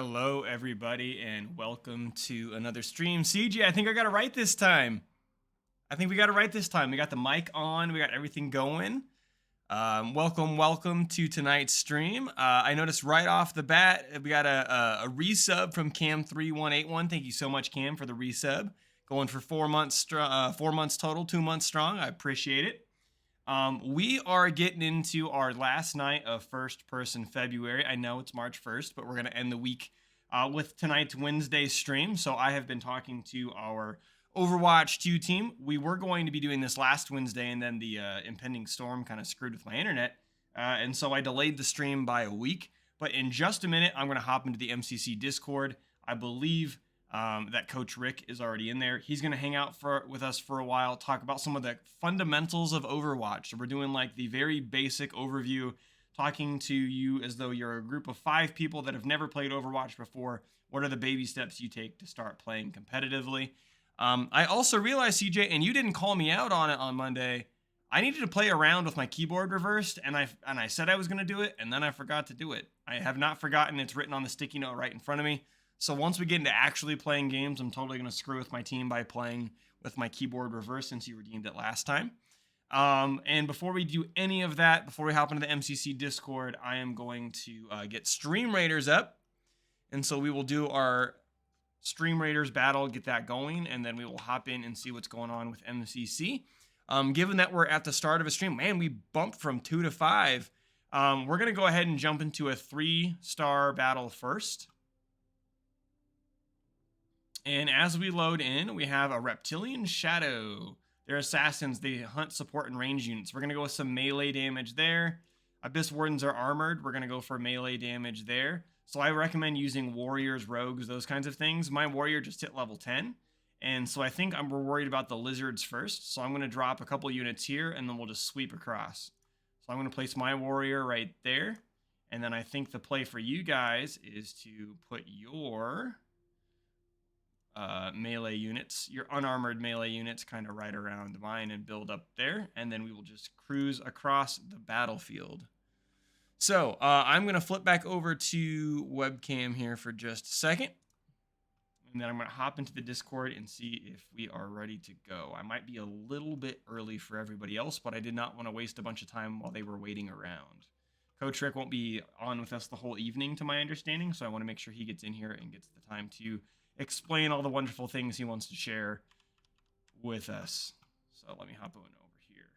Hello, everybody, and welcome to another stream. CJ, I think I got it right this time. I think we got it right this time. We got the mic on, we got everything going. Welcome to tonight's stream. I noticed right off the bat we got a resub from Cam3181. Thank you so much, Cam, for the resub. Going for 4 months, 4 months total, 2 months strong. I appreciate it. We are getting into our last night of First Person February. I know it's March 1st, but we're going to end the week with tonight's Wednesday stream. So I have been talking to our Overwatch 2 team. We were going to be doing this last Wednesday, and then the impending storm kind of screwed with my internet. And so I delayed the stream by a week. But in just a minute, I'm going to hop into the MCC Discord. I believe that Coach Rick is already in there. He's going to hang out with us for a while, talk about some of the fundamentals of Overwatch. So we're doing like the very basic overview, talking to you as though you're a group of 5 people that have never played Overwatch before. What are the baby steps you take to start playing competitively? I also realized, CJ, and you didn't call me out on it on Monday, I needed to play around with my keyboard reversed, and I said I was going to do it, and then I forgot to do it. I have not forgotten. It's written on the sticky note right in front of me. So once we get into actually playing games, I'm totally going to screw with my team by playing with my keyboard reversed since you redeemed it last time. And before we do any of that, before we hop into the MCC Discord, I am going to get Stream Raiders up. And so we will do our Stream Raiders battle, get that going, and then we will hop in and see what's going on with MCC. Given that we're at the start of a stream, man, we bumped from 2 to 5. We're going to go ahead and jump into a 3-star battle first. And as we load in, we have a Reptilian Shadow. They're assassins. They hunt, support, and range units. We're going to go with some melee damage there. Abyss Wardens are armored. We're going to go for melee damage there. So I recommend using warriors, rogues, those kinds of things. My warrior just hit level 10. And so I think we're worried about the lizards first. So I'm going to drop a couple units here, and then we'll just sweep across. So I'm going to place my warrior right there. And then I think the play for you guys is to put your melee units, your unarmored melee units, kind of right around mine and build up there, and then we will just cruise across the battlefield. So I'm going to flip back over to webcam here for just a second, and then I'm going to hop into the Discord and see if we are ready to go. I might be a little bit early for everybody else, but I did not want to waste a bunch of time while they were waiting around. Coach Rick won't be on with us the whole evening, to my understanding, so I want to make sure he gets in here and gets the time to explain all the wonderful things he wants to share with us. So let me hop on over here.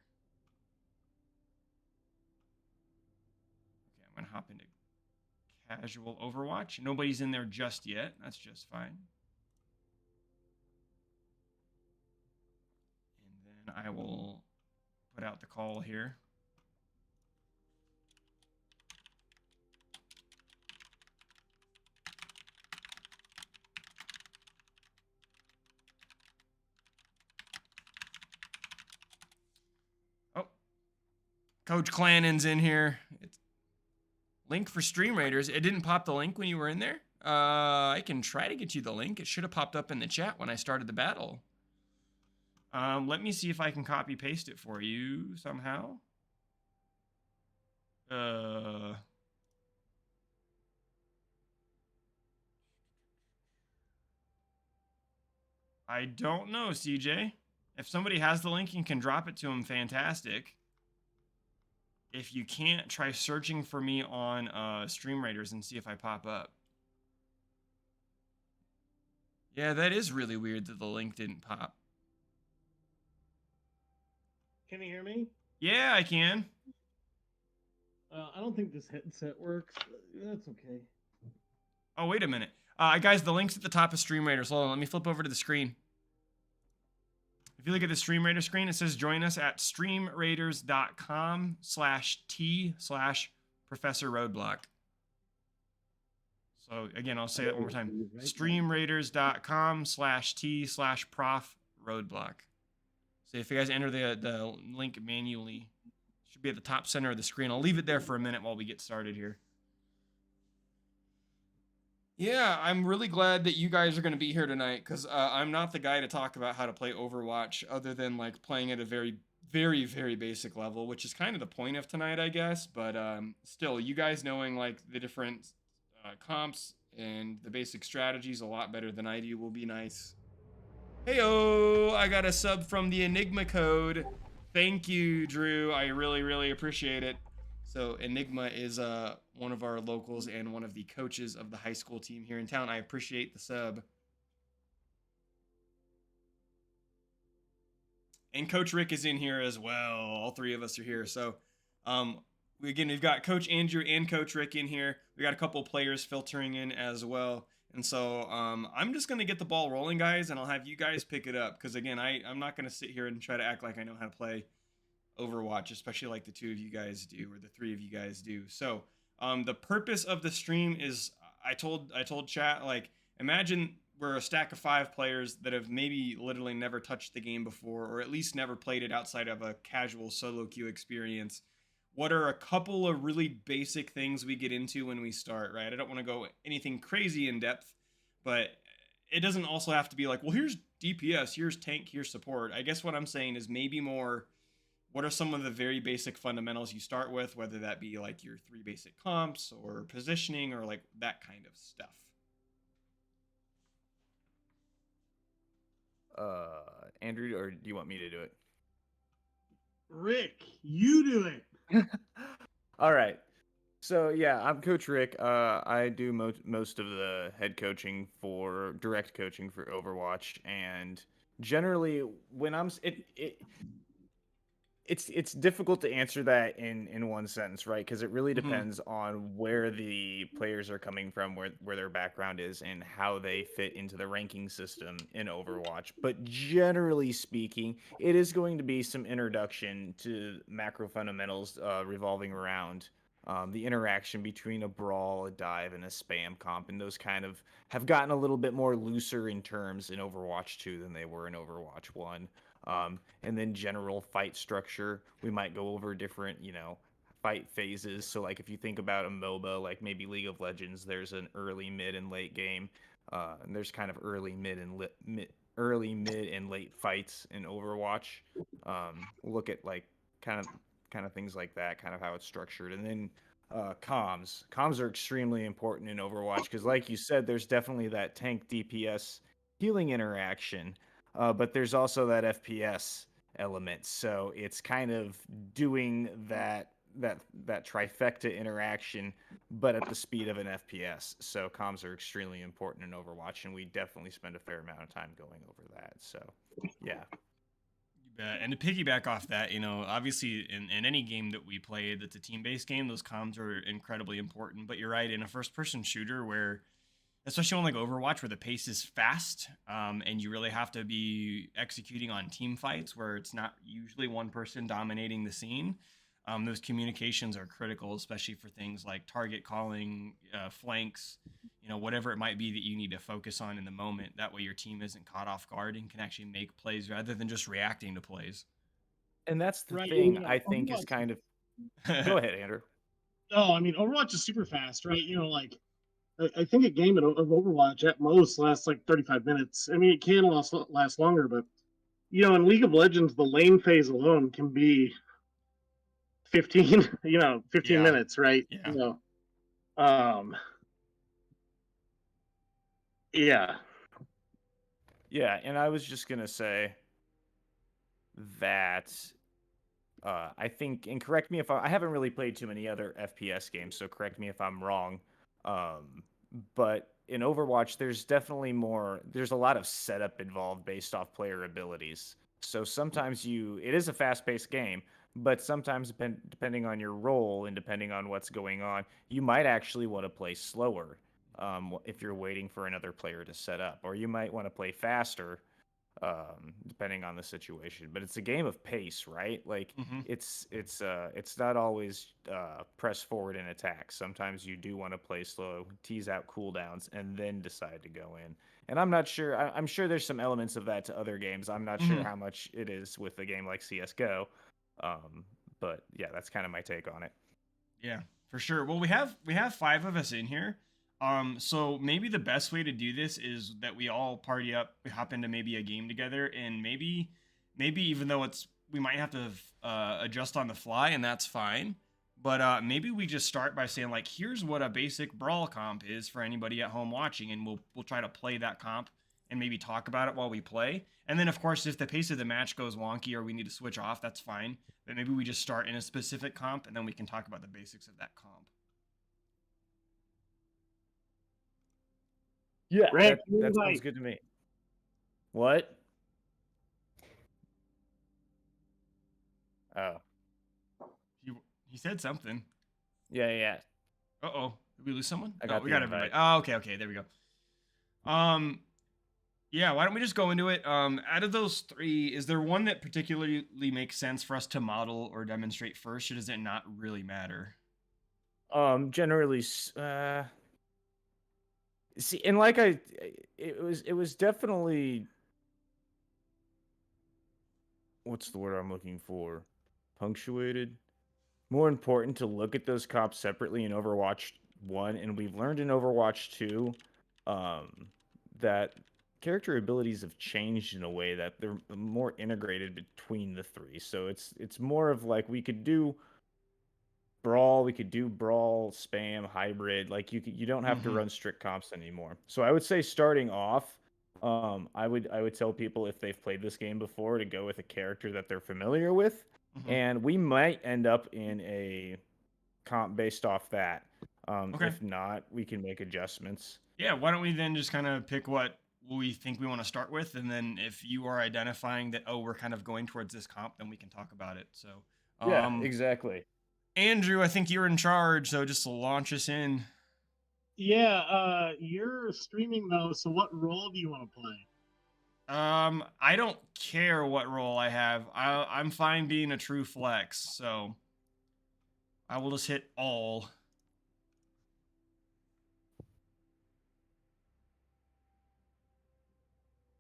Okay, I'm going to hop into casual Overwatch. Nobody's in there just yet. That's just fine. And then I will put out the call here. Coach Clannon's in here. It's link for Stream Raiders. It didn't pop the link when you were in there. I can try to get you the link. It should have popped up in the chat when I started the battle. Let me see if I can copy paste it for you somehow. I don't know, CJ. If somebody has the link and can drop it to them, fantastic. If you can't, try searching for me on Stream Raiders and see if I pop up. Yeah, that is really weird that the link didn't pop. Can you hear me? Yeah, I can. I don't think this headset works. That's okay. Oh, wait a minute. Guys, the link's at the top of Stream Raiders. Hold on, let me flip over to the screen. If you look at the Stream Raider screen, it says join us at streamraiders.com/t/Professor Roadblock. So again, I'll say that one more time. streamraiders.com/t/Prof Roadblock. So if you guys enter the link manually, it should be at the top center of the screen. I'll leave it there for a minute while we get started here. Yeah, I'm really glad that you guys are going to be here tonight, because I'm not the guy to talk about how to play Overwatch other than like playing at a very, very, very basic level, which is kind of the point of tonight, I guess. But still, you guys knowing like the different comps, and the basic strategies a lot better than I do will be nice. Heyo, I got a sub from the Enigma code. Thank you, Drew. I really, really appreciate it. So Enigma is one of our locals and one of the coaches of the high school team here in town. I appreciate the sub. And Coach Rick is in here as well. All three of us are here. So, we've got Coach Andrew and Coach Rick in here. We got a couple players filtering in as well. And so, I'm just gonna get the ball rolling, guys, and I'll have you guys pick it up. Because again, I'm not gonna sit here and try to act like I know how to play Overwatch, especially like the two of you guys do or the three of you guys do. So, the purpose of the stream is I told chat, like, imagine we're a stack of 5 players that have maybe literally never touched the game before, or at least never played it outside of a casual solo queue experience. What are a couple of really basic things we get into when we start, right? I don't want to go anything crazy in depth, but it doesn't also have to be like, well, here's DPS, here's tank, here's support. I guess what I'm saying is maybe more, what are some of the very basic fundamentals you start with, whether that be like your 3 basic comps or positioning or like that kind of stuff. Andrew, or do you want me to do it? Rick, you do it. All right. So yeah, I'm Coach Rick. I do most of the head coaching for direct coaching for Overwatch, and generally when it's difficult to answer that in one sentence, right? Because it really depends on where the players are coming from, where their background is, and how they fit into the ranking system in Overwatch. But generally speaking, it is going to be some introduction to macro fundamentals revolving around the interaction between a brawl, a dive, and a spam comp, and those kind of have gotten a little bit more looser in terms in Overwatch 2 than they were in Overwatch 1. And then general fight structure. We might go over different, fight phases. So like if you think about a MOBA, like maybe League of Legends, there's an early, mid, and late game. And there's kind of early, mid, and late fights in Overwatch. We'll look at like kind of things like that, kind of how it's structured, and then comms. Comms are extremely important in Overwatch because, like you said, there's definitely that tank DPS healing interaction. But there's also that FPS element, so it's kind of doing that trifecta interaction, but at the speed of an FPS. So comms are extremely important in Overwatch, and we definitely spend a fair amount of time going over that. So, yeah. You bet. And to piggyback off that, obviously in any game that we play that's a team-based game, those comms are incredibly important. But you're right, in a first-person shooter where, especially on like Overwatch, where the pace is fast, and you really have to be executing on team fights where it's not usually one person dominating the scene. Those communications are critical, especially for things like target calling, flanks, whatever it might be that you need to focus on in the moment. That way your team isn't caught off guard and can actually make plays rather than just reacting to plays. And that's the Right, thing I think is Overwatch. kind of. Go ahead, Andrew. Oh, I mean, Overwatch is super fast, right? Like I think a game of Overwatch at most lasts like 35 minutes. I mean, it can last longer, but in League of Legends, the lane phase alone can be 15, 15 Yeah. minutes, right? Yeah. Yeah. Yeah, and I was just gonna say that I think, and correct me if I haven't really played too many other FPS games, so correct me if I'm wrong. But in Overwatch, there's a lot of setup involved based off player abilities. So sometimes it is a fast-paced game, but sometimes depending on your role and depending on what's going on, you might actually want to play slower if you're waiting for another player to set up, or you might want to play faster depending on the situation. But it's a game of pace, right? Like it's not always press forward and attack. Sometimes you do want to play slow, tease out cooldowns, and then decide to go in. And I'm not sure. I'm sure there's some elements of that to other games. I'm not sure how much it is with a game like CS:GO. But yeah, that's kind of my take on it. Yeah, for sure. Well, we have 5 of us in here. So maybe the best way to do this is that we all party up, we hop into maybe a game together, and maybe even though we might have to adjust on the fly, and that's fine. But maybe we just start by saying like, here's what a basic brawl comp is for anybody at home watching, and we'll try to play that comp and maybe talk about it while we play. And then of course, if the pace of the match goes wonky or we need to switch off, that's fine. But maybe we just start in a specific comp and then we can talk about the basics of that comp. Yeah, Rick, that sounds good to me. What? Oh. He said something. Yeah. Uh-oh. Did we lose someone? I No, got we the got invite. everybody. Oh, okay, there we go. Yeah, why don't we just go into it? Out of those three, is there one that particularly makes sense for us to model or demonstrate first, or does it not really matter? Generally, see, and like it was definitely, what's the word I'm looking for? Punctuated. More important to look at those cops separately in Overwatch 1, and we've learned in Overwatch 2 that character abilities have changed in a way that they're more integrated between the three. So it's more of like we could do brawl, spam, hybrid. Like you don't have to run strict comps anymore. So I would say starting off, I would tell people if they've played this game before to go with a character that they're familiar with, and we might end up in a comp based off that. Okay. If not, we can make adjustments. Yeah, why don't we then just kind of pick what we think we want to start with, and then if you are identifying that, oh, we're kind of going towards this comp, then we can talk about it. So, Yeah, exactly. Andrew, I think you're in charge, so just launch us in. Yeah, you're streaming though, so what role do you want to play? I don't care what role I have. I'm fine being a true flex, so I will just hit all.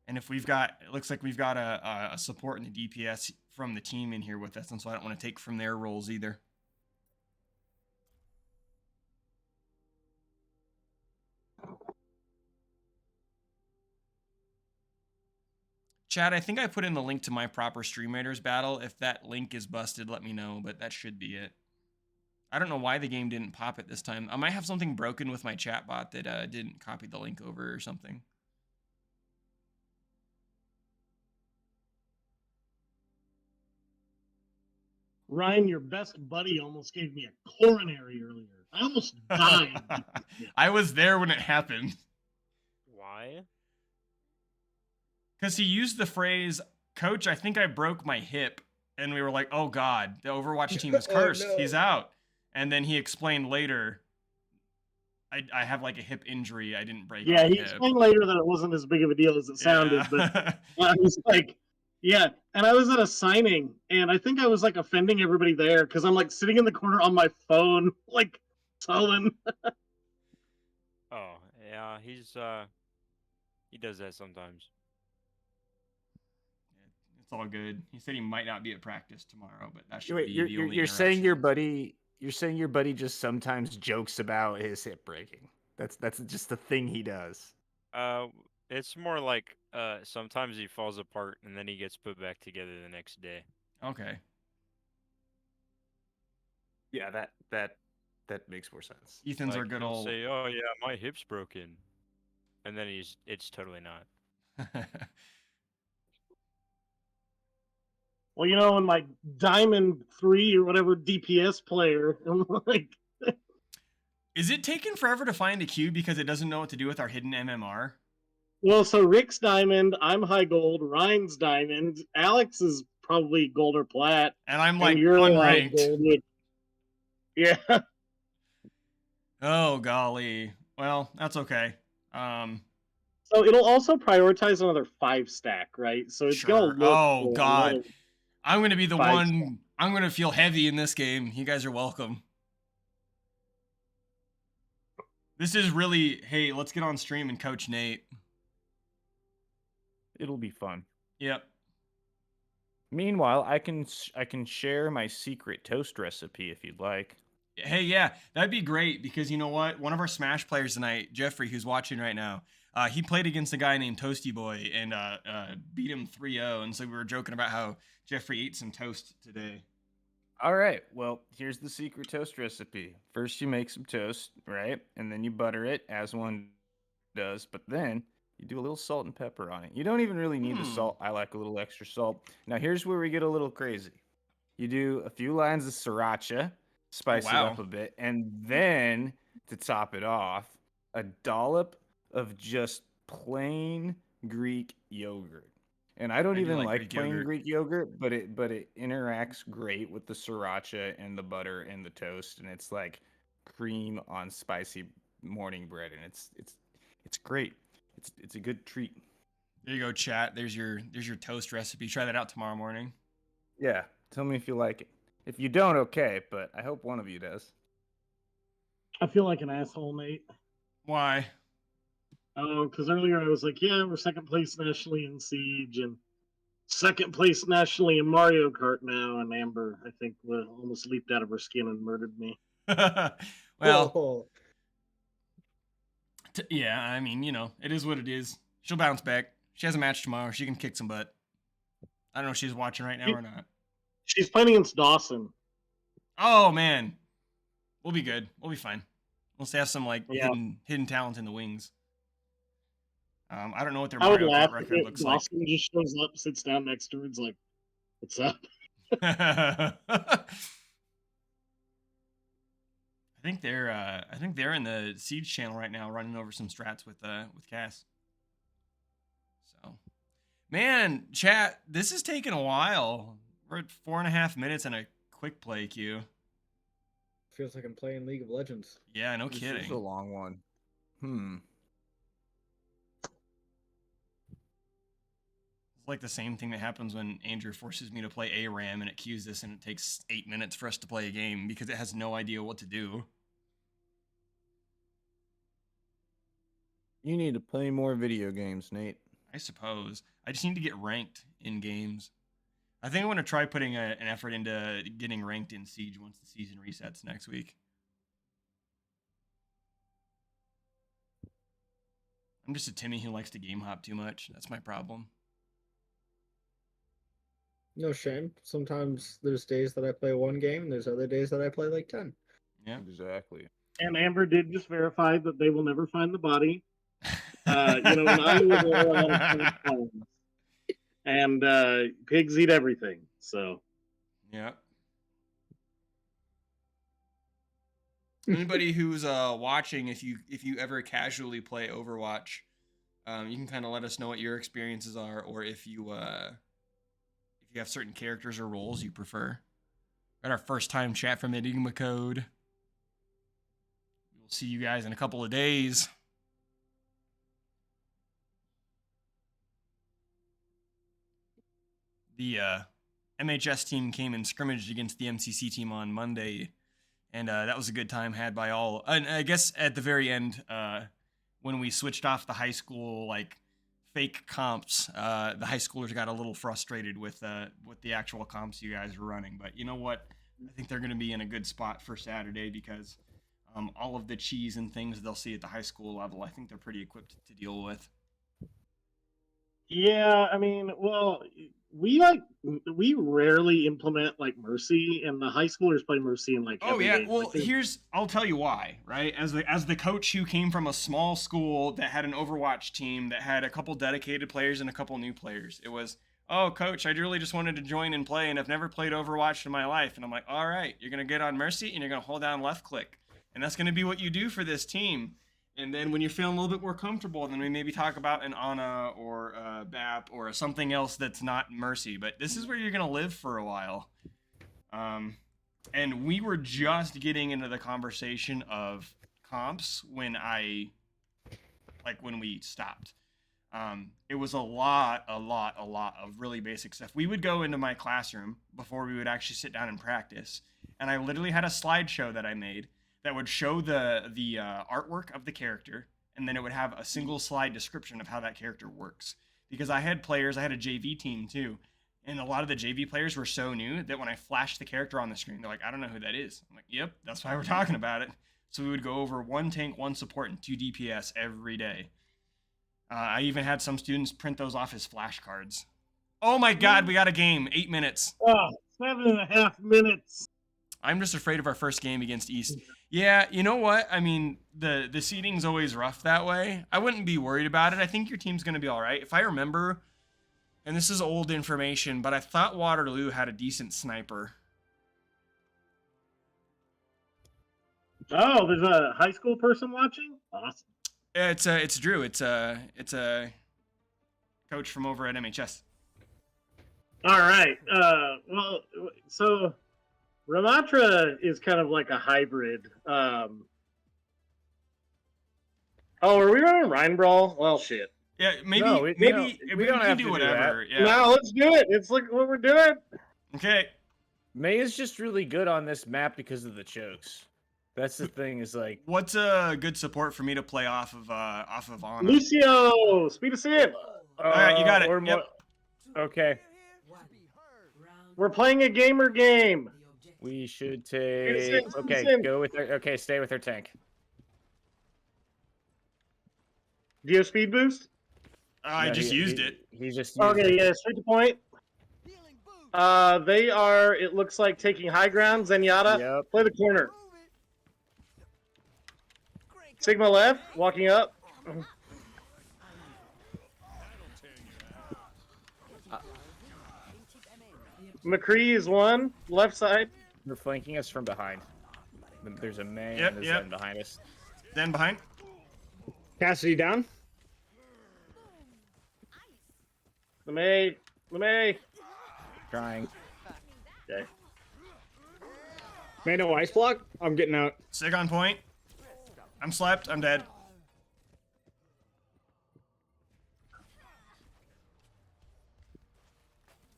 And if we've got, it looks like we've got a support in the DPS from the team in here with us, and so I don't want to take from their roles either. Chad, I think I put in the link to my proper Stream Raiders battle. If that link is busted, let me know, but that should be it. I don't know why the game didn't pop it this time. I might have something broken with my chat bot that didn't copy the link over or something. Ryan, your best buddy almost gave me a coronary earlier. I almost died. I was there when it happened. Why? Because he used the phrase, "Coach, I think I broke my hip." And we were like, oh God, the Overwatch team is cursed. Oh, no. He's out. And then he explained later, I have like a hip injury. I didn't break my he hip. explained later that it wasn't as big of a deal as it sounded, but I was like, yeah. And I was at a signing, and I think I was like offending everybody there because I'm like sitting in the corner on my phone, like sullen. Oh, yeah, he does that sometimes. It's all good. He said he might not be at practice tomorrow, but that should Wait, be the only you're saying your interaction. buddy just sometimes jokes about his hip breaking. That's just a thing he does. It's more like sometimes he falls apart and then he gets put back together the next day. Okay. Yeah, that makes more sense. Ethan's our Like, good he'll old. say, "Oh yeah, my hip's broken," and then it's totally not. Well, in my Diamond 3 or whatever DPS player, I'm like, Is it taking forever to find a queue because it doesn't know what to do with our hidden MMR? well, so Rick's Diamond, I'm high gold, Ryan's Diamond, Alex is probably gold or plat, And I'm like you're unranked. gold. Yeah. Oh golly. Well, that's okay. So it'll also prioritize another 5 stack, right? So it's Sure. gonna look Oh for God. another I'm gonna be the 5 one. stack. I'm gonna feel heavy in this game. You guys are welcome. This is really, hey, let's get on stream and coach Nate. It'll be fun. Yep. Meanwhile, I can share my secret toast recipe if you'd like. Hey, yeah, that'd be great because you know what? One of our Smash players tonight, Jeffrey, who's watching right now, he played against a guy named Toasty Boy and beat him 3-0. And so we were joking about how Jeffrey ate some toast today. All right. Well, here's the secret toast recipe. First, you make some toast, right? And then you butter it, as one does. But then you do a little salt and pepper on it. You don't even really need the salt. I like a little extra salt. Now, here's where we get a little crazy. You do a few lines of sriracha, spice it wow. up a bit, and then to top it off, a dollop of just plain Greek yogurt. And I don't I do even like like Greek plain yogurt. Greek yogurt, but it interacts great with the sriracha and the butter and the toast, and it's like cream on spicy morning bread, and it's great. It's a good treat. There you go, chat. There's your toast recipe. Try that out tomorrow morning. Yeah, tell me if you like it. If you don't, okay, but I hope one of you does. I feel like an asshole, Nate. Why? Oh, because earlier I was like, yeah, we're second place nationally in Siege and second place nationally in Mario Kart now, and Amber, I think, almost leaped out of her skin and murdered me. well, Oh, yeah, I mean, it is what it is. She'll bounce back. She has a match tomorrow. She can kick some butt. I don't know if she's watching right now or not. She's playing against Dawson. Oh man, we'll be good. We'll be fine. We'll have some like Yeah. hidden talent in the wings. I don't know what their I would Mario laugh Kart record if looks like. Dawson just shows up, sits down next to her, and's like, "What's up?" I think they're in the Siege channel right now, running over some strats with Cass. So, man, chat, this is taking a while. We're at 4.5 minutes and a quick play queue. feels like I'm playing League of Legends. Yeah, no This kidding. is a long one. It's like the same thing that happens when Andrew forces me to play ARAM and it queues this and it takes 8 minutes for us to play a game because it has no idea what to do. You need to play more video games, Nate. I suppose. I just need to get ranked in games. I think I want to try putting an effort into getting ranked in Siege once the season resets next week. I'm just a Timmy who likes to game hop too much. That's my problem. No shame. Sometimes there's days that I play one game, and there's other days that I play like 10. Yeah. Exactly. And Amber did just verify that they will never find the body. And I live a lot of homes. And pigs eat everything. So Yeah. Anybody who's watching, if you ever casually play Overwatch, you can kind of let us know what your experiences are, or if you have certain characters or roles you prefer. Got our first time chat from Enigma Code. We'll see you guys in a couple of days. The MHS team came and scrimmaged against the MCC team on Monday, and that was a good time had by all. And I guess at the very end, when we switched off the high school like fake comps, the high schoolers got a little frustrated with the actual comps you guys were running. But you know what? I think they're going to be in a good spot for Saturday because all of the cheese and things they'll see at the high school level, I think they're pretty equipped to deal with. yeah, I mean, well, we rarely implement like Mercy, and the high schoolers play Mercy in like Oh every yeah, game. well Like, I'll tell you why, right? As the coach who came from a small school that had an Overwatch team that had a couple dedicated players and a couple new players. It was, oh coach, I really just wanted to join and play and I've never played Overwatch in my life. And I'm like, all right, you're gonna get on Mercy and you're gonna hold down left click. And that's gonna be what you do for this team. And then when you're feeling a little bit more comfortable, then we maybe talk about an Ana or a BAP or something else that's not Mercy. But this is where you're gonna live for a while. And we were just getting into the conversation of comps when we stopped. It was a lot of really basic stuff. We would go into my classroom before we would actually sit down and practice, and I literally had a slideshow that I made that would show the artwork of the character, and then it would have a single slide description of how that character works. Because I had players, I had a JV team too, and a lot of the JV players were so new that when I flashed the character on the screen, they're like, I don't know who that is. I'm like, yep, that's why we're talking about it. So we would go over 1 tank, 1 support, and 2 DPS every day. I even had some students print those off as flashcards. Oh my god, we got a game. 8 minutes. 7.5 minutes. I'm just afraid of our first game against East. Yeah, you know what? I mean, the seeding's always rough that way. I wouldn't be worried about it. I think your team's going to be all right. If I remember, and this is old information, but I thought Waterloo had a decent sniper. Oh, there's a high school person watching? Awesome. It's Drew. It's a coach from over at MHS. All right. Well, so Ramatra is kind of like a hybrid. Oh, are we running Rhine Brawl? Well, shit. Yeah, maybe No, we don't can have do to do whatever. Yeah. No, let's do it. It's like what we're doing. Okay. May is just really good on this map because of the chokes. That's the thing. Is like What's a good support for me to play off of Anna? Lucio, speed us in. All right, you got it. or Yep. more- Okay, We're playing a gamer game. we should Citizen, take. Okay, citizen. go with. Okay, stay with our tank. Do you have speed boost? I No, just used it. He just used Okay, it. yeah, straight to point. They are, it looks like, taking high ground. Zenyatta, Yep. play the corner. Sigma left, walking up. McCree is one, left side. They're flanking us from behind. There's a May Yep, and a yep. Zen behind us. Then behind. Cassidy down. LeMay. Trying. Okay. May no ice block. I'm getting out. Sig on point. I'm slept. I'm dead.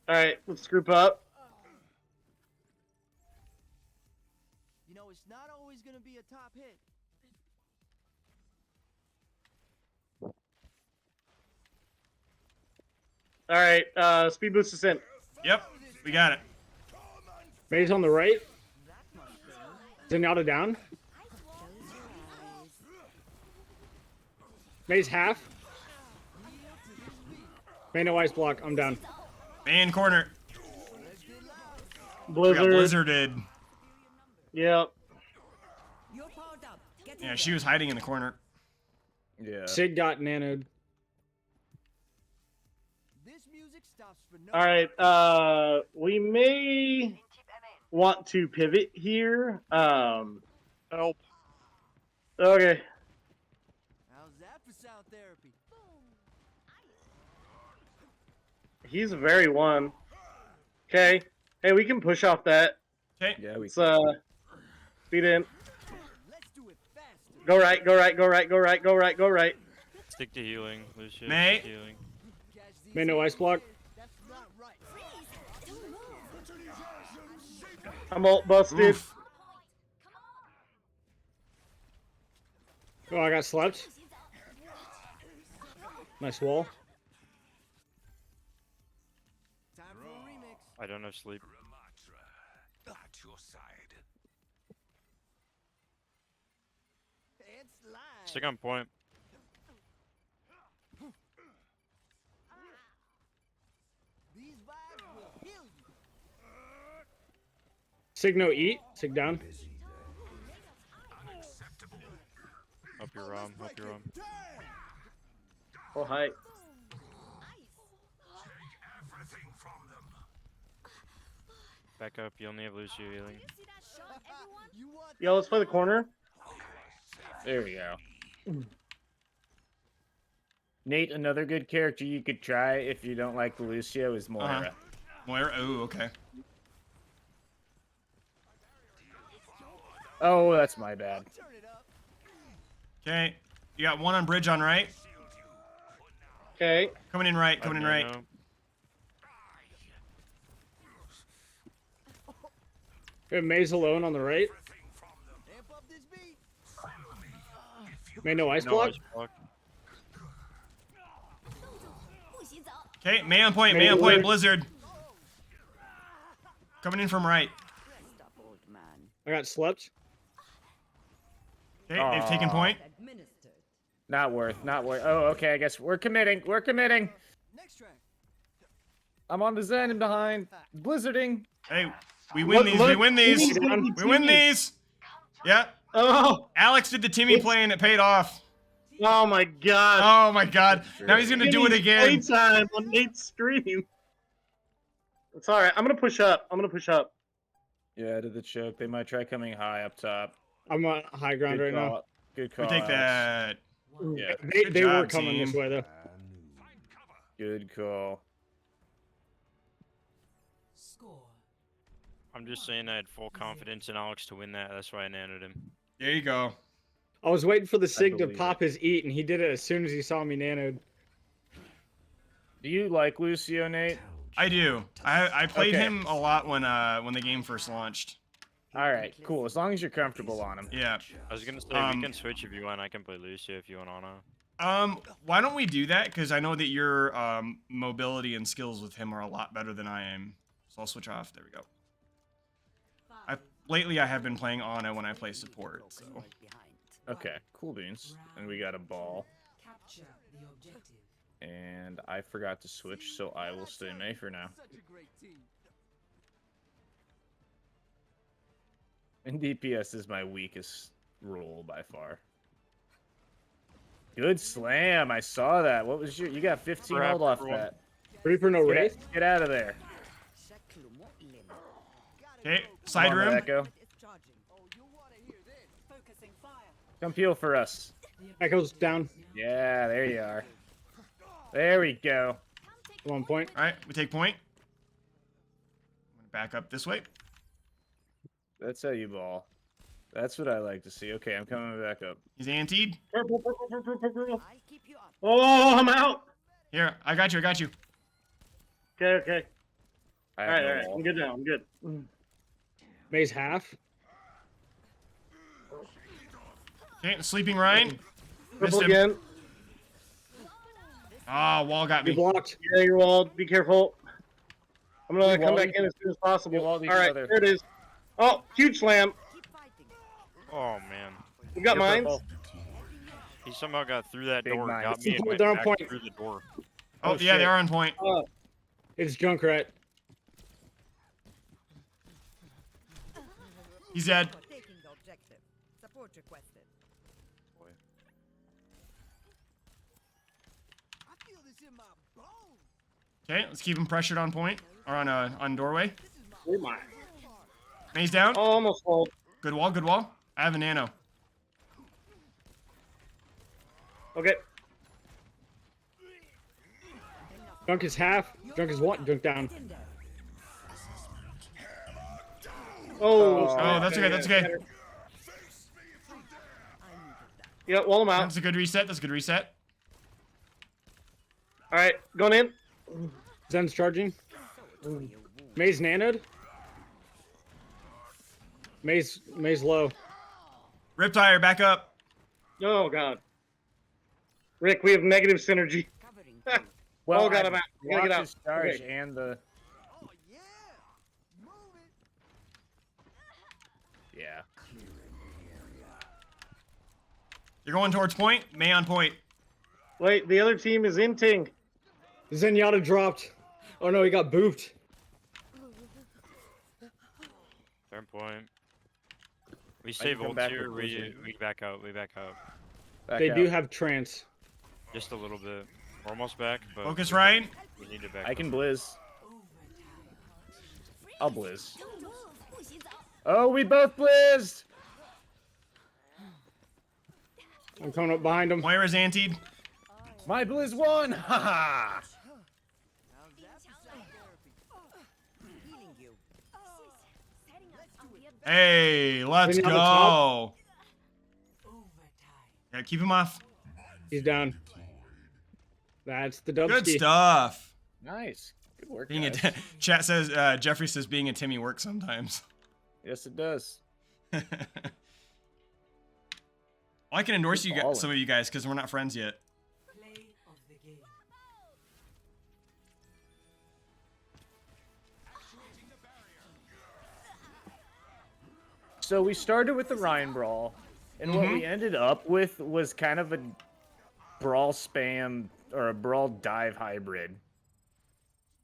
All right, let's group up. You know, it's not always gonna be a top hit. All right, speed boost us in. Yep, we got it. May's on the right. Zenyatta down. May's half. May no ice block. I'm down. Man corner. We got Blizzard. blizzarded. Yep. Yeah, she was hiding in the corner. Yeah. Sig got nanoed. This music stops for no. All right, we may want to pivot here. Help. Okay. How's that for sound therapy? He's a very one. Okay. Hey, we can push off that. Okay. Yeah, we. Let's speed in. Let's do it faster. Go right, go right, go right, go right, go right, go right. Stick to healing, Lucius. May. Healing. Catch these May no ice block. That's not right. I'm ult busted. Oof. Oh, I got slept. Nice wall. Time for a remix. I don't have sleep. And slide. Stick on point. These vibes will heal you. Sig no eat. Sig down. Up your ROM. Up your ROM. Oh, hi. Back up. You only have Lucio healing. You want Yo, let's play the corner. There we go. Nate, another good character you could try if you don't like Lucio is Moira. Moira. Oh, okay. Oh, that's my bad. turn it up? Okay. You got one on bridge on right. Okay. Coming in right. Coming in right. No. We have May's alone on the right. Amp up this beat. May no ice No block. ice block. Okay, May on point. May on point. Blizzard. Coming in from right. I got slept. Okay, they've taken point. Not worth. Not worth. Oh, okay. I guess we're committing. We're committing. Next track. I'm on the Zen and behind. Blizzarding. Hey, We win these. We win these. Timmy's gonna be We win Timmy. these. Yeah. Oh, Alex did the Timmy play and it paid off. oh my God. Oh my God. Now he's gonna do it Timmy's again. Playtime on Nate's stream. It's all right. I'm gonna push up. Yeah, to the choke. They might try coming high up top. I'm on high ground Good right now. call. Good We call. take Alex. that. Yeah, They, Good they were job, coming this team. way though. good call. I'm just saying I had full confidence in Alex to win that. That's why I nanoed him. There you go. I was waiting for the Sig to believe pop his eat, and he did it as soon as he saw me nanoed. Do you like Lucio, Nate? I do. I played Okay. him a lot when the game first launched. All right, cool. As long as you're comfortable on him. Yeah. I was gonna say Um, we can switch if you want. I can play Lucio if you want Ana. Why don't we do that? Because I know that your mobility and skills with him are a lot better than I am. So I'll switch off. There we go. Lately, I have been playing Ana when I play support. So Okay, cool beans. And we got a ball. And I forgot to switch, so I will stay May for now. And DPS is my weakest role by far. Good slam. I saw that. What was your... You got 15 Perhaps hold off everyone- that. Reaper no Get, wraith. get out of there. okay, Come side on, room. Echo. Come peel for us. Echo's down. Yeah, there you are. There we go. 1 point. All right, we take point. I'm gonna back up this way. That's how you ball. That's what I like to see. Okay, I'm coming back up. He's antied. Purple. Oh, I'm out. Here, I got you. I got you. Okay. I All have right, no all right. wall. I'm good now. I'm good. May's half. Okay, sleeping Ryan. Missed Purple him. again. Ah, wall got You me. blocked. Yeah, you're walled. Be careful. I'm gonna Hey, come Wally. back in as soon as possible. Hey, Wally, All right, brother. there it is. Oh, huge slam. Oh man, We got You're mines. purple. he somehow got through that Big door, mines. got me, and went They're on back point. through the door. Oh, Oh, yeah, shit. they are on point. Oh, It's Junkrat. He's dead. Taking the objective. Support requested. I feel this in my bones. Okay, let's keep him pressured on point or on doorway. oh my. May's down. Oh, almost walled. Good wall. Good wall. I have a nano. Okay. Junk is half. Junk is one. Junk down. Oh, Oh, that's okay. That's okay. Yeah, wall them out. That's a good reset. That's a good reset. All right, going in. Zen's charging. May's nanoed. May's low. Riptire, back up. Oh God. Rick, we have negative synergy. Covering. Well, got I him out. We gotta get blocked out. his charge Okay. and the... Oh yeah. Move it. Yeah. You're going towards point. May on point. Wait, the other team is inting. Zenyatta dropped. Oh no, he got booped. Turn point. We can save come ult back here. with Blizzard. We back out. We back out. Back They out. do have trance. Just a little bit. We're almost back, but Focus Ryan. we need to back. I up. can blizz. I'll blizz. Oh, we both blizzed! I'm coming up behind him. Moira's antied. My blizz won! Haha! Healing you. Hey, let's Zenyatta go. top. Yeah, keep him off. He's down. That's the dub Good ski. stuff. Nice. Good work, Being a guys. chat says Jeffrey says being a Timmy works sometimes. Yes, it does. Well, I can endorse Good you guys, balling. some of you guys because we're not friends yet. So we started with the Ryan Brawl, and what we ended up with was kind of a Brawl spam or a Brawl dive hybrid.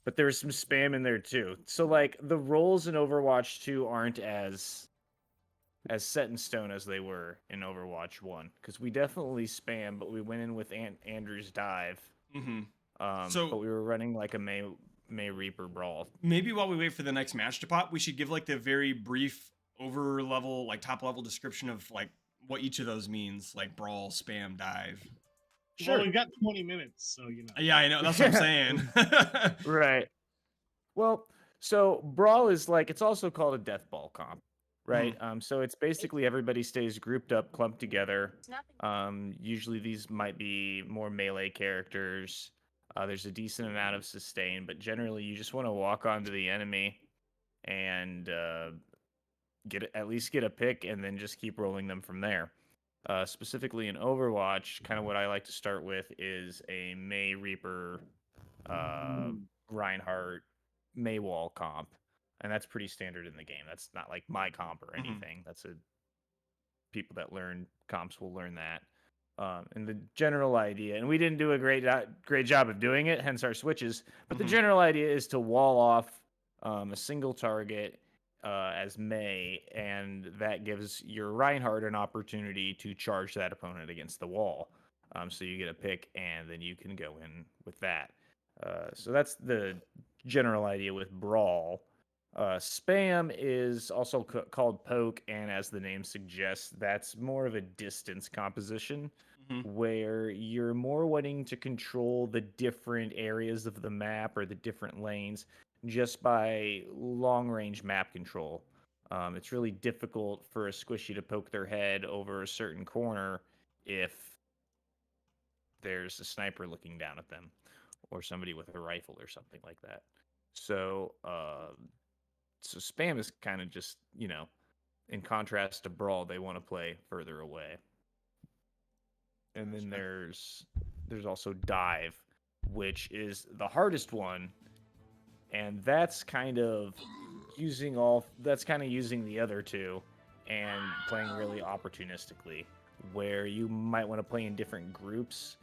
but there's some spam in there too. So like the roles in Overwatch 2 aren't as set in stone as they were in Overwatch 1, because we definitely spam, but we went in with Andrew's dive. Mm-hmm. But we were running like a May Reaper brawl. Maybe while we wait for the next match to pop, we should give like the very brief over level, like top level description of like what each of those means, like brawl, spam, dive. Sure. Well, we've got 20 minutes, so you know. Yeah, I know. That's what I'm saying. Right. Well, so brawl is like, it's also called a death ball comp, right? So it's basically everybody stays grouped up, clumped together. Usually these might be more melee characters. There's a decent amount of sustain, but generally you just want to walk onto the enemy and at least get a pick, and then just keep rolling them from there. Specifically in Overwatch, kind of what I like to start with is a May Reaper, Reinhardt, Maywall comp, and that's pretty standard in the game. That's not like my comp or anything. That's people that learn comps will learn that. And the general idea, and we didn't do a great job of doing it, hence our switches. But the general idea is to wall off a single target as May, and that gives your Reinhardt an opportunity to charge that opponent against the wall. So you get a pick, and then you can go in with that. So that's the general idea with Brawl. Spam is also called Poke, and as the name suggests, that's more of a distance composition where you're more wanting to control the different areas of the map or the different lanes just by long-range map control. It's really difficult for a squishy to poke their head over a certain corner if there's a sniper looking down at them or somebody with a rifle or something like that. So, so spam is kind of just, in contrast to brawl, they want to play further away. And then there's also dive, which is the hardest one, and that's kind of using the other two and playing really opportunistically, where you might want to play in different groups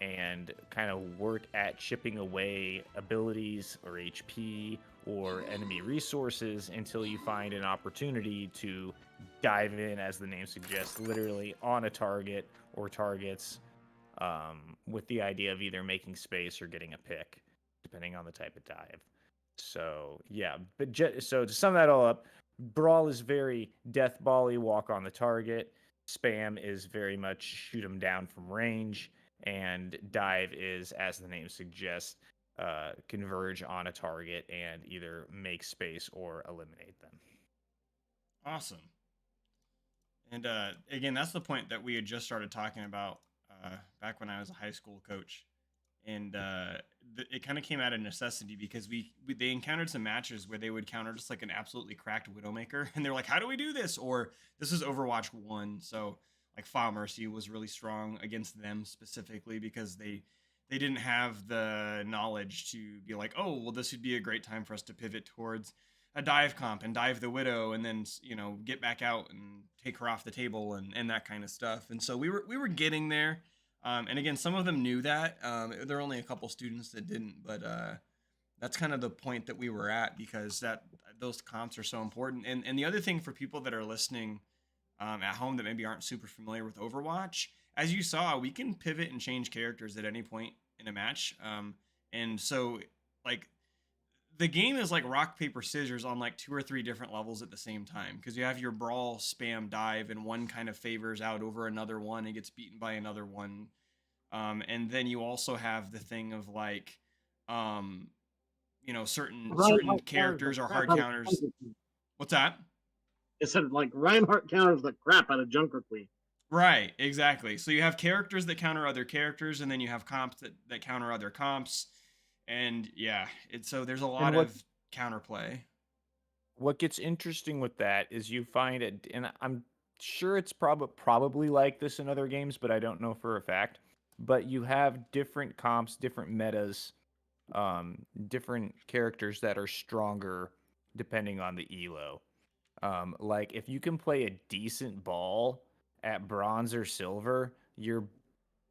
and kind of work at chipping away abilities or HP or enemy resources until you find an opportunity to dive in, as the name suggests, literally on a target or targets, with the idea of either making space or getting a pick, depending on the type of dive. So yeah, so to sum that all up, brawl is very death ball-y, walk on the target. Spam is very much shoot 'em down from range, and dive is, as the name suggests, converge on a target and either make space or eliminate them. Awesome. And again, that's the point that we had just started talking about back when I was a high school coach. And it kind of came out of necessity because they encountered some matches where they would counter just like an absolutely cracked Widowmaker, and they're like, "How do we do this?" Or this is Overwatch 1, so like File Mercy was really strong against them specifically because they didn't have the knowledge to be like, "Oh, well, this would be a great time for us to pivot towards a dive comp and dive the Widow, and then get back out and take her off the table and that kind of stuff." And so we were getting there. And again, some of them knew that. There were only a couple students that didn't, but that's kind of the point that we were at, because those comps are so important. And the other thing for people that are listening at home that maybe aren't super familiar with Overwatch, as you saw, we can pivot and change characters at any point in a match. And so, like, the game is like rock, paper, scissors on like 2 or 3 different levels at the same time, because you have your brawl, spam, dive, and one kind of favors out over another one and gets beaten by another one. And then you also have the thing of like, certain characters are hard counters. What's that? It said like Reinhardt counters the crap out of Junker Queen. Right, exactly. So you have characters that counter other characters, and then you have comps that counter other comps. And yeah, so there's a lot of counterplay. What gets interesting with that is you find it, and I'm sure it's probably like this in other games, but I don't know for a fact. But you have different comps, different metas, different characters that are stronger depending on the elo. Like if you can play a decent ball at bronze or silver, you're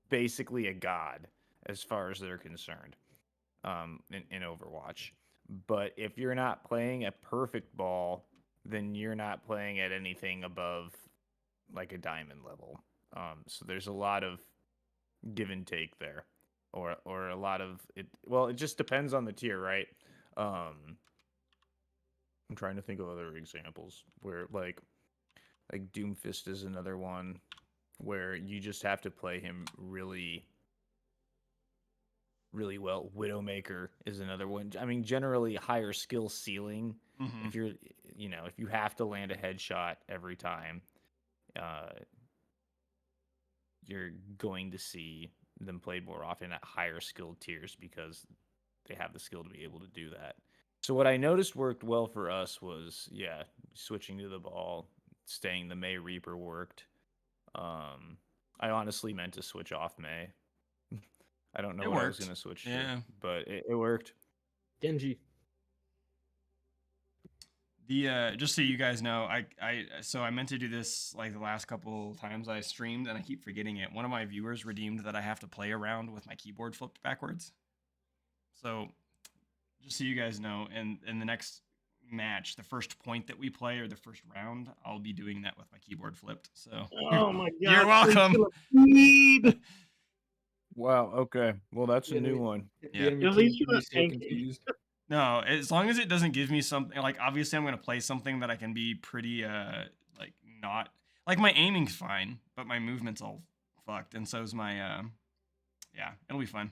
basically a god as far as they're concerned. in Overwatch. But if you're not playing a perfect ball, then you're not playing at anything above like a diamond level. So there's a lot of give and take there, or a lot of it. Well, it just depends on the tier, right? I'm trying to think of other examples where like Doomfist is another one where you just have to play him really really well. Widowmaker is another one. I mean, generally higher skill ceiling. Mhm. If you're, if you have to land a headshot every time, you're going to see them played more often at higher skill tiers because they have the skill to be able to do that. So what I noticed worked well for us was, switching to the ball, staying the May Reaper worked. I honestly meant to switch off May. I don't know It what I was worked. going to switch Yeah. to, but it worked. Genji. The just so you guys know, I meant to do this like the last couple times I streamed, and I keep forgetting it. One of my viewers redeemed that I have to play around with my keyboard flipped backwards. So just so you guys know, in the next match, the first point that we play or the first round, I'll be doing that with my keyboard flipped. So Oh my god! you're welcome. Wow. Okay. Well, that's a Yeah, new the- one. The Yeah. enemy At least team you're can be not so tanking. confused. No, as long as it doesn't give me something like obviously I'm gonna play something that I can be pretty like not like my aiming's fine, but my movement's all fucked, and so's my yeah, it'll be fun.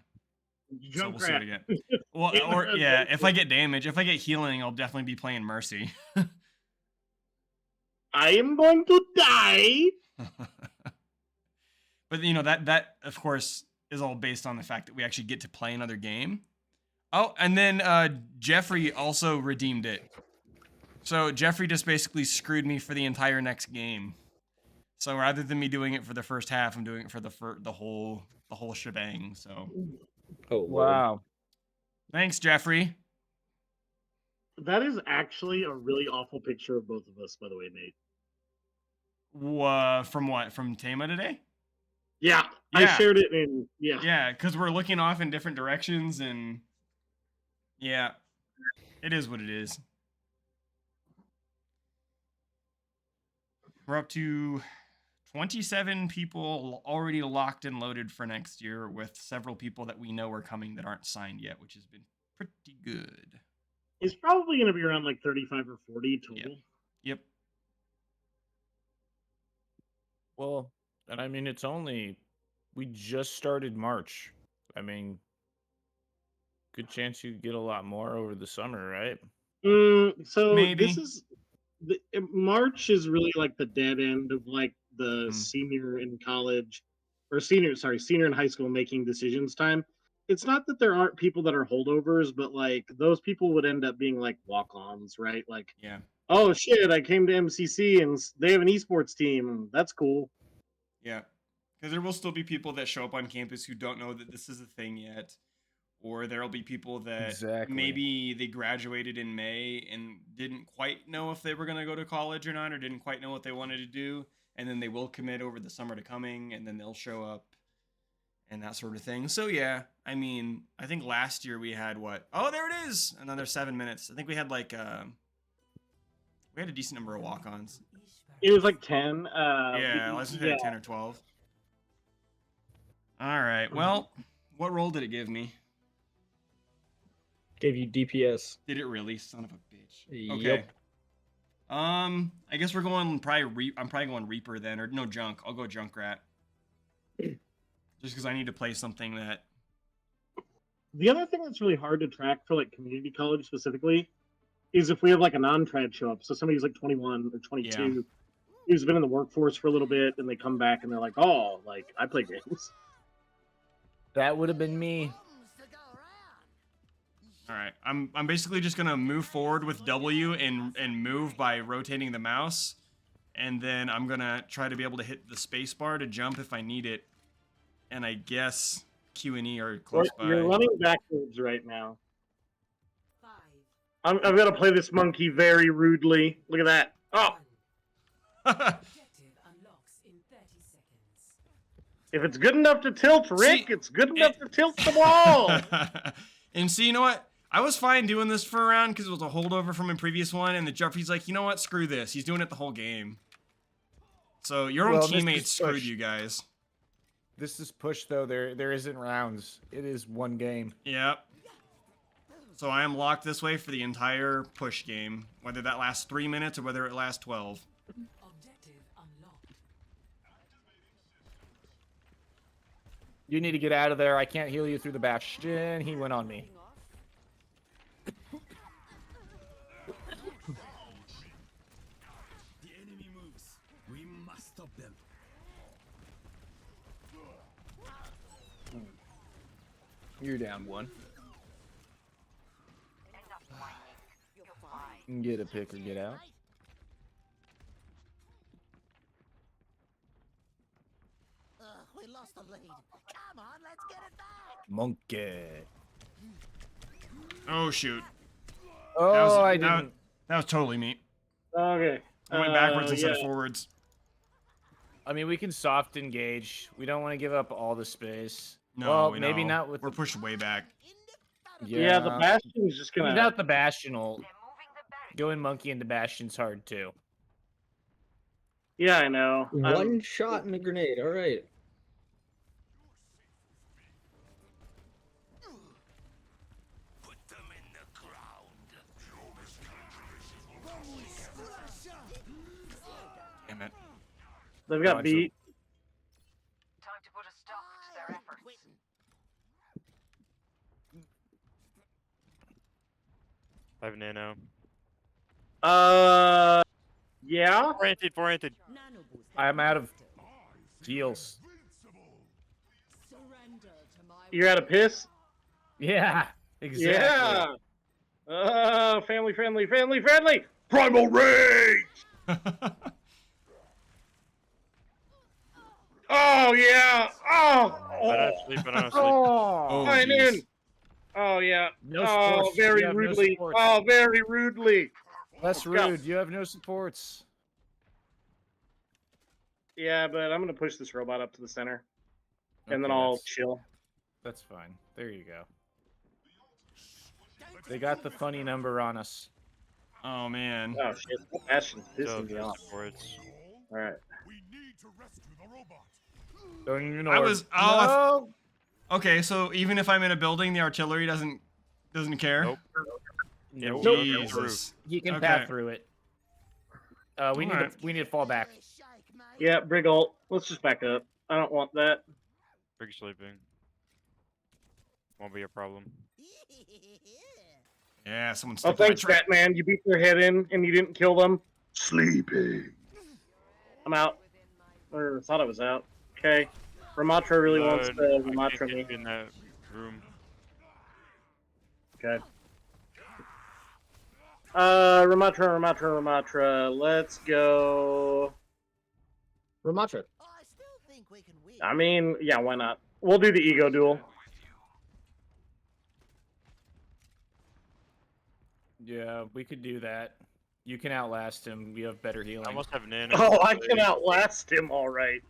So we'll see what I Junkrat. get. Well, Get or rid of yeah, that if I get damage, if I get healing, I'll definitely be playing Mercy. I am going to die. But you know that of course is all based on the fact that we actually get to play another game. Oh, and then Jeffrey also redeemed it. So Jeffrey just basically screwed me for the entire next game. So rather than me doing it for the first half, I'm doing it for the whole shebang. So Oh, Lord. Wow. thanks, Jeffrey. That is actually a really awful picture of both of us, by the way, Nate. From what? From Tama today? Yeah, I Yeah. shared it in. Yeah. Yeah, because we're looking off in different directions, and yeah, it is what it is. We're up to 27 people already locked and loaded for next year, with several people that we know are coming that aren't signed yet, which has been pretty good. It's probably going to be around like 35 or 40 total. Yep. Well, and I mean, we just started March. I mean, good chance you get a lot more over the summer, right? So Maybe. this is March is really like the dead end of like the Mhm. senior in college or senior in high school making decisions time. It's not that there aren't people that are holdovers, but like those people would end up being like walk-ons, right? Like, Yeah. oh shit, I came to MCC and they have an esports team. That's cool. Yeah. Because there will still be people that show up on campus who don't know that this is a thing yet. Or there'll be people that Exactly. maybe they graduated in May and didn't quite know if they were going to go to college or not, or didn't quite know what they wanted to do. And then they will commit over the summer to coming, and then they'll show up and that sort of thing. So, yeah, I mean, I think last year we had what? Oh, there it is. Another 7 minutes. I think we had like, we had a decent number of walk-ons. It was like 10. Yeah, let's say 10 or 12. All right. Well, what role did it give me? Gave you DPS. Did it really? Son of a bitch. Yep. Okay. I guess we're going probably. I'm probably going Reaper then, or no Junk. I'll go Junkrat. Just because I need to play something that. The other thing that's really hard to track for like community college specifically is if we have like a non-trad show up. So somebody who's like 21 or 22 who's been in the workforce for a little bit, and they come back and they're like, "Oh, like I play games." That would have been me. All right. I'm basically just gonna move forward with W and move by rotating the mouse, and then I'm gonna try to be able to hit the space bar to jump if I need it. And I guess Q and E are close by. You're running backwards right now. I've got to play this monkey very rudely. Look at that. Oh, if it's good enough to tilt Rick, it's good enough to tilt the wall. And see, you know what? I was fine doing this for a round because it was a holdover from a previous one, and the Jeffrey's like, you know what? Screw this. He's doing it the whole game. So your own Well, this teammates is screwed push. you guys. This is push though. There isn't rounds. It is one game. Yep. So I am locked this way for the entire push game, whether that lasts 3 minutes or whether it lasts 12. You need to get out of there. I can't heal you through the bastion. He went on me. The enemy moves. We must stop them. You're down one. Get a pick or get out. We lost the lead. Come on, let's get it back. Monkey. Oh, shoot. Oh, I didn't. That was totally me. Okay. I went backwards instead of yeah. forwards. I mean, we can soft engage. We don't want to give up all the space. No, well, we maybe know. not with. We're pushed way back. Yeah, the Bastion's just gonna. Without the bastion ult. Going monkey into bastion's hard too. Yeah, I know. One shot and a grenade. All right. Put them in the ground. Damn it. They've got Gotcha. beat. Time to put a stop to their efforts. I have nano. Yeah. Forented. I'm out of heals. You're out of piss. Yeah, exactly. Yeah. Family friendly. Primal rage. Oh yeah. Banana sleep. Oh, I'm jeez. in. Oh yeah. No Oh, supports. very You have no rudely. supports. Oh, very rudely. That's Go. rude. You have no supports. Yeah, but I'm gonna push this robot up to the center, and then Okay, I'll that's- chill. That's fine. There you go. They got the funny number on us. Oh, man. Oh shit, Bastion's So pissing me off. supports. All right. Don't even know. I was- oh, No! Okay, so even if I'm in a building, the artillery doesn't care? Nope. Nope. Nope. Jesus. He can Okay. path through it. We need Alright. to we need to fall back. Yeah, Brig ult. Let's just back up. I don't want that. Big sleeping. Won't be a problem. Yeah, someone's Oh, stuck in my thanks, trap. Batman. You beat their head in, and you didn't kill them. Sleeping. I'm out. Or thought I was out. Okay. Ramatra really wants to I Ramatra can't me. get in that room. Okay. Ramatra. Let's go. Ramatra. Oh, I still think we can win. I mean, yeah, why not? We'll do the ego duel. Yeah, we could do that. You can outlast him. You have better healing. I must have nano. Oh, I can outlast him, all right.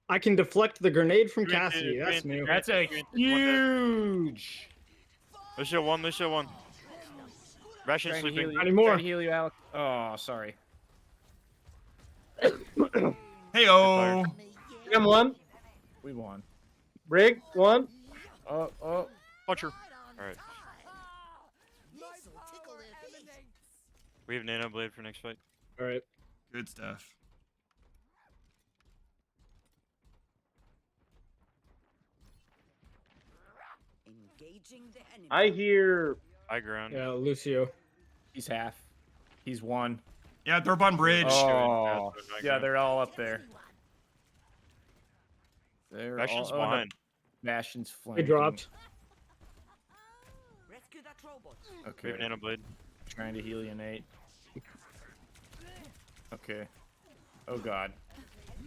I can deflect the grenade from Granted, Cassidy. That's granted, new. That's a huge. Let's show one. Ration Trying to heal sleeping. you. Not anymore. Trying to heal you, Alex. Oh, sorry. Hey-oh! Him one. We won. Brig one. Oh. Puncher. Alright. This'll tickle their feet. We have nano blade for next fight. All right. Good stuff. Engaging the enemy. I hear. High ground. Yeah, Lucio. He's half. He's one. Yeah, they're up on bridge. Oh, That's what I yeah, got. they're all up there. They're Bastion's all, oh, no, behind. Bastion's They flanking. dropped. Rescue that robot. We Okay. have nano blade. Trying to heal you, Nate. Okay. Oh god.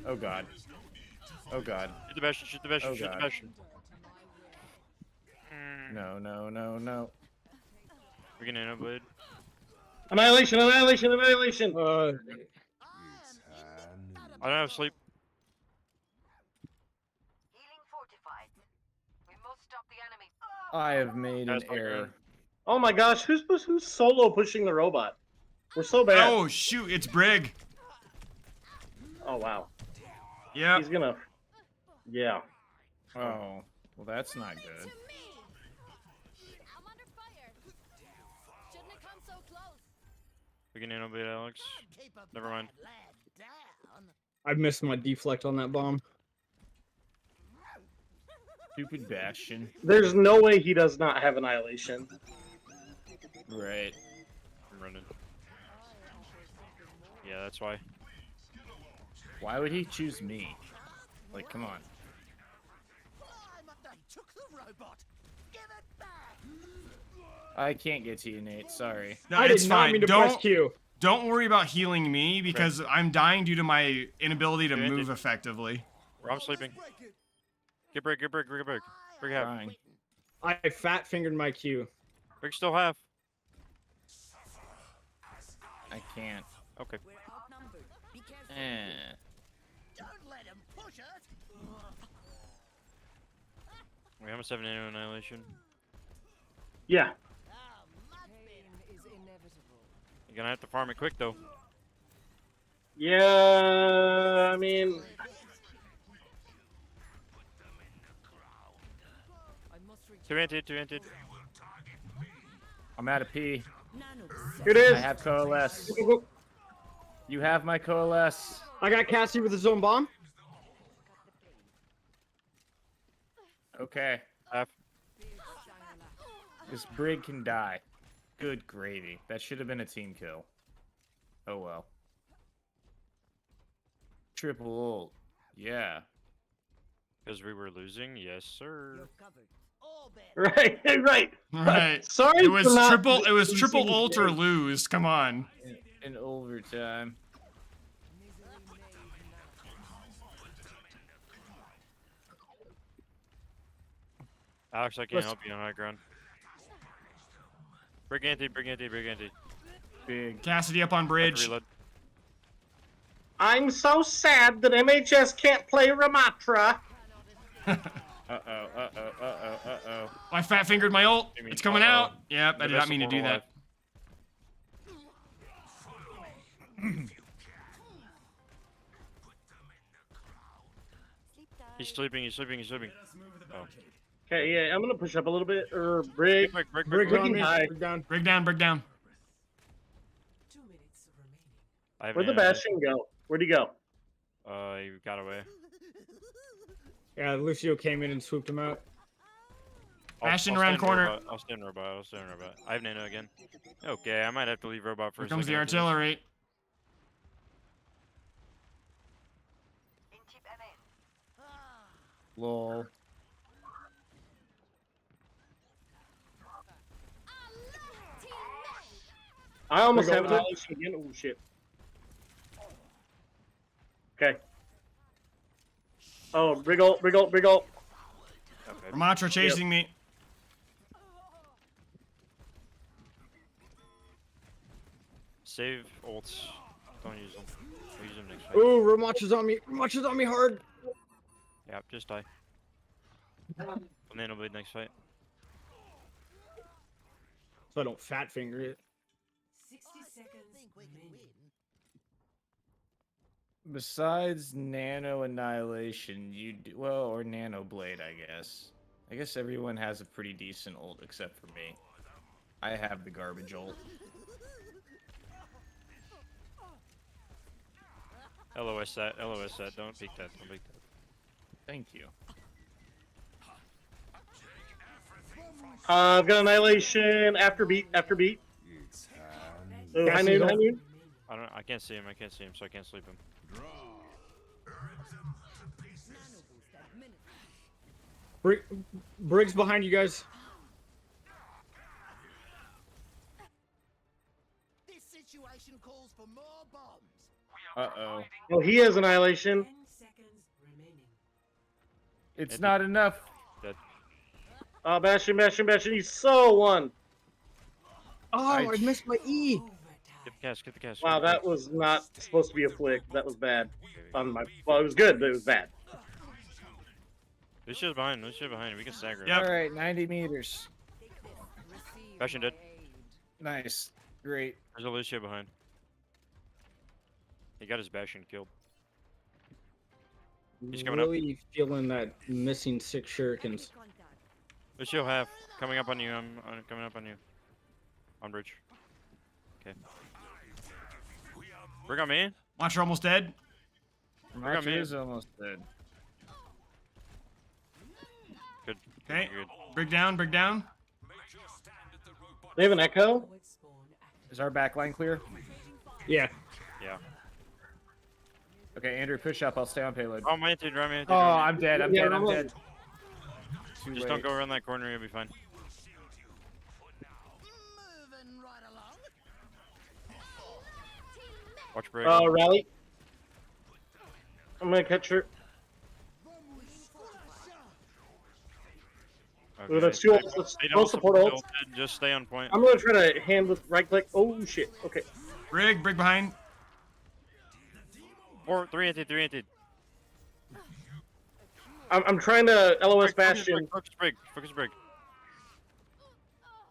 Oh god. Oh god. Shoot the Bastion. Shoot the Bastion. Oh, Shoot the God. Bastion. No. We can nano blade. Annihilation. Uh, I don't have sleep. fortified. We must stop the enemy. I have made an That's my error. gun. Oh my gosh, who's solo pushing the robot? We're so bad. Oh shoot, it's Brig. Oh wow. Yep. He's gonna. Yeah. Oh, well, that's not good. I'm under fire. Shouldn't have come so close. We can innovate, Alex. Keep a Never mind. bad lad down. I missed my deflect on that bomb. Stupid Bastion. There's no way he does not have Annihilation. Right. I'm running. Yeah, that's why. Why would he choose me? Like, come on. They took the robot. Give it back. I can't get to you, Nate. Sorry. No, I it's did not fine. mean to press Q. Don't worry about healing me because I'm dying due to my inability to Granted. move effectively. I'm sleeping. Get Brig, get Brig, get Brig. Brig half. Fine. I fat fingered my Q. Brig still half. I can't. Okay. We're outnumbered. Be careful. Don't let him push it. We almost have an annihilation. Yeah. Pain is inevitable. You're gonna have to farm it quick though. Yeah. I mean, I must reach. Two anted. I'm out of P. here it is. I have coalesce. You have my coalesce. I got Cassie with his own bomb. Okay. Half. This Brig can die. Good gravy. That should have been a team kill. Oh well. Triple ult. Yeah. Because we were losing, yes sir. You're covered. All bad. Right. Right. Sorry. It was for not triple. It was triple using ult or Brig. lose. Come on. In overtime. Alex, I can't help you on high ground. Brig anti, brig anti, brig anti. Big. Cassidy up on bridge. Reload. I'm so sad that MHS can't play Ramatra. Uh-oh. I fat fingered my ult. You mean It's coming uh-oh. out. Yep, I The did not best mean to do immortal that. He's sleeping, he's sleeping, he's sleeping. Oh. Okay, yeah, I'm gonna push up a little bit. Or Brig. Brig, brig, Brig brig, on can me. die. Brig down. Break down. Break down. 2 minutes remaining. I have Where'd the an enemy. Bastion go? Where'd he go? He got away. Yeah, Lucio came in and swooped him out. Bastion I'll around stand corner. Robot. I'll stand robot, I'll stand robot. I have nano again. Okay, I might have to leave robot for Here a comes the second after this. artillery. In chip and in. Lol. I almost Brig have ulted. Annihilation again. Oh shit. Okay. Oh, Brig ult. Okay. Ramatra chasing me. Save ults. Don't use them. We'll use them next fight. Ooh, Ramach is on me. Ramach is on me hard. Yep, just die. We'll nano blade next fight. So I don't fat finger it. 60 seconds Think we can remaining. win. Besides Nano Annihilation, you do, well, or Nano Blade, I guess. I guess everyone has a pretty decent ult except for me. I have the garbage ult. LOS that, LOS that. Don't peek that, don't peek that. Thank you. I've got Annihilation. After beat. Oh, high noon. I can't see him, so I can't sleep him. Briggs behind you guys. This situation calls for more bombs. Uh-oh. Oh, he has Annihilation. 10 seconds remaining. It's not enough. Dead. Oh, Bastion. He's so one. Oh, I missed my E. Overtime. Get the cash, get the cash. Wow, that was not supposed to be a flick. That was bad. On my. Well, it was good, but it was bad. Lucia's behind. Lucia behind. We can stagger. Yep. All right, 90 meters. Bastion dead. Nice. Great. There's a Lucia behind. He got his Bastion killed. He's coming up. Really feeling that missing 6 shurikens. Lucio half. Coming up on you. I'm coming up on you. On bridge. Okay. Bring on me. Watcher almost dead. Match me. is almost dead. Good. Okay. Good. Brig down. Brig down. They have an echo. Is our backline clear? Yeah. Yeah. Okay, Andrew, push up. I'll stay on payload. Oh, my anti, dry me. Oh, I'm dead. I'm Yeah, dead. I'm almost. dead. Too Just late. don't go around that corner. You'll be fine. Moving right along. Watch break. Rally. I'm gonna catch her. Okay. Ooh, that's two ults. Let's They close don't support ults. ulted, just stay on point. I'm gonna try to hand with right click. Oh shit. Okay. Brig. Brig behind. 3 anti. I'm trying to LOS Bastion. Focus break.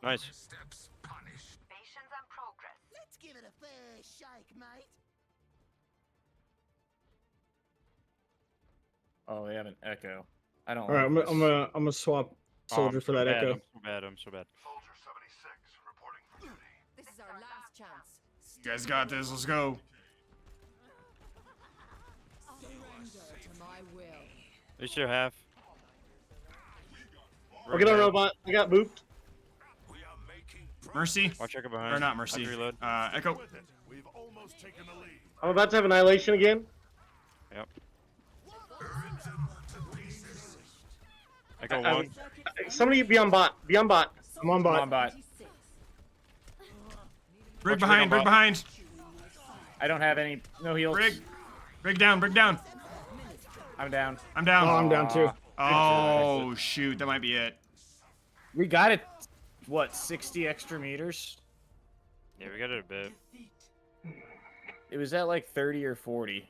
Nice. Stations and progress. Let's give it a fair shake, mate. Oh, they have an echo. I don't. All right, like I'm this. gonna swap soldier I'm for so that bad, echo. I'm so bad. This is our last chance. You guys got this. Let's go. Surrender to my will. Lucio half. I'll get on robot. I got booped. Mercy. Watch Echo behind. Or not Have Mercy. to reload. Echo. I'm about to have annihilation again. Yep. Echo I- one. Somebody be on bot. Be on bot. I'm on Come bot. on, bot. Brig Watch behind. Brig Brig on behind. I don't have any. No heals. Brig. Brig down. Brig down. I'm down. I'm down. Oh, I'm down too. Oh shoot. That might be it. We got it. What? 60 extra meters? Yeah, we got it a bit. It was at like 30 or 40.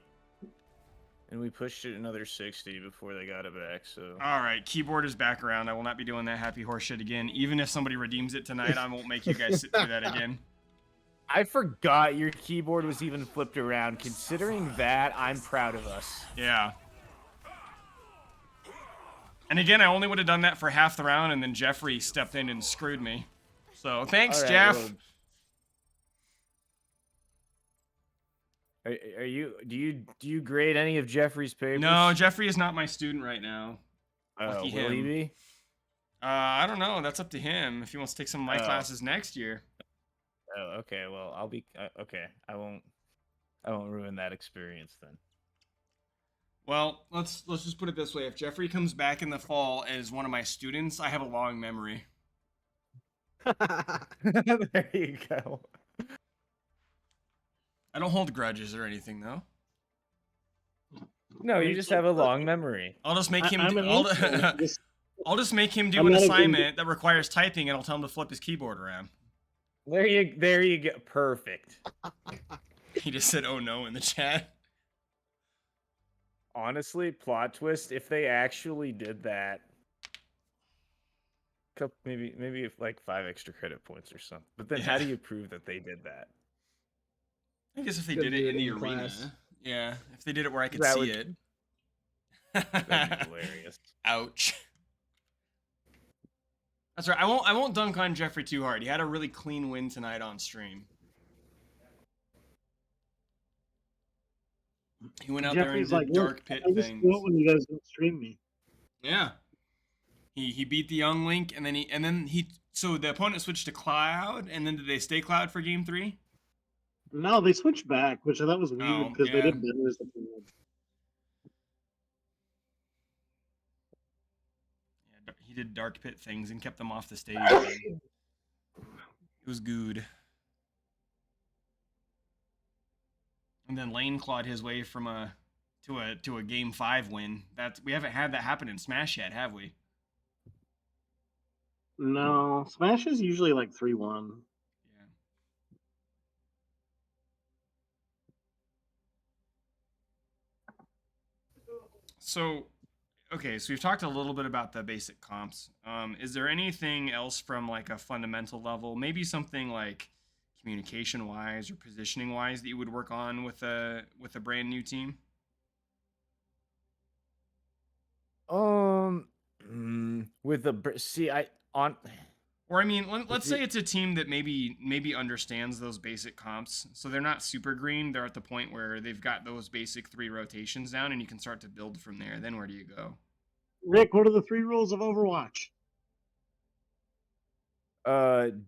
And we pushed it another 60 before they got it back, so... All right, keyboard is back around. I will not be doing that happy horse shit again. Even if somebody redeems it tonight, I won't make you guys sit through that again. I forgot your keyboard was even flipped around. Considering that, I'm proud of us. Yeah. And again, I only would have done that for half the round, and then Jeffrey stepped in and screwed me. So thanks, All right, Jeff. well, Are you do you grade any of Jeffrey's papers? No, Jeffrey is not my student right now. Oh, lucky will he him. be? I don't know. That's up to him if he wants to take some of my Oh. classes next year. Oh, okay. Well, I'll be okay. I won't ruin that experience then. Well, let's just put it this way: if Jeffrey comes back in the fall as one of my students, I have a long memory. There you go. I don't hold grudges or anything, though. No, you just have a long memory. I'll just make him. I'm Do, an I'll, intern. Just- I'll just make him do I'm an not a good- assignment that requires typing, and I'll tell him to flip his keyboard around. There you go. Perfect. He just said, "Oh no" in the chat. Honestly, plot twist. If they actually did that, maybe if like 5 extra credit points or something. But then, how Yeah. do you prove that they did that? I guess if they Gonna did do it in it the in arena, class. yeah. If they did it where I could That see would- it. That'd be hilarious. Ouch. That's right. I won't dunk on Jeffrey too hard. He had a really clean win tonight on stream. He went out there and Jeffrey's did like, dark look, pit I just things. do it when you guys don't stream me. Yeah. He beat the young Link, and then he so the opponent switched to Cloud, and then did they stay Cloud for game 3? No, they switched back, which I thought was Oh, weird because yeah. they did better as a team. Yeah, he did dark pit things and kept them off the stage. It was good. And then Lane clawed his way from to a game 5 win. We haven't had that happen in Smash yet, have we? No, Smash is usually like 3-1. Yeah. So, okay, so we've talked a little bit about the basic comps. Is there anything else from like a fundamental level, maybe something like communication wise or positioning wise that you would work on with a brand new team? With the see, I on Or I mean, with let's say the it's a team that maybe understands those basic comps, so they're not super green. They're at the point where they've got those basic 3 rotations down, and you can start to build from there. Then where do you go? Rick, what are the 3 rules of Overwatch?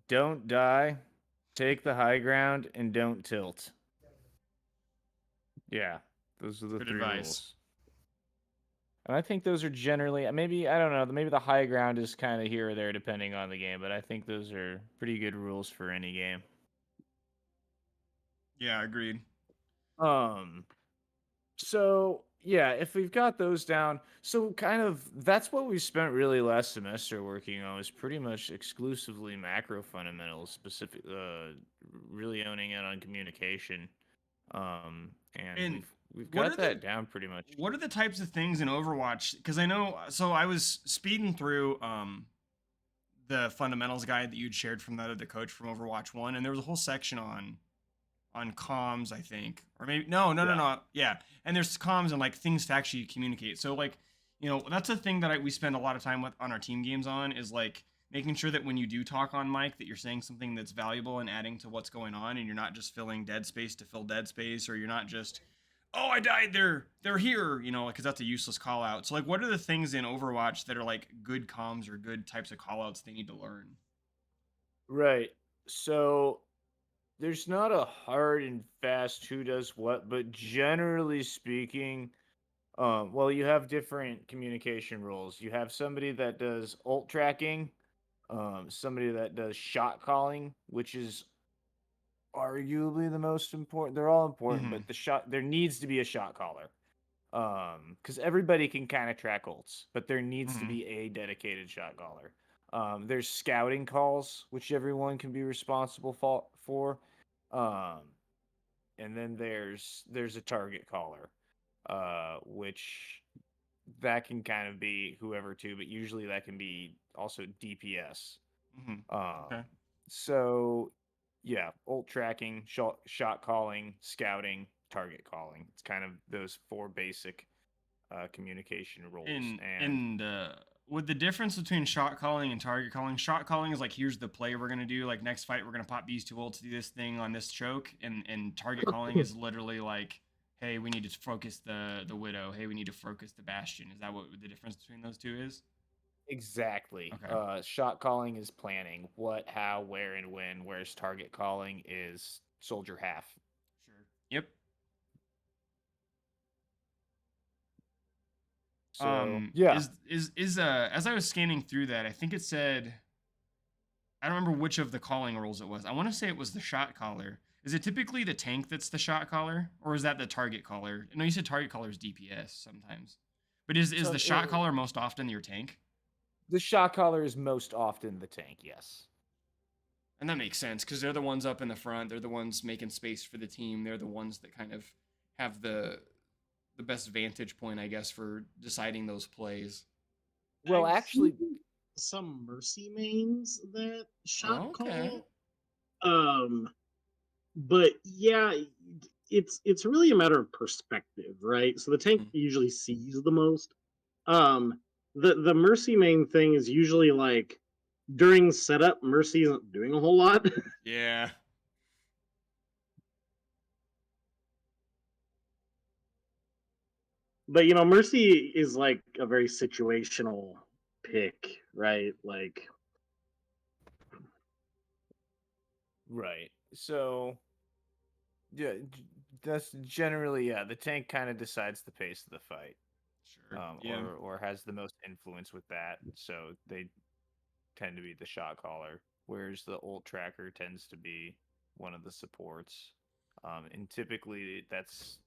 don't die, take the high ground, and don't tilt. Yeah, those are the Good 3 advice. rules. And I think those are generally maybe I don't know, maybe the high ground is kind of here or there depending on the game, but I think those are pretty good rules for any game. Yeah, agreed. So yeah, if we've got those down, so kind of that's what we spent really last semester working on was pretty much exclusively macro fundamentals, specific, really owning it on communication. And And we've what got are that down pretty much. what are the types of things in Overwatch? Because I know, so I was speeding through the fundamentals guide that you'd shared from that other coach from Overwatch One, and there was a whole section on comms, I think, or maybe no, yeah. And there's comms and like things to actually communicate. So like, that's a thing that we spend a lot of time with on our team games on is like making sure that when you do talk on mic that you're saying something that's valuable and adding to what's going on, and you're not just filling dead space to fill dead space, or you're not just, oh, I died, they're here, because that's a useless call out. So like, what are the things in Overwatch that are like good comms or good types of call outs they need to learn? Right. So there's not a hard and fast who does what, but generally speaking, well, you have different communication roles. You have somebody that does ult tracking, somebody that does shot calling, which is arguably the most important. They're all important, Mm-hmm. but there needs to be a shot caller. Because everybody can kind of track ults, but there needs to Mm-hmm. be a dedicated shot caller. There's scouting calls, which everyone can be responsible for. Um, and then there's a target caller, which that can kind of be whoever too, but usually that can be also DPS. Mm-hmm. Okay. So yeah, ult tracking, shot calling, scouting, target calling. It's kind of those 4 basic communication roles. And And with the difference between shot calling and target calling, shot calling is like, here's the play we're gonna do. Like, next fight we're gonna pop these 2 ults to do this thing on this choke, and target calling is literally like, hey, we need to focus the widow. Hey, we need to focus the bastion. Is that what the difference between those two is? exactly, Okay. shot calling is planning what, how, where, and when. Whereas target calling is soldier half. Sure. Yep. So yeah, Is as I was scanning through that, I think it said, I don't remember which of the calling roles it was. I want to say it was the shot caller. Is it typically the tank that's the shot caller, or is that the target caller? No, you said target caller is DPS sometimes, but is so the shot caller most often your tank? the shot caller is most often the tank. Yes. And that makes sense because they're the ones up in the front. They're the ones making space for the team. They're the ones that kind of have the best vantage point, I guess, for deciding those plays. Well, I've actually, seen some mercy mains that shot Okay. call. But yeah, it's really a matter of perspective, right? So the tank Mhm. usually sees the most. Um, the mercy main thing is usually like during setup, mercy isn't doing a whole lot. Yeah. But mercy is like a very situational pick, right? Like right. So yeah, that's generally yeah. The tank kind of decides the pace of the fight, Sure. Yeah. or has the most influence with that. So they tend to be the shot caller, whereas the ult tracker tends to be one of the supports. And typically that's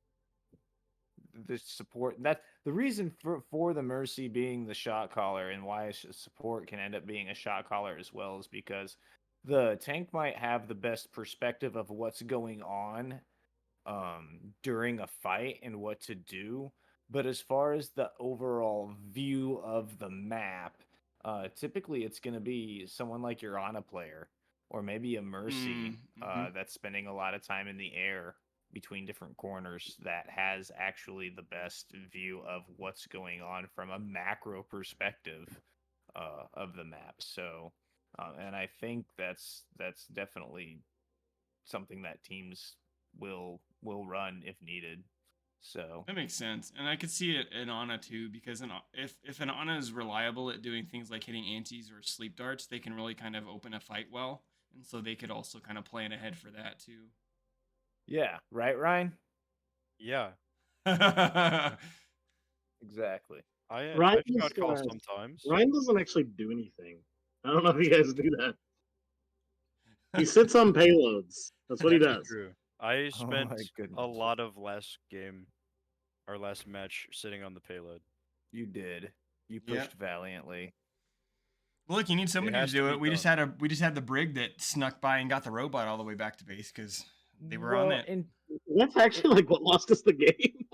the support. That the reason for the mercy being the shot caller and why support can end up being a shot caller as well is because the tank might have the best perspective of what's going on during a fight and what to do, But as far as the overall view of the map, typically it's going to be someone like your Ana player, or maybe a Mercy that's spending a lot of time in the air between different corners that has actually the best view of what's going on from a macro perspective of the map. So, and I think that's definitely something that teams will run if needed. So That makes sense, and I could see it in Ana too, because if an Ana is reliable at doing things like hitting antis or sleep darts, they can really kind of open a fight well, and so they could also kind of plan ahead for that too. yeah, right, Ryan? Yeah, Exactly. I Ryan's, shot call sometimes. Ryan doesn't actually do anything. I don't know if you guys do that. He sits on payloads. That's what he does. True. I Oh my spent a goodness. lot of last game, our last match, sitting on the payload. You did. You Yeah. pushed valiantly. Look, you need somebody to has to do be it. We just done. had the brig that snuck by and got the robot all the way back to base because they were on it. And That's actually like what lost us the game.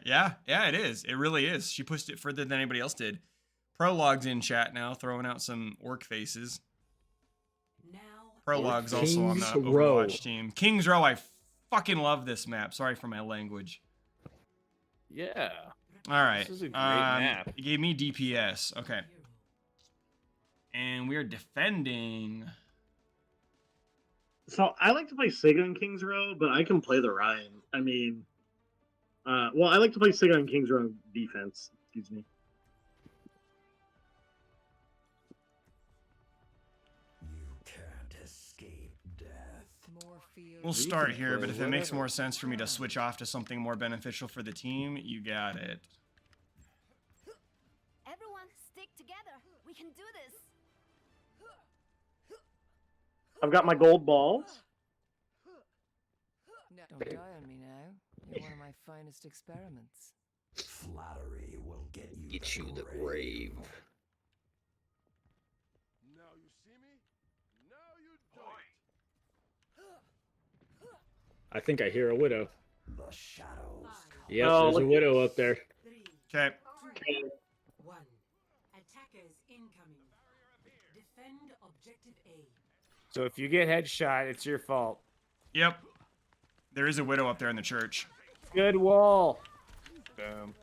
Yeah, it is. It really is. She pushed it further than anybody else did. Prologue's in chat now, throwing out some orc faces. Prologue's also on the King's Row. Overwatch team. King's Row, I fucking love this map. Sorry for my language. yeah. All right. This is a great map. It gave me DPS. Okay. And we are defending. So I like to play Sig on King's Row, but I can play the Ryan. I mean, well, I like to play Sig on King's Row defense. Excuse me. We'll start here, but if it makes more sense for me to switch off to something more beneficial for the team, you got it. Everyone, stick together. We can do this. I've got my gold balls. Don't die on me now. You're one of my finest experiments. Flattery will get you the grave. Now you see me? Now you don't. I think I hear a widow. The shadows. Yes, Oh, there's a look- widow up there. Okay. One. Attackers incoming. Defend objective A. So if you get headshot, it's your fault. Yep. There is a widow up there in the church. Good wall. Boom.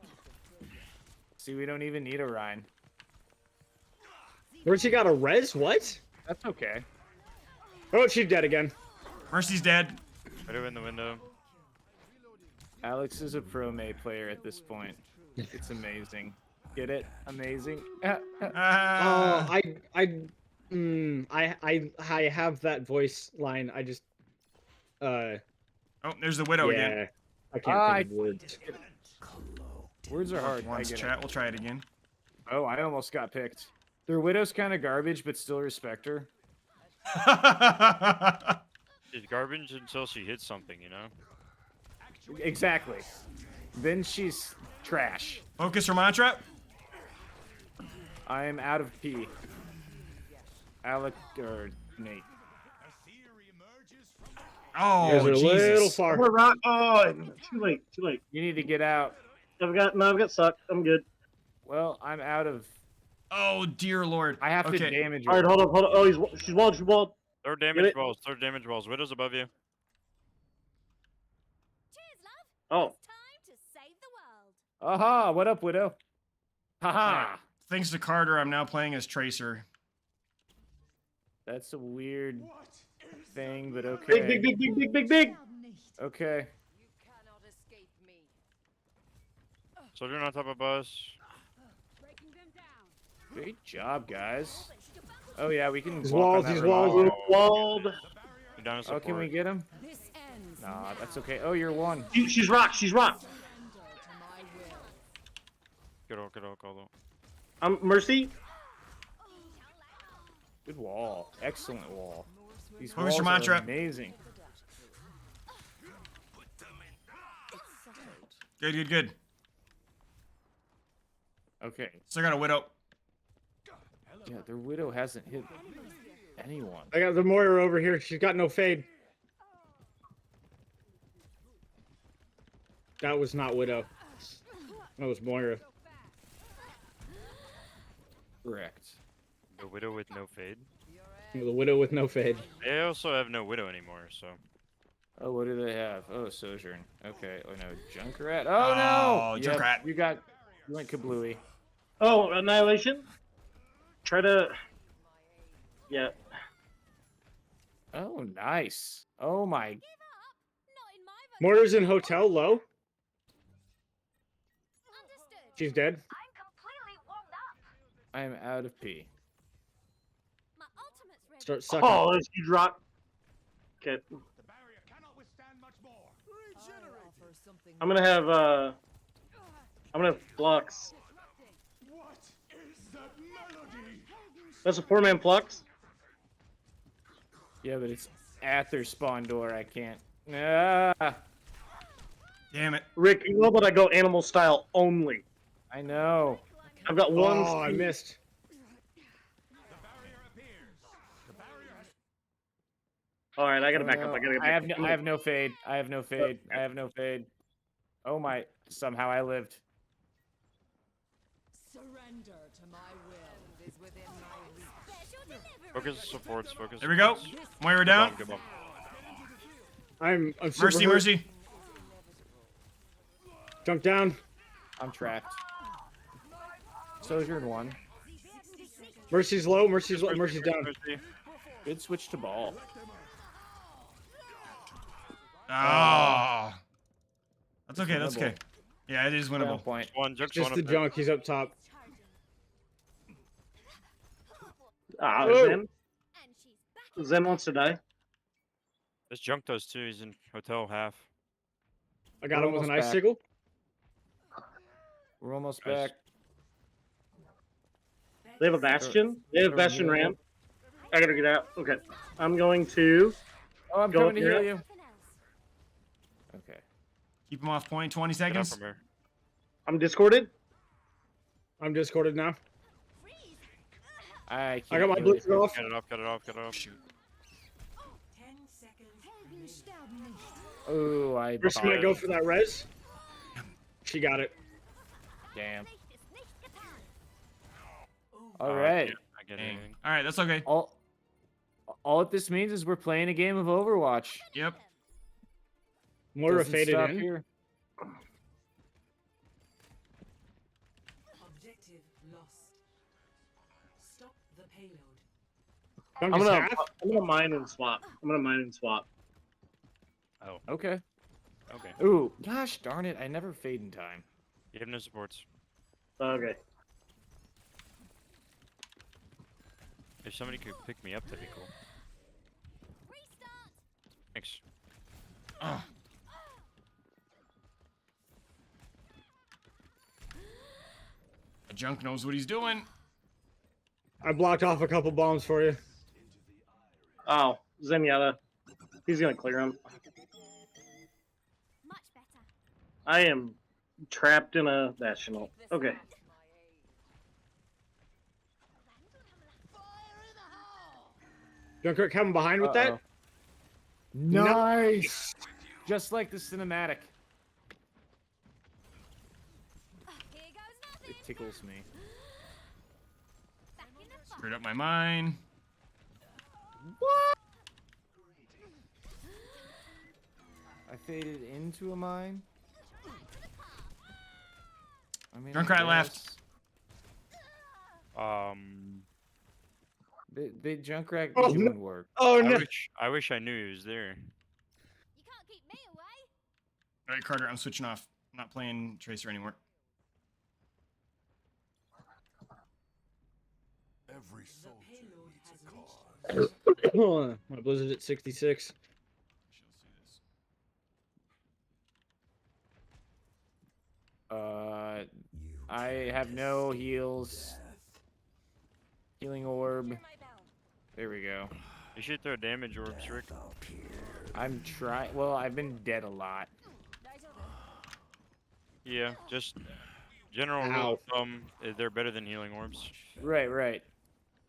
See, we don't even need a Ryan. Where's she got a res? What? That's okay. Oh, she's dead again. Mercy's dead. Right in the window. Alex is a pro May player at this point. It's amazing. Get it? Amazing. Oh, Ah. I have that voice line. I just Oh, there's the widow again. yeah. I can't think of words. Words are hard. I Once get chat, it. we'll try it again. Oh, I almost got picked. Their widow's kind of garbage, but still respect her. She's garbage until she hits something, you know? Exactly. Then she's trash. Focus Ramantra. I am out of P. Alec or Nate. Oh, You guys are a little Jesus. far. We're rock. Oh, too late. Too late. You need to get out. I've got sucked. I'm good. Well, I'm out of. Oh, dear Lord. I have to Okay. damage her. All right, hold up. Oh, she's walled. She's walled. Third Get damage it? balls. Third damage balls. Widow's above you. Cheers, love. Oh, It's time to save the world. Aha! What up, widow? Haha! Thanks to Carter, I'm now playing as Tracer. That's a weird thing, but okay. big. Okay. You cannot escape me. Soldier on top of us. Breaking them down. Great job, guys. Oh yeah, we can. These walk on walls, that these remote. walls. Walled. You're down to Oh, support. can we get him? This ends. Nah, that's okay. Oh, you're one. She's rocked. She's rocked. Surrender to my will. Get out, Caldo. Mercy. Good wall. Excellent wall. These Focus walls your are mantra. amazing. Good. Okay. Still got a widow. Yeah, their widow hasn't hit anyone. I got the Moira over here. She's got no fade. That was not widow. That was Moira. Correct. The widow with no fade. The widow with no fade. They also have no widow anymore, so. Oh, what do they have? Oh, Sojourn. Okay. Oh no, Junkrat. Oh Oh, no! Junkrat. You went kablooey. Oh, Annihilation. Try to. Yeah. Oh, nice. Oh my. Not in my Moira's in hotel low. Understood. She's dead. I'm completely warmed up. I am out of P. My ultimate's ready. Start sucking. Oh, there's you drop. Okay. The barrier cannot withstand much more. I'm gonna have Flux. What is that melody? That's a 4-man Flux. Yeah, but it's at their spawn door. I can't. Ah, Damn it. Rick, you know that I go animal style only. I know. I've got one. Oh, I missed. The barrier appears. The barrier has All right, I gotta Oh, back up. no. I gotta get I have back no. up. I have no fade. I have no fade. I have no fade. Oh my! Somehow I lived. Surrender to my will is within my reach. Special delivery. Focus supports, focus. There we go. supports. Moira Good down. bomb, good bomb. I'm super Mercy, hurt. mercy. Jump down. I'm trapped. Sojourn 1. Mercy's low. Mercy's down. Mercy. Good switch to ball. Oh. That's okay. That's winnable. okay. Yeah, it is Down winnable. point. One, Junk's Just one the up there. junk. He's up top. Ah, Oh. Zen. And she's back. Zen wants to die. This Junk does too. He's in hotel half. I got him with an Almost back. icicle. We're almost Nice. back. They have a Bastion. They have Or Bastion more. Ram. I gotta get out. Okay. I'm going to. Oh, I'm Go coming up to here. heal you. Nothing else. Okay. Keep him off point. 20 Get up seconds. from here. I'm discorded. I'm discorded now. Freeze. I I got my can't heal you. blitzer off. Get it off, get it off, get it off. Shoot. 10 seconds. remaining. Oh, I Mercy might bought go it. for that res. She got it. Damn. Sneak, sneak, attack. All I right. can't- I get Dang. anything. All right, that's okay. All this means is we're playing a game of Overwatch. Yep. Moira Doesn't faded stop in. here. Objective lost. Stop the payload. Junk I'm is gonna. half. I'm gonna mine and swap. I'm gonna mine and swap. Oh, Okay. okay. Ooh, gosh darn it! I never fade in time. You have no supports. Okay. If somebody could pick me up, that'd be cool. Restart. Thanks. Oh. The junk knows what he's doing. I blocked off a couple bombs for you. Oh, Zenyatta. He's gonna clear him. Much better. I am trapped in a Bastion. Okay. Junkrat coming behind with that. Uh-oh. Nice. Just like the cinematic. Here goes nothing. It tickles me. Back in the fight. Screwed up my mine. I faded into a mine. I mean, Junkrat I left. guess. The Junkrat Oh, doing work. Oh I no! wish I knew he was there. You can't keep me away. All right, Carter, I'm switching off. I'm not playing Tracer anymore. every The soldier payload needs a has cause. My Blizzard at 66. Actually, let's do this. I have no heals. Healing orb. There we go. You should throw damage orbs, Rick. I'm trying. Well, I've been dead a lot. Yeah, just general rule Ow. of thumb. They're better than healing orbs. Right, right.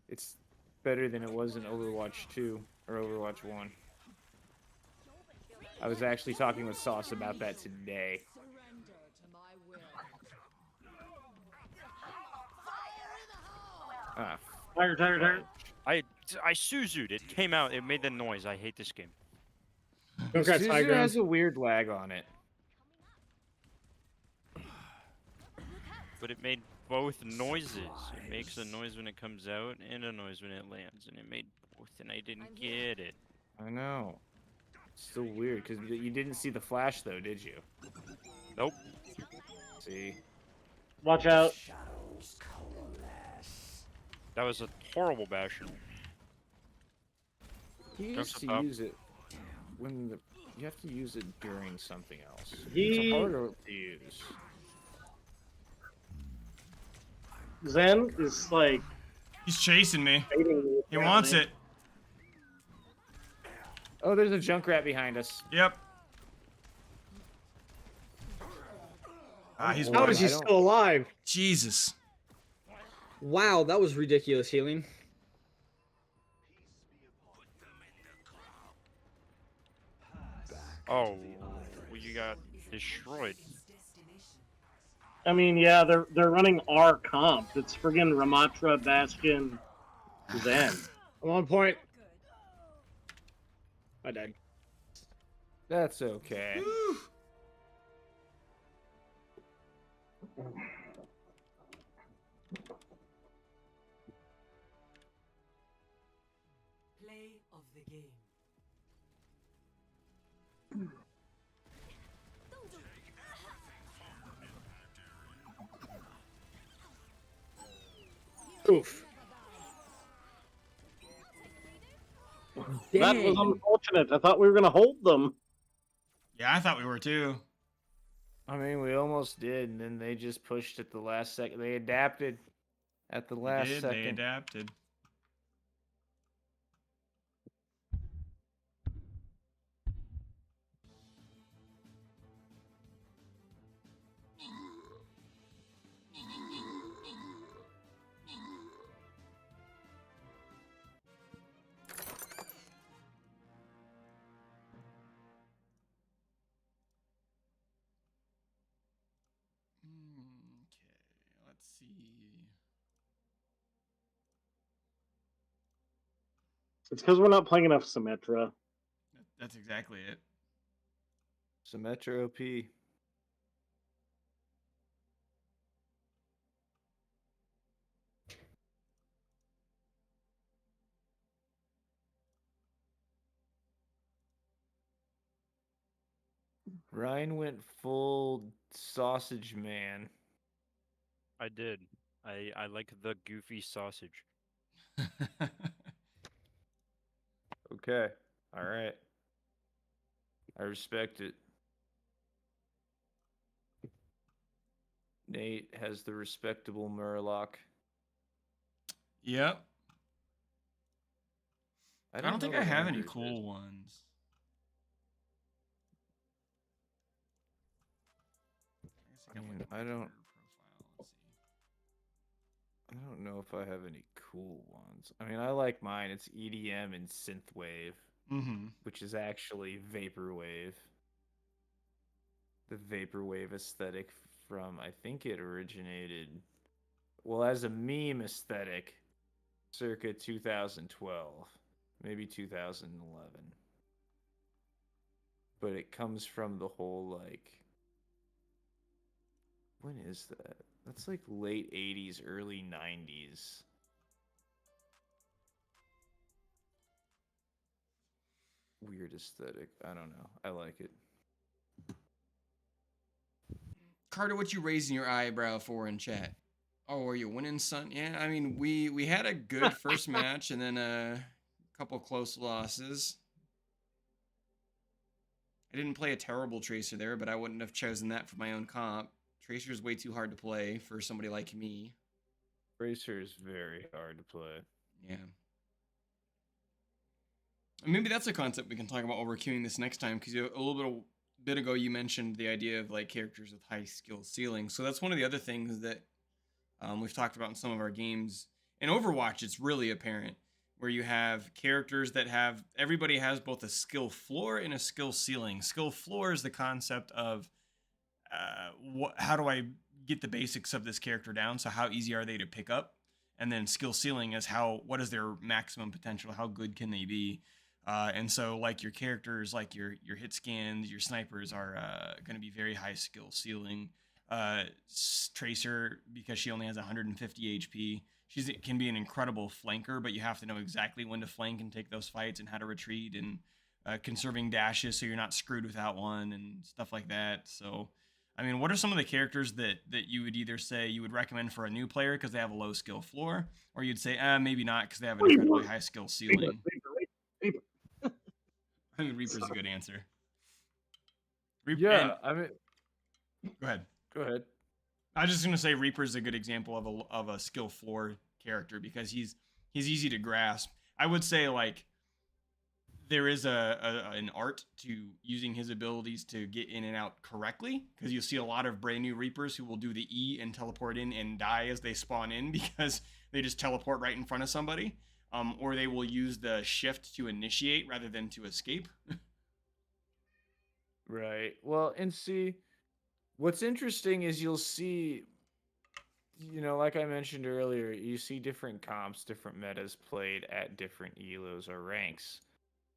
It's better than it was in Overwatch 2 or Overwatch 1. I was actually talking with Sauce about that today. surrender to my will. Ah, Tire. I Suzu'd. It came out. It made the noise. I hate this game. Congrats, high Suzu ground. has a weird lag on it. But it made both noises. It makes a noise when it comes out and a noise when it lands, and it made both, and I didn't get it. I know. It's still weird because you didn't see the flash though, did you? Nope. See. Watch out. That was a horrible bash. You Jumps used to up. use it when you have to use it during something else. He- It's harder to use. Zen is like He's chasing me. baiting me. He wants it. Oh, there's a Junkrat behind us. Yep. Ah, he's How one. is he still alive? Jesus. Wow, that was ridiculous healing. Oh, well, you got destroyed. I mean, yeah, they're running our comp. It's friggin' Ramatra, Bastion, Zen. I'm on point. I died. That's okay. Play of the game. Oof. That was unfortunate. I thought we were gonna hold them. Yeah, I thought we were too. I mean, we almost did, and then they just pushed at the last second. They adapted at the last They second. adapted. Okay, let's see. It's because we're not playing enough Symmetra. That's exactly it. Symmetra OP. Ryan went full sausage man. I did. I like the goofy sausage. Okay. All right. I respect it. Nate has the respectable Murloc. Yep. I don't think know I what have one any of yours cool is. ones. I guess I mean, got, like, a I don't- better profile. Let's see. I don't know if I have any cool ones. I mean, I like mine. It's EDM and synthwave, Mm-hmm. which is actually vaporwave. The vaporwave aesthetic from, I think it originated, well, as a meme aesthetic, circa 2012, maybe 2011. But it comes from the whole, like, when is that? That's like late 80s, early 90s. Weird aesthetic. I don't know. I like it. Carter, what you raising your eyebrow for in chat? Oh, are you winning, son? Yeah, I mean, we had a good first match and then a couple close losses. I didn't play a terrible Tracer there, but I wouldn't have chosen that for my own comp. Tracer's way too hard to play for somebody like me. Racer is very hard to play. Yeah. And maybe that's a concept we can talk about while we're queuing this next time, because a little bit ago you mentioned the idea of like characters with high skill ceilings. So that's one of the other things that we've talked about in some of our games. In Overwatch, it's really apparent where you have characters that have, everybody has both a skill floor and a skill ceiling. Skill floor is the concept of how do I get the basics of this character down? So how easy are they to pick up? and then skill ceiling is what is their maximum potential, how good can they be. And so like your characters, like your hit scans, your snipers are going to be very high skill ceiling. Tracer, because she only has 150 HP, can be an incredible flanker, but you have to know exactly when to flank and take those fights and how to retreat, and conserving dashes so you're not screwed without one and stuff like that. So, I mean, what are some of the characters that you would either say you would recommend for a new player because they have a low skill floor, or you'd say maybe not because they have an incredibly high skill ceiling? Reaper. I mean, Reaper's a good answer. Yeah, I mean, go ahead. Go ahead. I was just gonna say Reaper's a good example of a skill floor character because he's easy to grasp. I would say like there is an art to using his abilities to get in and out correctly, because you see a lot of brand new Reapers who will do the E and teleport in and die as they spawn in because they just teleport right in front of somebody, or they will use the shift to initiate rather than to escape. Right. Well, and see, what's interesting is you'll see, like I mentioned earlier, you see different comps, different metas played at different elos or ranks.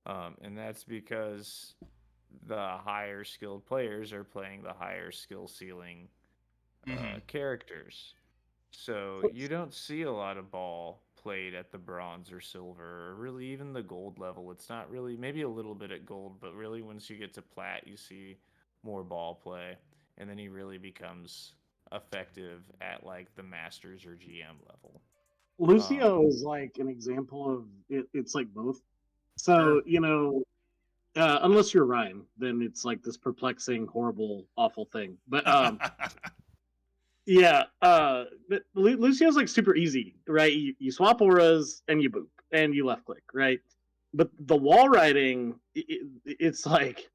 And that's because the higher skilled players are playing the higher skill ceiling characters. So you don't see a lot of ball played at the bronze or silver, or really even the gold level. It's not really, maybe a little bit at gold, but really once you get to plat, you see more ball play. And then he really becomes effective at like the masters or GM level. Lucio is like an example of it. It's like both. So, unless you're Ryan, then it's like this perplexing, horrible, awful thing. But yeah, but Lucio's like super easy, right? You swap auras and you boop and you left click, right? But the wall riding, it's like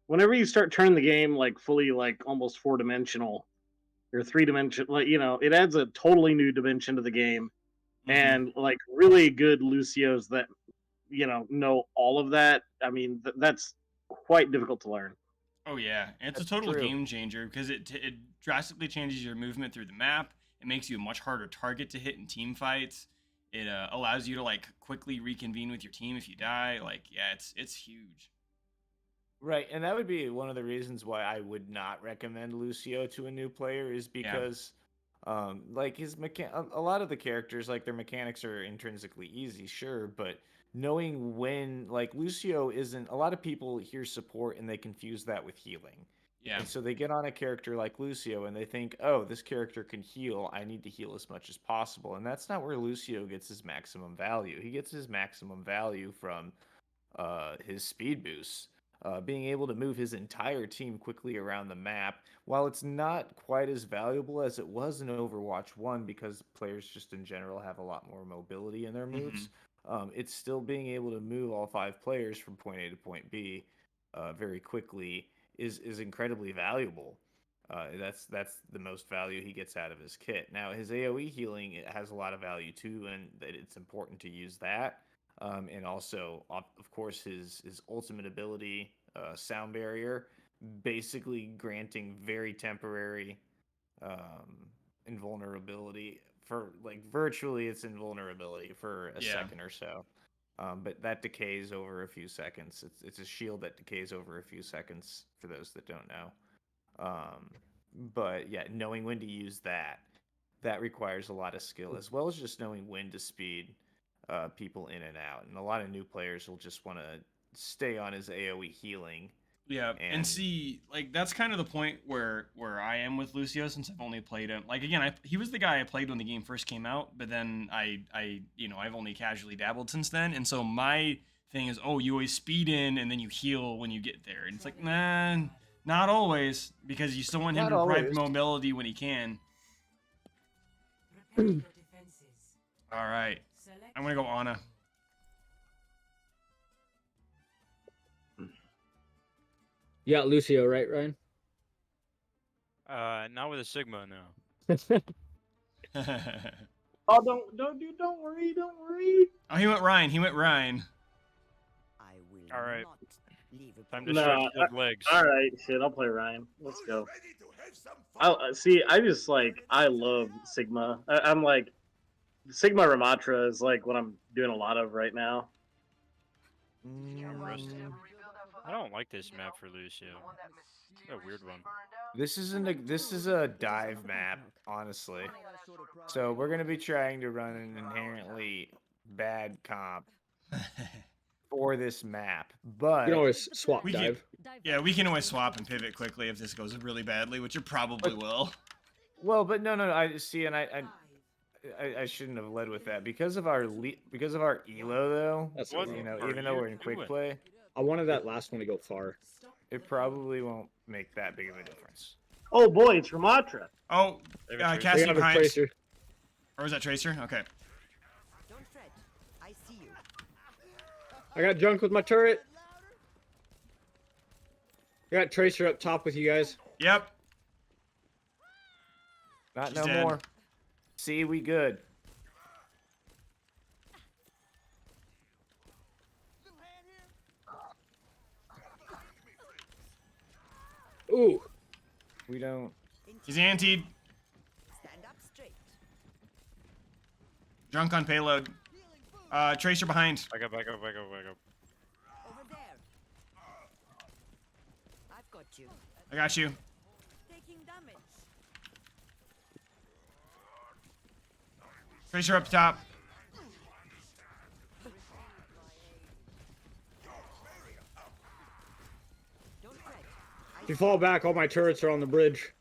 whenever you start turning the game like fully, like almost 4-dimensional or 3-dimensional, like it adds a totally new dimension to the game, and like really good Lucios that know all of that. I mean, that's quite difficult to learn. Oh yeah, and it's a total game changer because it drastically changes your movement through the map. It makes you a much harder target to hit in team fights. It allows you to like quickly reconvene with your team if you die. Like, yeah, it's huge. Right, and that would be one of the reasons why I would not recommend Lucio to a new player, is because like his a lot of the characters, like their mechanics are intrinsically easy, sure, but knowing when, like, Lucio isn't, a lot of people hear support and they confuse that with healing. Yeah. And so they get on a character like Lucio and they think, oh, this character can heal, I need to heal as much as possible. And that's not where Lucio gets his maximum value. He gets his maximum value from his speed boosts. Being able to move his entire team quickly around the map, while it's not quite as valuable as it was in Overwatch 1 because players just in general have a lot more mobility in their moves, it's still being able to move all 5 players from point A to point B very quickly is incredibly valuable. That's the most value he gets out of his kit. Now, his AoE healing, it has a lot of value too, and that it's important to use that. And also, of course, his ultimate ability, Sound Barrier, basically granting very temporary invulnerability for, like, virtually its invulnerability for a second or so. But that decays over a few seconds. It's a shield that decays over a few seconds, for those that don't know. But yeah, knowing when to use that requires a lot of skill, as well as just knowing when to speed people in and out. And a lot of new players will just want to stay on his AoE healing. Yeah, and see, like, that's kind of the point where I am with Lucio, since I've only played him. Like, again, he was the guy I played when the game first came out, but then I've only casually dabbled since then. And so my thing is, you always speed in and then you heal when you get there. And it's like, nah, not always, because you still want him to provide mobility when he can. All right, I'm gonna go Ana. Yeah, Lucio, right, Ryan? Not with a Sigma, no. Oh, don't worry. Oh, he went Ryan. I will All right. not leave a Time to stretch those legs. All right, shit, I'll play Ryan. Let's go. I love Sigma. I'm like, Sigma Ramatra is like what I'm doing a lot of right now. I don't like this map for Lucio. It's a weird one. This is a dive map, honestly. So we're gonna be trying to run an inherently bad comp for this map, but You can always swap We dive. Yeah, we can always swap and pivot quickly if this goes really badly, which it probably will. but no, I see, and I shouldn't have led with that because of our elo though. That's What You know, are even though you we're in quick doing? play, I wanted that last one to go far. it probably won't make that big of a difference. Oh boy, it's Ramatra. Oh, They have a Tracer. They Cassie have a behind. tracer. Or was that Tracer? Okay. Don't fret. I see you. I got junk with my turret. I got tracer up top with you guys. Yep. Not She's no dead. more. See, we good. Ooh. We don't. He's antied. Stand up straight. Drunk on payload. Tracer behind. Back up. Over there. I've got you. I got you. Taking damage. Tracer up top. Don't fret. If you fall back, all my turrets are on the bridge.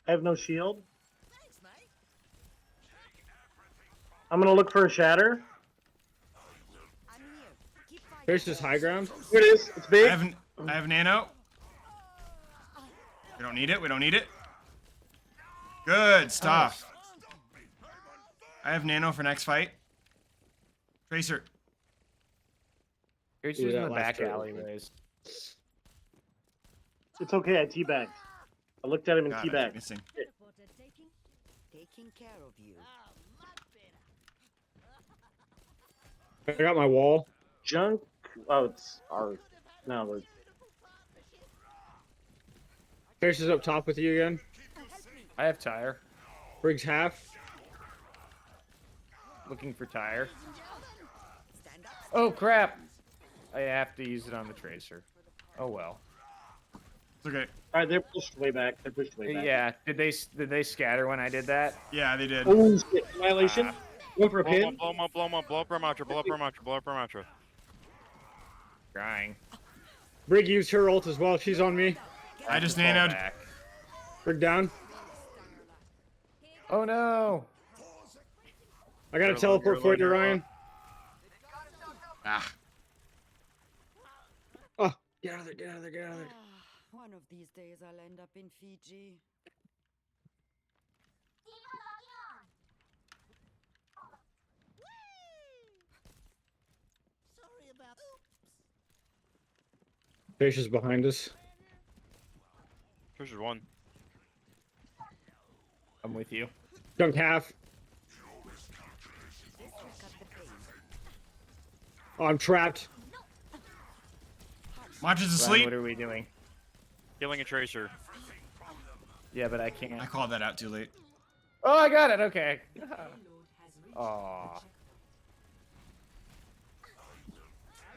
I have no shield. Thanks, mate. I'm gonna look for a shatter. I'm here. Keep fighting. Tracer's high ground. Here it is. It's big. I have nano. We don't need it. We don't need it. Good stuff. I have nano for next fight. Tracer. It's Ooh, just in that the last back turret. alleyways. It's okay. I teabagged. I looked at him and God, I keep teabagged. missing. Taking care of you. I got my wall. Junk. Oh, it's our. No, the Tracer's up top with you again. I have tire. Briggs half. Looking for tire. Stand up. Oh crap! I have to use it on the tracer. Oh well. It's okay. All right, they're pushed way back. They're pushed way back. Yeah. Did they scatter when I did that? Yeah, they did. Oh, shit. Annihilation. Ah. Going for a Blow him pin. up, blow him up, blow him up, blow up Ramatra, blow up Ramatra, blow up Ramatra. Trying. Brig used her ult as well. She's on me. I just Fall nanoed. back. Brig down. Oh no! I got a You're teleport low, for you, you're low. Ryan. Ah. Oh, get out of there, get out of there, get out of there. One of these days I'll end up in Fiji. Sorry about. Tracer's behind us. Tracer's one. I'm with you. Junk half. This will cut the pain. Oh, I'm trapped. Matra's Ryan, asleep. what are we doing? Killing a Tracer. Yeah, but I can't. I called that out too late. Oh, I got it. Okay. Aw.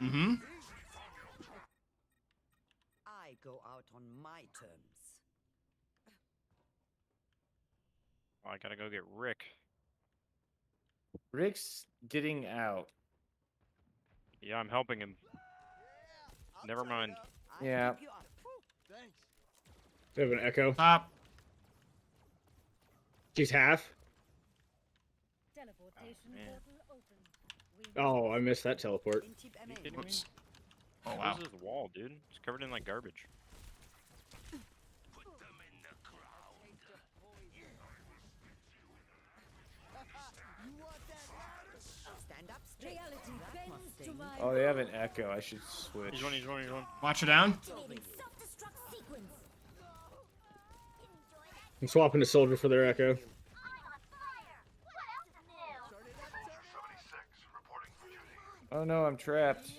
Mm-hmm. I go out on my terms. Oh, I gotta go get Rick. Rick's getting out. Yeah, I'm helping him. Never mind. I Yeah. pick you up. Thanks. They have an echo. Top. She's half. Man. Oh, I missed that teleport. In tip You MA. kidding me? Whoops. Oh What wow. is this wall, dude? It's covered in like garbage. Stand up straight. That must sting. Oh, they have an echo. I should switch. He's one, he's one, he's one. Matra down. I'm swapping to soldier for their echo. Oh no, I'm trapped.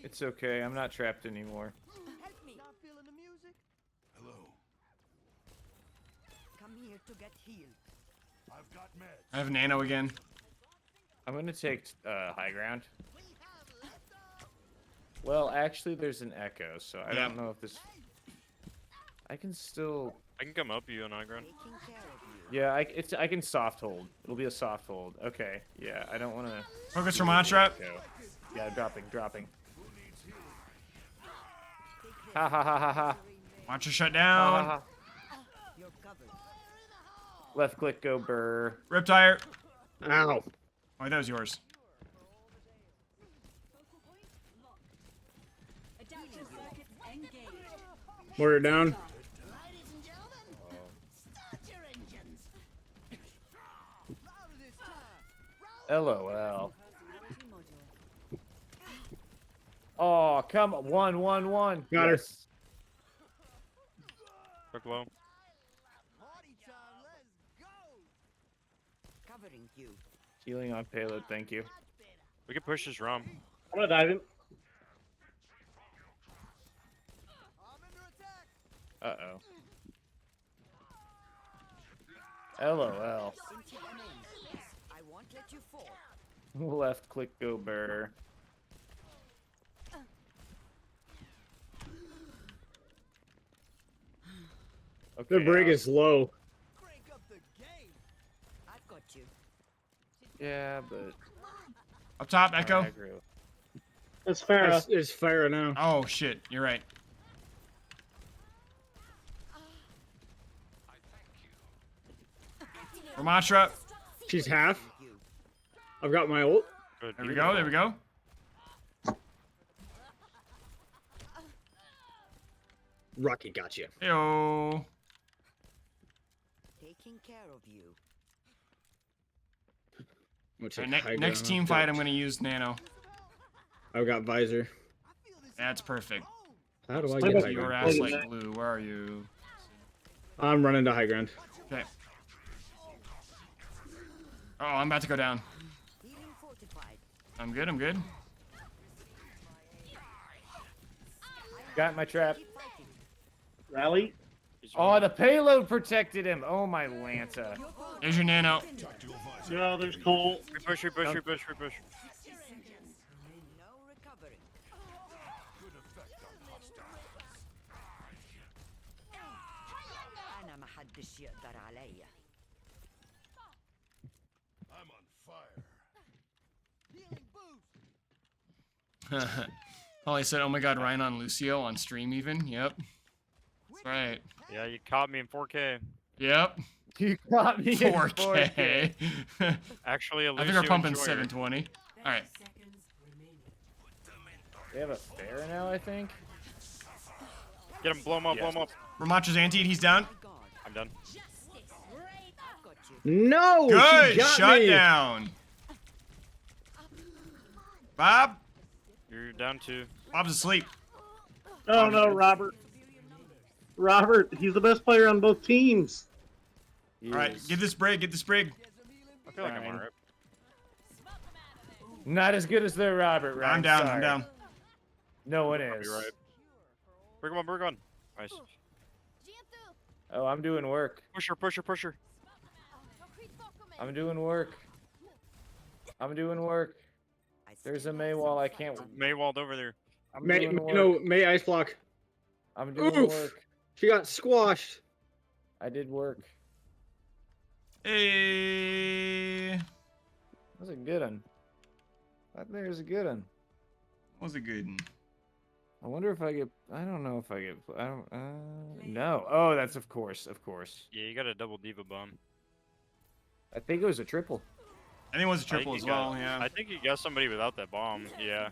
It's okay. I'm not trapped anymore. Help me. Not feeling the music? Come here to get healed. I've got meds. I have Nano again. I'm gonna take high ground. Well, actually, there's an echo, so I don't know if this. I can still. I can come up you on high ground. Yeah, I can soft hold. It'll be a soft hold. Okay. Yeah, I don't want to. Focus from Mantra. Yeah, dropping. Ha ha ha ha ha. Mantra shut Ha, down. ha, ha. Left click, go burr. Riptire. Ow. Oh, that was yours. Mortar down. Ladies and gentlemen, start your engines. LOL. Oh, come on. 1. Got her. Yes. Quick low. Party time, let's go! Covering you. Healing on payload, thank you. We can push this ROM. I'm gonna dive in. I'm under attack! Uh-oh. LOL. I won't let you fall. Left click, go burr. Okay, The brig is low. Crank up the game! I've got you. Yeah, but... Up top, Echo. aggro. It's Farah. It's Farah now. Oh shit, you're right. Ramatra. She's half. I've got my ult. Good. There we go. There we go. Rocky got you. Heyo. Taking care of you. I'm gonna take Okay, high next ground. team fight, I'm gonna use Nano. I've got visor. That's perfect. How do I Stay get back high Your ground? ass like glue. Where are you? I'm running to high ground. Okay. Oh, I'm about to go down. Healing fortified. I'm good. I'm good. Got my trap. Keep fighting. Rally. Oh, the payload protected him. Oh, my Lanta. There's your Nano. No, there's Cole. We push. No recovering. أنا ما حدش يقدر عليا. I'm on fire. Healing boost! Holly said, "Oh my God, Ryan on Lucio on stream even." Yep. That's right. Yeah, you caught me in 4K. Yep. You got me in 4K. Actually, a I think Lucio we're pumping enjoyer. 720. All right. They have a fair now, I think. Get him, blow him up, Yes. blow him up. Ramatra's anti. He's down. My God, I'm done. I've got you. No! Good. She got Shut me. down. Bob. You're down 2. Bob's asleep. Oh no, Robert. Robert, he's the best player on both teams. He All right. is Get this brig. Get this brig. I feel like I'm Fine. alright. not as good as the Robert, right? I'm down. I'm down. No one I'll is. be right. Bring him on, bring him on. Nice. Oh, I'm doing work. Push her. I'm doing work. I'm doing work. I There's a still May have wall. some I can't. fighting. Maywalled over there. I'm May, doing work. no, May ice block. I'm doing Oof. work. She got squashed. I did work. Hey. That was a good one. That there's a good one. Was a good one. I wonder if I get. I don't know if I get. I don't. No. Oh, that's of course. Yeah, you got a double diva bomb. I think it was a triple. I think it was a I think triple you as got- well. Yeah. I think you got somebody without that bomb. Yeah.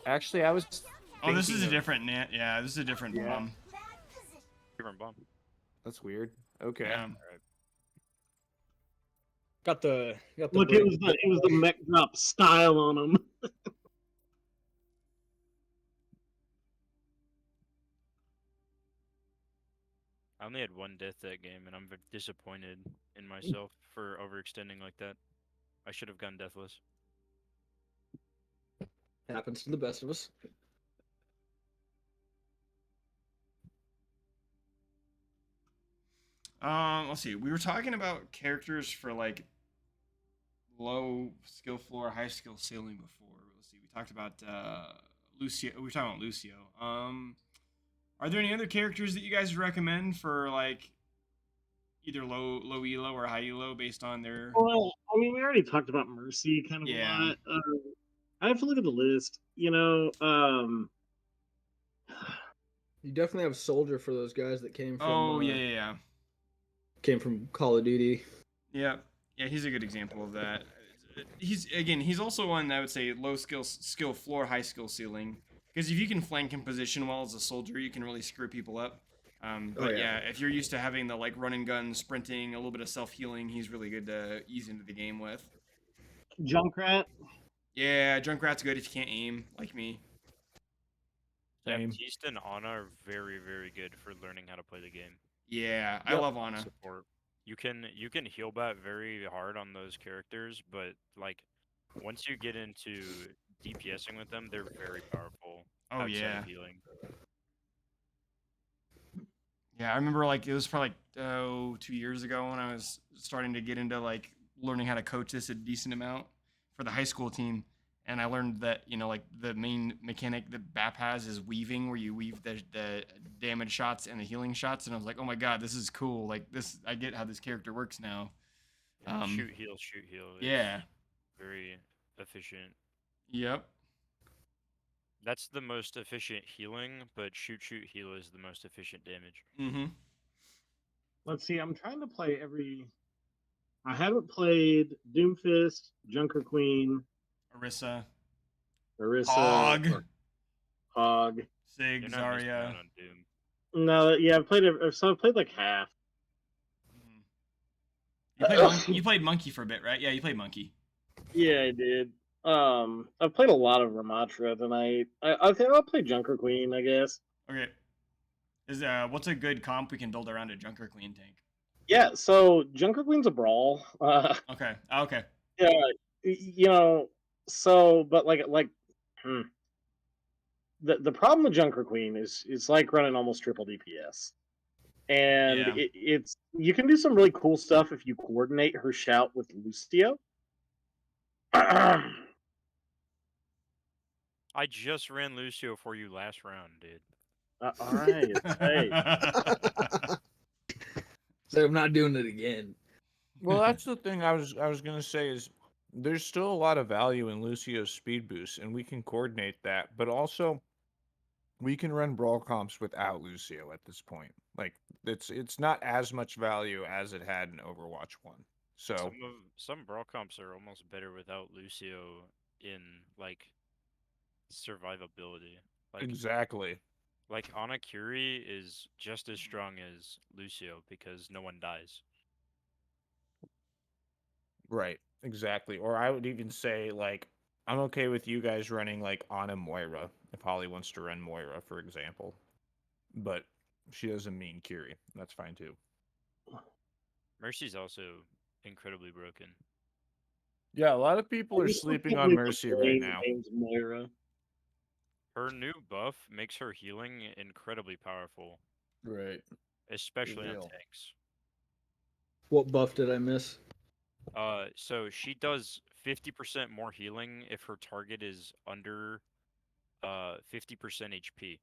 Actually, I was. Oh, this is a thinking of- different net. Yeah, this is a different Yeah. bomb. Different bomb. That's weird. Okay. Yeah. Got the. Look, it was the mech drop style on him. I only had one death that game, and I'm disappointed in myself for overextending like that. I should have gone deathless. Happens to the best of us. Let's see. We were talking about characters for like low skill floor, high skill ceiling before. Let's see. We talked about Lucio. We were talking about Lucio. Are there any other characters that you guys recommend for like either low elo or high elo based on their? Well, I mean, we already talked about Mercy kind of a Yeah. lot. I have to look at the list. You definitely have Soldier for those guys that Oh yeah. came from Call of Duty. Yeah, yeah, he's a good example of that. He's also one that I would say low skill floor, high skill ceiling. Because if you can flank in position well as a soldier, you can really screw people up. But yeah, if you're used to having the like run and gun, sprinting, a little bit of self healing, he's really good to ease into the game with. Junkrat. Yeah, Junkrat's good if you can't aim, like me. Same. Baptiste and Ana are very, very good for learning how to play the game. Yeah, I love Ana. Support. You can heal bat very hard on those characters, but like once you get into DPSing with them, they're very powerful. Oh outside yeah. of healing. Yeah, I remember like it was probably like 2 years ago when I was starting to get into like learning how to coach this a decent amount for the high school team, and I learned that like the main mechanic that BAP has is weaving, where you weave the damage shots and the healing shots, and I was like, oh my god, this is cool. Like this, I get how this character works now. Shoot heal. Yeah. Very efficient. Yep. That's the most efficient healing, but shoot heal is the most efficient damage. Mm-hmm. Let's see. I'm trying to play every. I haven't played Doomfist, Junker Queen, Orisa, Hog, Sig, You're not missing out Zarya. on Doom. No, yeah, I've played. So I've played like half. You played Monkey for a bit, right? Yeah, you played Monkey. Yeah, I did. I've played a lot of Ramatra tonight. I think I'll play Junker Queen, I guess. Okay. What's a good comp we can build around a Junker Queen tank? Yeah, so Junker Queen's a brawl. Okay. Okay. Yeah, but the problem with Junker Queen is it's like running almost triple DPS. And Yeah. it's you can do some really cool stuff if you coordinate her shout with Lucio. I just ran Lucio for you last round, dude. All right. Hey. So I'm not doing it again. Well, that's the thing I was gonna say is there's still a lot of value in Lucio's speed boost, and we can coordinate that, but also we can run brawl comps without Lucio at this point. Like it's not as much value as it had in Overwatch 1. So Some brawl comps are almost better without Lucio in like survivability. Like exactly. Like Ana Curie is just as strong as Lucio because no one dies. Right, exactly. Or I would even say like I'm okay with you guys running like Ana Moira if Holly wants to run Moira, for example. But she doesn't mean Curie. That's fine too. Mercy's also incredibly broken. Yeah, a lot of people are sleeping on Mercy right now. Moira. Her new buff makes her healing incredibly powerful. Right. Especially on tanks. What buff did I miss? So she does 50% more healing if her target is under 50% HP.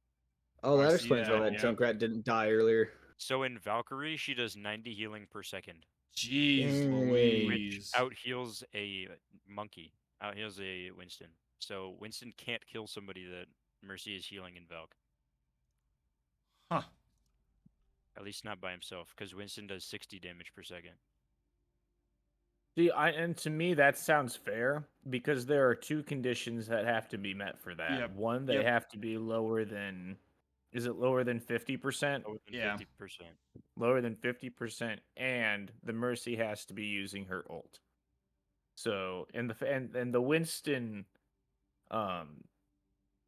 Oh, that I see explains why that, that yeah. Junkrat didn't die earlier. So in Valkyrie, she does 90 healing per second. Jeez Dang. Louise. Which out-heals a monkey. Out-heals a Winston. So Winston can't kill somebody that Mercy is healing in Valk. Huh. At least not by himself, because Winston does 60 damage per second. See, and to me that sounds fair because there are two conditions that have to be met for that. Yep. One, they have to be lower than is it lower than 50%? Lower than Yeah. 50%. Lower than 50%, and the Mercy has to be using her ult. So, and the Winston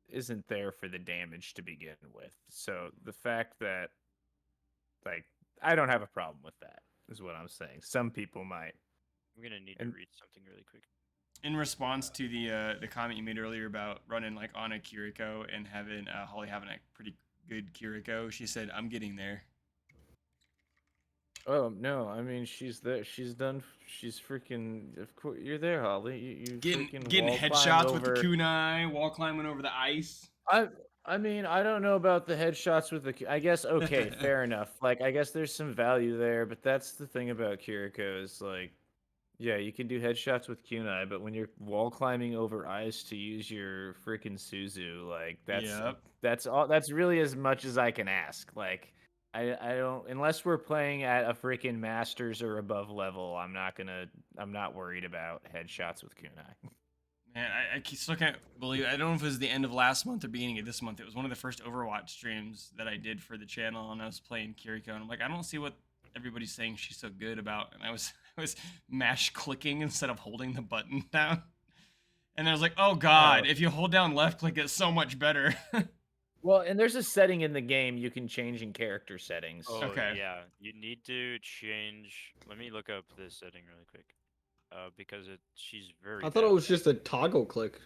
isn't there for the damage to begin with. So, the fact that like I don't have a problem with that is what I'm saying. Some people might. I'm gonna need to read something really quick. In response to the comment you made earlier about running like on a Kiriko and having Holly having a pretty good Kiriko, she said, "I'm getting there." Oh no, I mean she's there. She's done. She's freaking. Of course, you're there, Holly. You freaking Getting wall climb headshots with the over. kunai, wall climbing over the ice. I mean, I don't know about the headshots with the. I guess okay, fair enough. Like, I guess there's some value there, but that's the thing about Kiriko is like, yeah, you can do headshots with kunai, but when you're wall climbing over ice to use your freaking Suzu, like Yep. that's all. That's really as much as I can ask. Like, I don't unless we're playing at a freaking masters or above level. I'm not worried about headshots with kunai. Man, still can't believe. I don't know if it was the end of last month or beginning of this month. It was one of the first Overwatch streams that I did for the channel, and I was playing Kiriko, and I'm like, I don't see what everybody's saying she's so good about, and I was I was mash clicking instead of holding the button down, and I was like, oh god, if you hold down left click, it's so much better. Well, and there's a setting in the game you can change in character settings. Oh, Okay. yeah. You need to change. Let me look up this setting really quick. Because she's very. I thought it bad was at just a toggle click.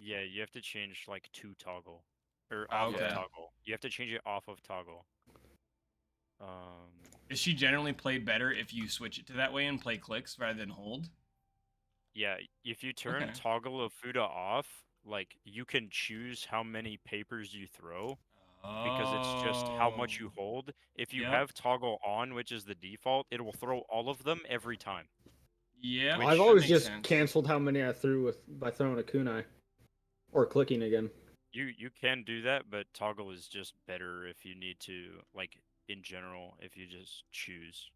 Yeah, you have to change like to toggle or off Okay. of toggle. You have to change it off of toggle. Is she generally played better if you switch it to that way and play clicks rather than hold? Yeah, if you turn Okay. toggle of Fuda off, like you can choose how many papers you throw because it's just how much you hold. If you Yep. have toggle on, which is the default, it will throw all of them every time. Yeah, I've that always makes just sense. canceled how many I threw by throwing a kunai or clicking again. You can do that, but toggle is just better if you need to, like in general, if you just choose.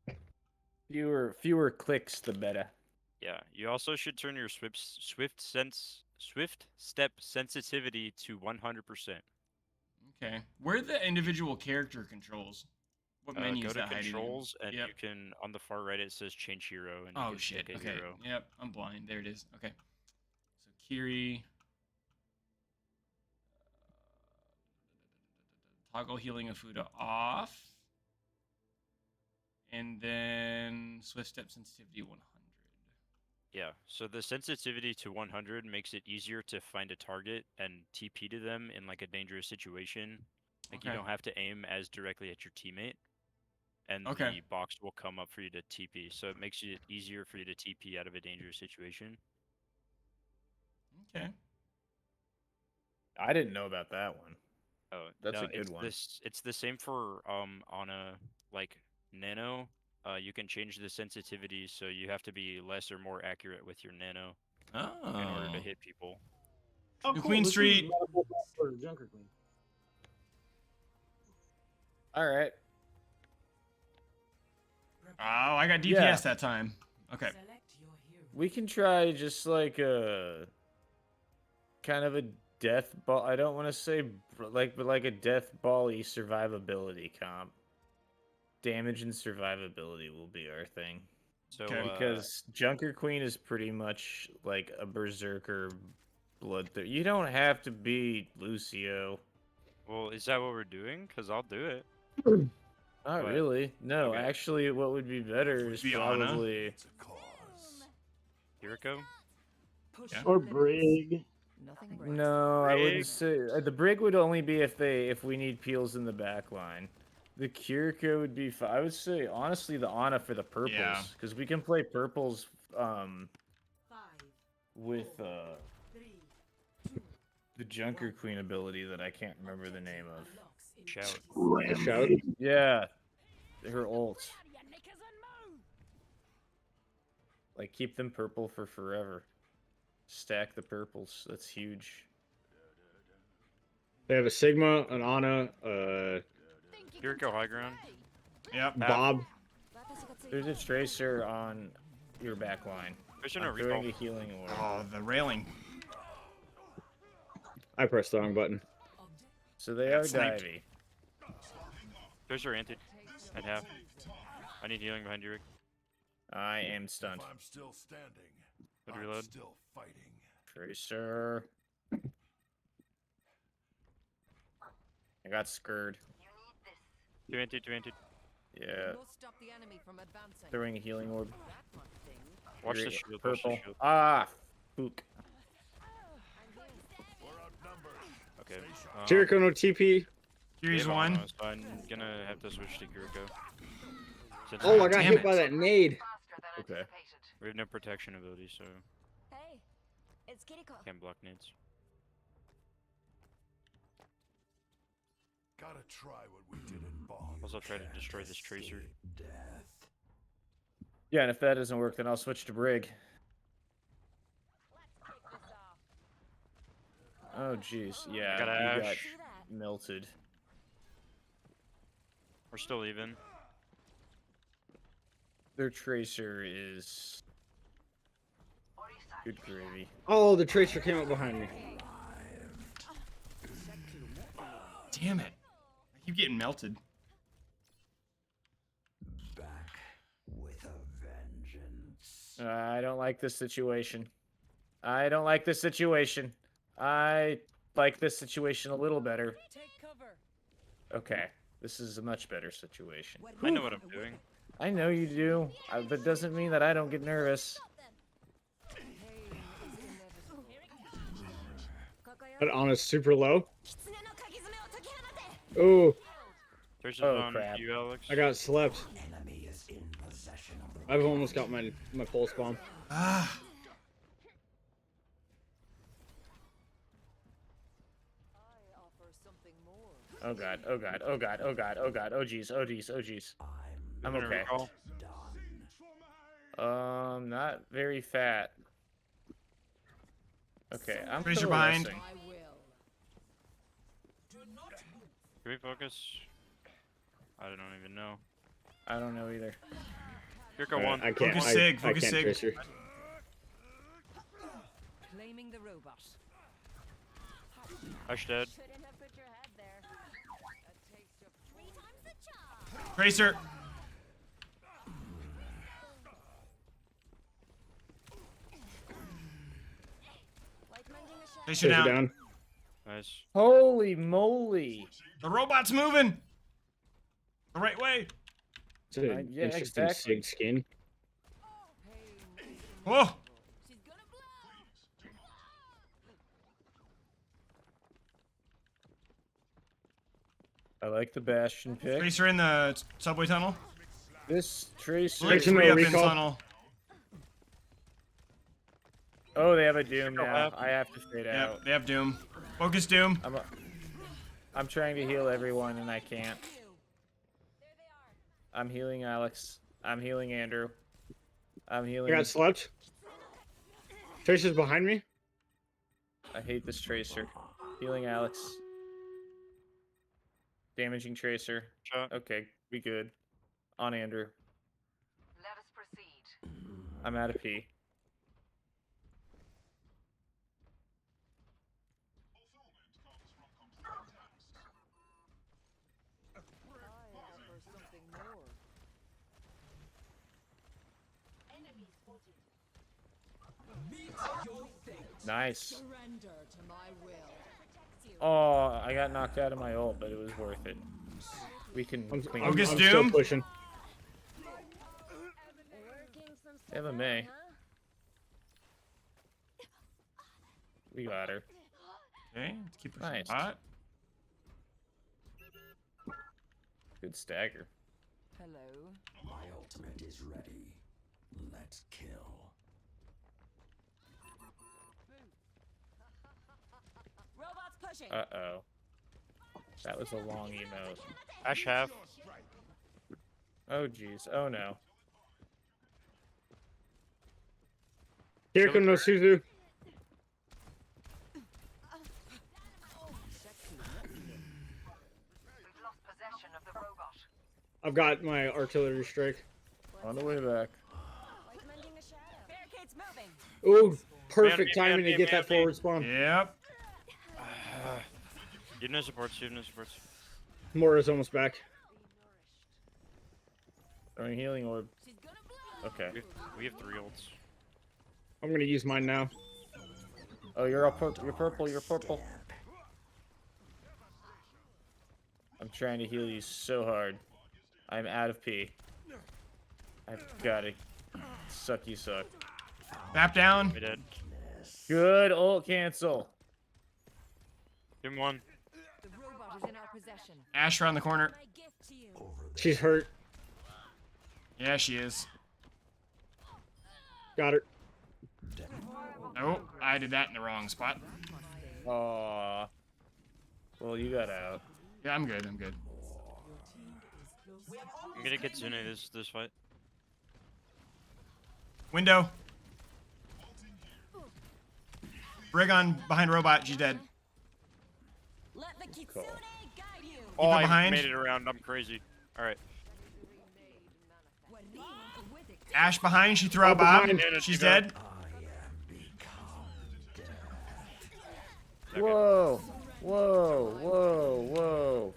Fewer clicks, the better. Yeah, you also should turn your swift step sensitivity to 100%. Okay. Where are the individual character controls? What menu Go is to that hiding in? controls, and Yep. you can on the far right it says change hero, and you Oh can shit. pick a Okay. hero. Yep. I'm blind. There it is. Okay. So Kiri. Toggle healing of Fuda off. And then swift step sensitivity 100. Yeah, so the sensitivity to 100 makes it easier to find a target and TP to them in like a dangerous situation. Like you Okay. don't have to aim as directly at your teammate, and Okay. the box will come up for you to TP. So it makes it easier for you to TP out of a dangerous situation. Okay. I didn't know about that one. Oh, That's no, a good one. It's the same for on a like nano. You can change the sensitivity, so you have to be less or more accurate with your nano in order to Oh. hit people. Oh, New cool. Queen This is Street. medical for Junker Queen. All right. Oh, I got DPS Yeah. that time. Okay. We can try just like a kind of a death ball. I don't want to say but like a death ball-y survivability comp. Damage and survivability will be our thing. So Okay. Because Junker Queen is pretty much like a berserker bloodthirst. You don't have to be Lucio. well, is that what we're doing? Because I'll do it. Not What? really. No, Okay. actually, what would be better is Fiona. probably Kiriko? Yeah. Or Brig. Nothing breaks. no. I wouldn't Brig? say the brig would only be if we need peels in the back line. The Kiriko would be. I would say honestly the Ana for the purples Yeah. because we can play purples Five, with four, three, two, the Junker Queen ability that I can't remember the name of. Shout. Shout. Yeah, her ult. Like keep them purple for forever. Stack the purples. That's huge. They have a Sigma, an Ana, Kiriko high ground. Yep. Bob. There's a tracer on your back line. Pushing a I'm throwing a recall. healing orb. Oh, the railing. I pressed the wrong button. So they Got are sniped. divey. Pusher anti. At half. I need healing behind you, Rick. I am stunned. I'm still standing. Good I'm reload. still fighting. Tracer. I got scurred. 2 anti, 2 anti. Yeah. You'll stop the enemy from advancing. Throwing a healing orb. That one thing. Watch the Great. shield. Watch the Purple. shield. Ah, spook. We're outnumbered. Okay. Kiriko no TP. Here's they have one. Ana, so I'm gonna have to switch to Kiriko. Since Oh, I got damn hit it. by that nade. Faster than Okay. anticipated. we have no protection ability, so Hey, it's Kiriko. can't block nades. Gotta try what we did in Bond. Also try to destroy this tracer. Yeah, and if that doesn't work, then I'll switch to Brig. Let's kick this off. Oh, jeez. Yeah, got you got Ash. See that? melted. We're still even. Their tracer is good gravy. Oh, the tracer came up behind me. Damn it. I keep getting melted. I don't like this situation. I don't like this situation. I like this situation a little better. Take cover. Okay, this is a much better situation. I know what I'm doing. I know you do, but doesn't mean that I don't get nervous. That honest super low. Oh, Tracer's Oh, on crap. you, Alex. I got slept. I've almost got my pulse bomb. Ah. I offer something more. Oh god, oh god, oh god, oh god, oh god, oh jeez, oh jeez, oh jeez. I'm Gonna okay. recall. Not very fat. Okay, I'm Tracer still behind. resting. I will. Can we focus? I don't even know. I don't know either. Kiriko one. I can't. Focus I, Sig, I focus can't Sig. tracer. Claiming the robot. Ash dead. Shouldn't have put your head there. A taste of 3 times the charm. Tracer. Like mending a shadow. Tracer Tracer down. down. Nice. Holy moly! The robot's moving. The right way. It's an Yeah, interesting exactly. Sig skin. Whoa. She's gonna blow. I like the Bastion pick. Tracer in the subway tunnel. This tracer. Like Tracer no 3 up in recall. tunnel. Oh, they have a Doom Go now. up. I have to fade Yep, out. they have Doom. Focus Doom. I'm trying to heal everyone and I can't. There they are. I'm healing Alex. I'm healing Andrew. I'm I healing. got slept. Tracer's behind me. I hate this tracer. Healing Alex. Damaging tracer. Shot. Okay, we good. On Andrew. Let us proceed. I'm out of P. I offer something more. Nice. Surrender to my will. Oh, I got knocked out of my ult, but it was worth it. We can I'm, clean I'm, it Focus up. I'm still Doom. pushing. Working some They have a stuff May. out, huh? We got her. Okay, let's keep pushing Nice. hot. Good stagger. Hello. My ultimate is ready. Let's kill. Robots pushing. Uh-oh. That was a long emote. Ash half. Oh, jeez. Oh, no. Kiriko no Suzu. We've lost possession of the robot. I've got my artillery strike. On the way back. Like mending a shadow. Barricades moving. Ooh, perfect Man, timing to man, get man, that forward spawn. Yep. You have no supports. You have no supports. Mora's almost back. Throwing healing orb. She's gonna blow. Okay. We have 3 ults. I'm gonna use mine now. Oh, you're all you're purple. You're purple. I'm trying to heal you so hard. I'm out of P. I've got it. Suck you suck. Map down. We dead. Good ult cancel. Give him 1. The robot is in our possession. Ash around the corner. My gift to you. She's hurt. Yeah, she is. Got her. Oh, I did that in the wrong spot. Aw. Well, you got out. Yeah, I'm good. I'm good. I'm gonna Kitsune this fight. Window. Brig on behind robot. She's dead. Let the Cool. Kitsune guide you. Oh, I behind. made it around. I'm crazy. All right. Ash behind. She threw Oh, out Bob. behind. She's dead. Whoa. Whoa. Whoa. Whoa.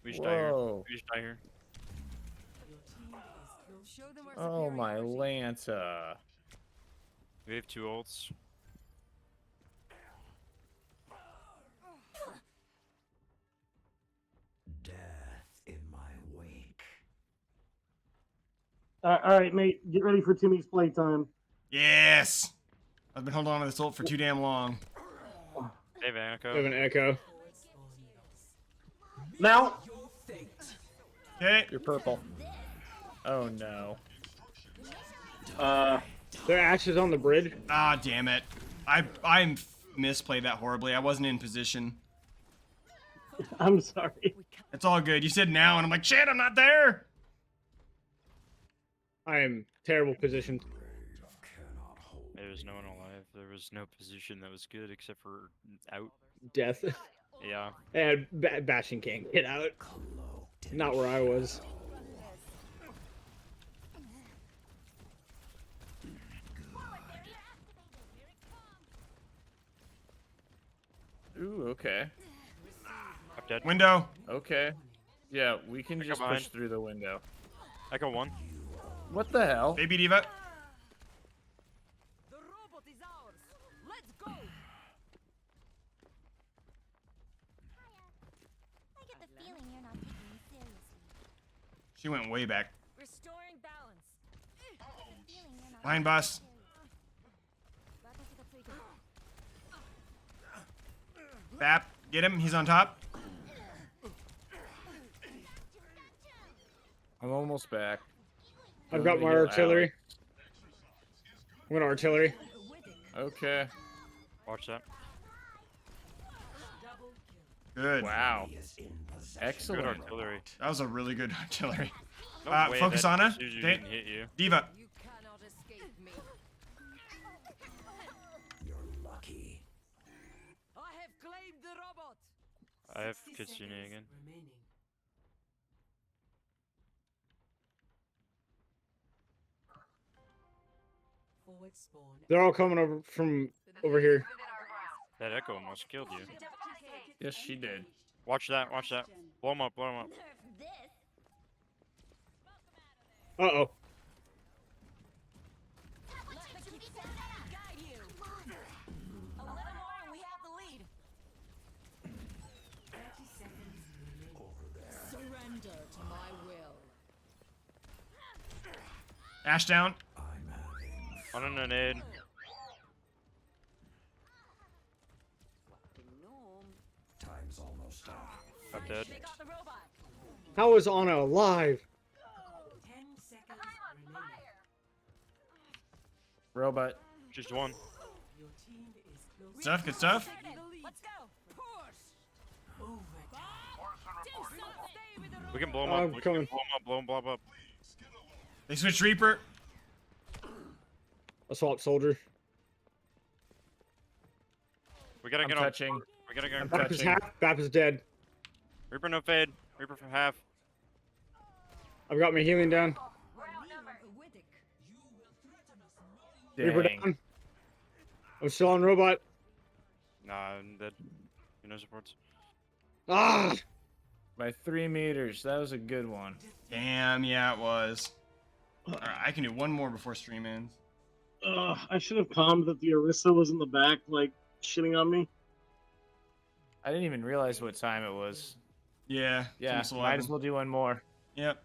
We just die here. Whoa. We just die here. Oh, my Lanta. We have 2 ults. All right, mate. Get ready for Timmy's playtime. Yes. I've been holding on to this ult for too damn long. Hey, I have Vanico. an echo. Now, Okay. You're purple. Oh, no. Their Ash is on the bridge. Ah, damn it. I misplayed that horribly. I wasn't in position. I'm sorry. It's all good. You said now, and I'm like, shit, I'm not there. I am terrible positioned. There was no one alive. There was no position that was good except for out. Death. Yeah. And Bastion can't get out. Not where I was. Ooh, okay. I'm dead. Window. Okay. Yeah, we can Pick just up push behind. through the window. I got 1. What the hell? Baby Diva. The robot is ours. Let's go. I get the feeling you're not taking me seriously. She went way back. Restoring balance. Feeling you're not Behind boss. Back into the trigger. Bap. Get him. He's on top. I'm almost back. I've Going got to my heal artillery. I'm gonna artillery. Alex. Okay. Watch that. Good. Wow. Good Excellent. artillery. That was a really good artillery. No way Focus that on her. Suzu Okay. didn't hit you. Diva. You cannot escape me. I have claimed the robot. I have Kitsune again. They're all coming over from over here. That echo almost killed you. Yes, she did. Watch that. Watch that. Blow him up. Blow him up. this. Uh-oh. Let the Kitsune guide you. A little more and we have the lead. Surrender to my will. Ash down. On a nade. I'm dead. They got the robot. How is Anna alive? Robot. Just 1. Stuff. Good stuff. Let's go. Push. Stay with the We can blow him I'm up. We coming. can blow him up. Blow him up. They switched Reaper. Assault soldier. We gotta I'm get on. touching. We gotta get on. Bap is touching. half. Bap is dead. Reaper no fade. Reaper for half. I've got my healing down. Reaper Dang. down. I'm still on robot. Nah, I'm dead. No supports. Ah! By 3 meters. That was a good one. Damn, yeah, it was. All right, I can do one more before stream ends. I should have calmed that the Orisa was in the back, like, shitting on me. I didn't even realize what time it was. Yeah. it's Yeah, almost might 11. as well do one more. Yep.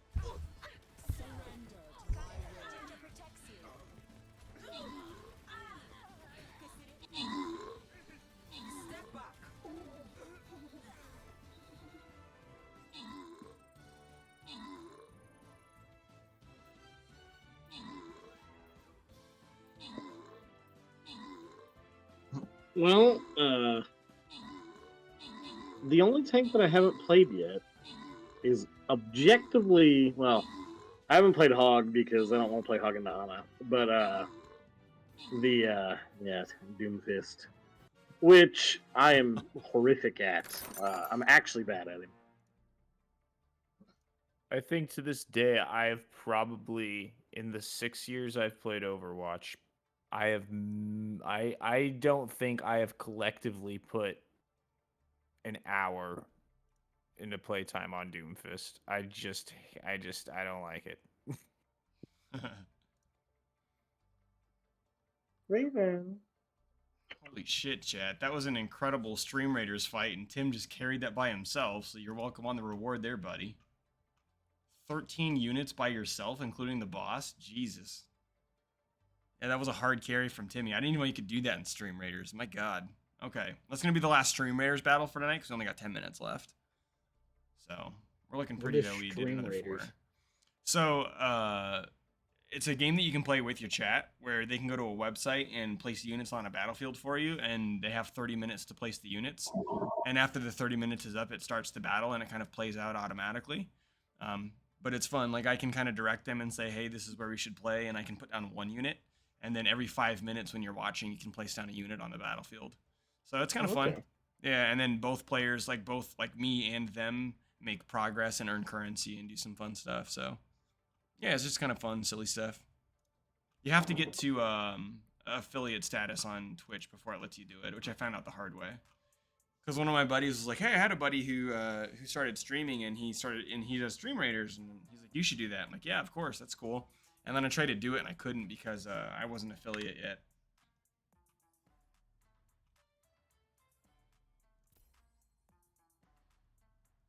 Well, the only tank that I haven't played yet is objectively well. I haven't played Hog because I don't want to play Hog in Nana, but yeah, Doomfist, which I am horrific at. I'm actually bad at him. I think to this day, I've probably in the 6 years I've played Overwatch, I don't think I have collectively put an hour into playtime on Doomfist. I don't like it. Raven. Holy shit, chat. That was an incredible Stream Raiders fight, and Tim just carried that by himself, so you're welcome on the reward there, buddy. 13 units by yourself, including the boss? Jesus. Yeah, that was a hard carry from Timmy. I didn't even know you could do that in Stream Raiders. My god. Okay, that's going to be the last Stream Raiders battle for tonight, because we only got 10 minutes left. So, we're looking pretty is though. We did Stream another Raiders? 4. So, it's a game that you can play with your chat, where they can go to a website and place units on a battlefield for you, and they have 30 minutes to place the units. And after the 30 minutes is up, it starts the battle, and it kind of plays out automatically. But it's fun. Like, I can kind of direct them and say, hey, this is where we should play, and I can put down 1 unit. And then every 5 minutes when you're watching, you can place down a unit on the battlefield. So it's kind of fun. Okay. Yeah, and then both players, like me and them, make progress and earn currency and do some fun stuff. So yeah, it's just kind of fun, silly stuff. You have to get to affiliate status on Twitch before it lets you do it, which I found out the hard way. Because one of my buddies was like, "Hey, I had a buddy who started streaming and he does Stream Raiders, and he's like, you should do that." I'm like, "Yeah, of course, that's cool." And then I tried to do it and I couldn't because I wasn't affiliate yet.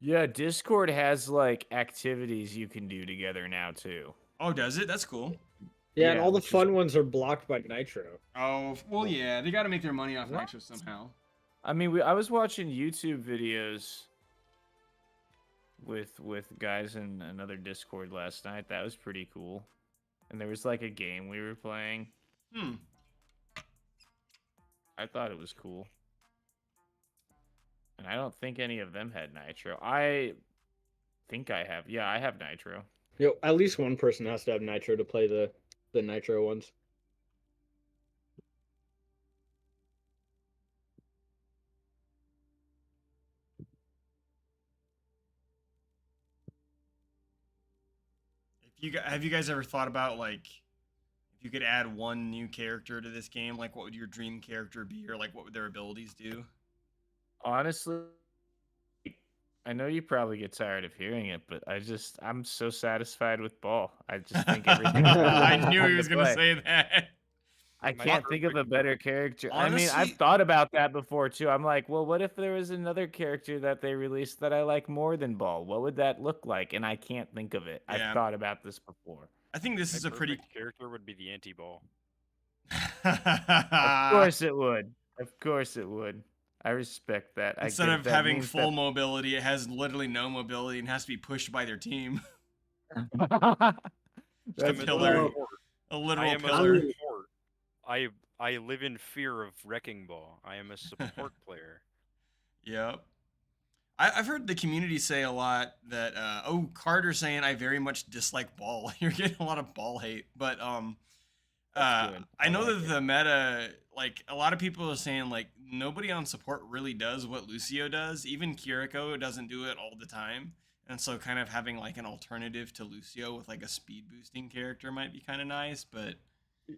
Yeah, Discord has like activities you can do together now too. Oh, does it? That's cool. Yeah, and Yeah, all the which is- fun ones are blocked by Nitro. Oh, well, yeah, they got to make their money off Nitro somehow. I mean, I was watching YouTube videos with guys in another Discord last night. That was pretty cool. And there was like a game we were playing. I thought it was cool. And I don't think any of them had Nitro. I think I have. Yeah, I have Nitro. Yo, at least one person has to have Nitro to play the Nitro ones. Have you guys ever thought about, like, if you could add one new character to this game, like what would your dream character be, or like what would their abilities do? Honestly, I know you probably get tired of hearing it, but I'm so satisfied with Ball. I just think everything. I knew he was going gonna say that. I My can't think of a perfect- better character. I mean, I've Honestly- thought about that before too. I'm like, well, what if there was another character that they released that I like more than Ball? What would that look like? And I can't think of it. Yeah. I've thought about this before. I think this My is a pretty. perfect character would be the anti-ball. Of course it would. Of course it would. I respect that. Instead I get of that having means full mobility, it has literally no mobility and has to be pushed by their team. that- Just a That's pillar, cool. a I literal am a pillar. support. I live in fear of Wrecking Ball. I am a support player. Yep. I've heard the community say a lot that Carter saying I very much dislike Ball. You're getting a lot of Ball hate, but That's good. I know like that it. the meta, like a lot of people are saying, like nobody on support really does what Lucio does. Even Kiriko doesn't do it all the time, and so kind of having like an alternative to Lucio with like a speed boosting character might be kind of nice. But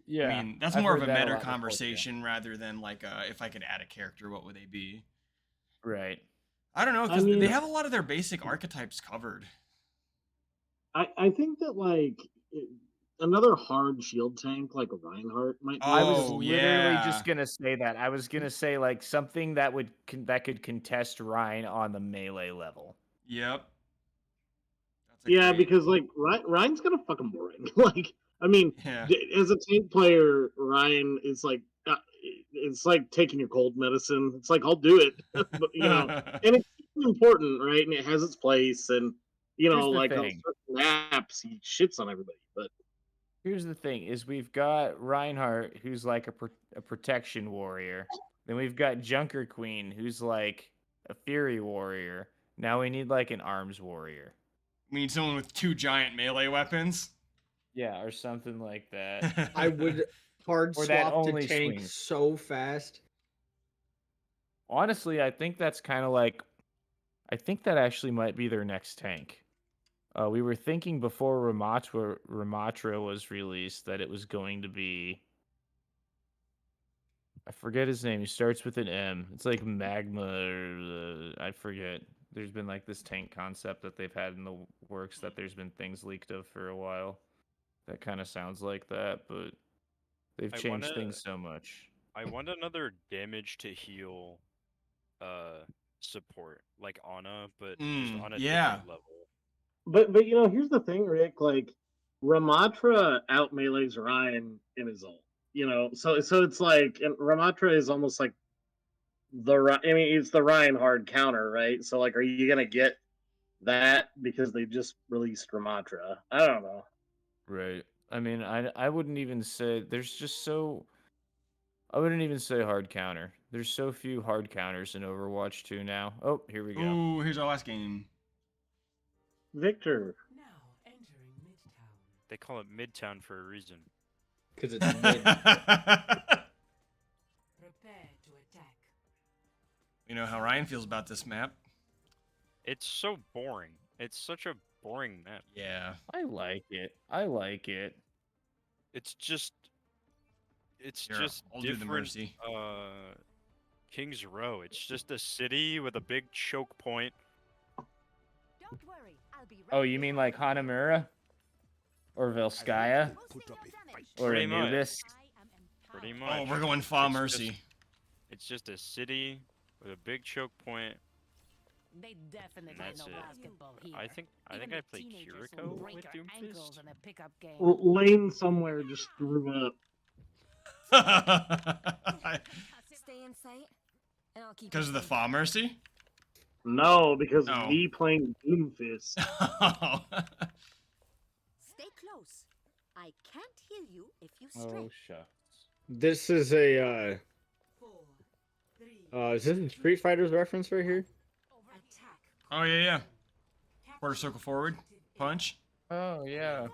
Yeah, I mean that's I've more of heard a that a meta lot before, too. conversation rather than like if I could add a character, what would they be? Right. I don't know, I because mean- they have a lot of their basic archetypes covered. I think that another hard shield tank like a Reinhardt might be. I was Oh, literally yeah. just gonna say that. I was gonna say like something that could contest Ryan on the melee level. Yep. That's a Yeah, great- because like Ryan's kind of fucking boring. Like, I mean, yeah. as a tank player, Ryan is like, it's like taking your cold medicine. It's like I'll do it, but, and it's important, right? And it has its place, and Here's the like on thing. certain maps, he shits on everybody. But Here's the thing: is we've got Reinhardt, who's like a protection warrior, Then we've got Junker Queen, who's like a Fury Warrior. Now we need like an Arms Warrior. We need someone with 2 giant melee weapons. Yeah, or something like that. I would hard Or that swap to only tank swings. so fast. Honestly, I think that's kind of like, I think that actually might be their next tank. We were thinking before Ramatra was released that it was going to be, I forget his name. He starts with an M. It's like Magma. I forget. There's been like this tank concept that they've had in the works that there's been things leaked of for a while. That kind of sounds like that, but they've changed things so much. I want another damage to heal support like Ana, but just on a different level. But you know, here's the thing, Rick. Like Ramatra out melees Ryan in his ult. You know, so it's like and Ramatra is almost like I mean, it's the Ryan hard counter, right? So like, are you gonna get that because they just released Ramatra? I don't know. Right. I mean, I wouldn't even say there's just so. I wouldn't even say hard counter. There's so few hard counters in Overwatch 2 now. Oh, here we go. Ooh, here's our last game. Victor. Now entering Midtown. They call it Midtown for a reason. Because it's mid. Prepare to attack. You know how Ryan feels about this map. It's so boring. It's such a boring map. Yeah. I like it. I like it. It's just Here, I'll different. do the Mercy. King's Row. It's just a city with a big choke point. Don't worry, I'll be right Oh, you mean like Hanamura? Or Velskaya? Or Pretty much. Anubis? Pretty much. Oh, we're going Fa It's Mercy. It's just a city with a big choke point. They definitely And that's know it. basketball here. I think I Even played the teenagers will Kiriko break with your ankles Doomfist. in a pickup game. Lane somewhere just threw up. Stay in sight, and I'll keep. Because of the Fa Mercy? No, because No. of me playing Doomfist. Stay close. I can't heal you if you stray. Oh, shucks. This is a 4, 3, is this a Street Fighter's reference right here? attack. Oh, yeah, yeah. Quarter circle forward. Punch. Oh, yeah.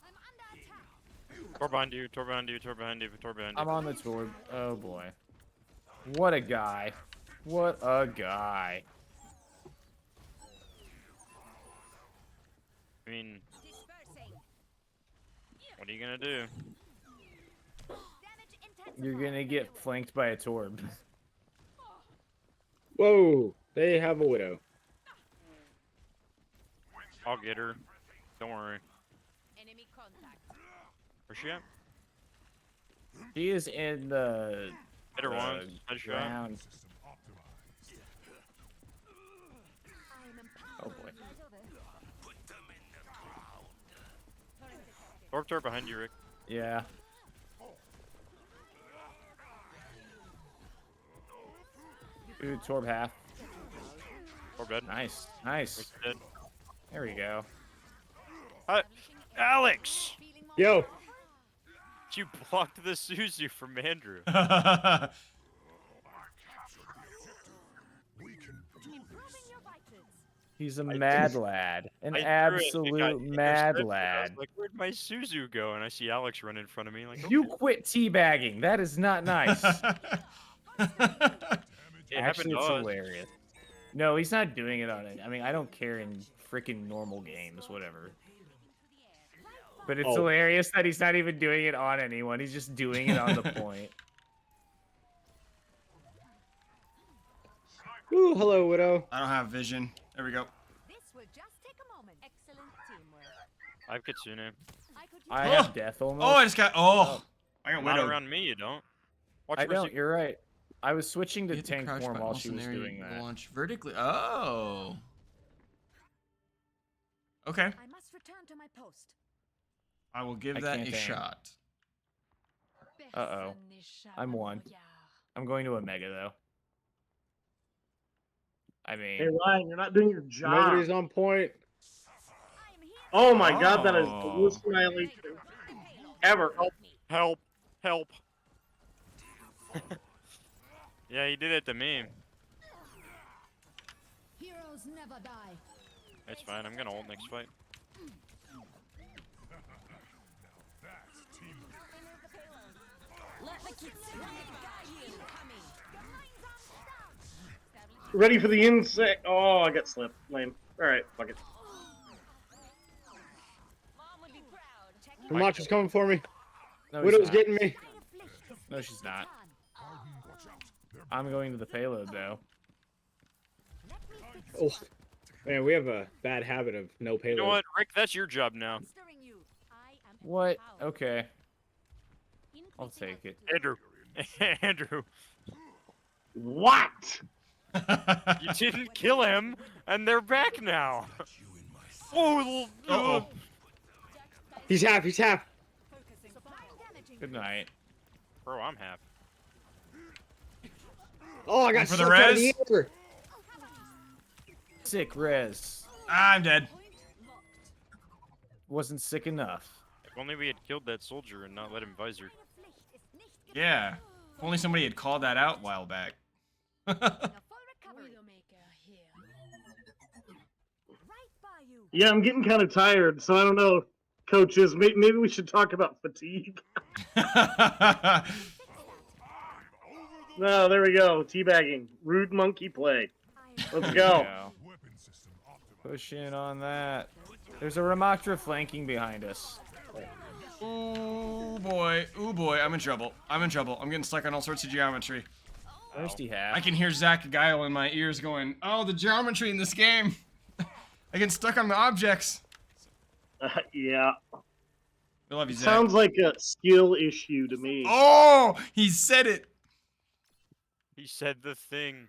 I'm under attack. Tor behind you, Tor behind you, Tor behind you, Tor behind you. I'm on the tour. Oh, boy. What a guy. What a guy. I mean, Dispersing. what are you gonna do? Damage intensified. You're gonna get flanked by a Torb. Whoa! They have a Widow. I'll get her. Don't worry. Enemy contact. Where's she at? He is in the Hit her once. Headshot. ground. I'm Oh, empowered. boy. Tor behind you, Rick. Yeah. Ooh, Torb half. Tor dead. Nice. Nice. Rick's dead. There we go. Alex! Yo! You blocked the Suzu from Andrew. Improving your vitals. He's a mad lad. An I threw it, absolute it mad intercepted. I lad. was like, where'd my Suzu go? And I see Alex run in front of me. Like, You okay. quit teabagging. That is not nice. It Actually, happened it's to us. hilarious. No, he's not doing it on it. I mean, I don't care in freaking normal games, whatever. But it's hilarious that he's not even doing it on anyone. He's just doing it on the point. Ooh, hello, Widow. I don't have vision. There we go. This will just take a moment. Excellent teamwork. I have Kitsune. I could use I have death almost. Oh, I just got. Oh, I got Not widowed. around me, you don't. Watch I Mercy. don't. You're right. I was switching to You hit the tank crouch form button while also she in was there, doing you that. launch vertically. Oh. Okay. I must return to my post. I will give I that can't a aim. shot. Uh-oh. I'm one. I'm going to a mega though. I mean, Hey Ryan, you're not doing your job. Nobody's on point. Oh my god, that is the Oh. worst annihilation ever. Oh, Help! Help! Yeah, he did it to me. Heroes never die. It's fine. I'm gonna ult next fight. Let the kids guide you. Coming. Ready for the insect. Oh, I got slipped. Lame. All right, fuck it. Mom would be proud. Ramacha's coming for me. No, he's Widow's not. getting me. No, she's not. I'm going to the payload though. Oh, man, we have a bad habit of no payload. You know what, Rick? That's your job now. What? Okay. I'll take it. Andrew. Andrew. What? You didn't kill him, and they're back now. Oh, Uh-oh. He's half. He's half. Good night. Bro, I'm half. Oh, I got For the sucked out of res? the air. Sick res. I'm dead. Wasn't sick enough. If only we had killed that soldier and not let him visor. Yeah. If only somebody had called that out a while back. Yeah, I'm getting kind of tired, so I don't know, coaches. Maybe we should talk about fatigue. No, there we go. Teabagging. Rude monkey play. Let's go. Push in on that. There's a Ramaktra flanking behind us. Ooh boy. Ooh boy. I'm in trouble. I'm in trouble. I'm getting stuck on all sorts of geometry. Thirsty half. I can hear Zach Guile in my ears going, oh, the geometry in this game. I get stuck on the objects. Yeah. I love you, Zach. Sounds like a skill issue to me. Oh, he said it. He said the thing.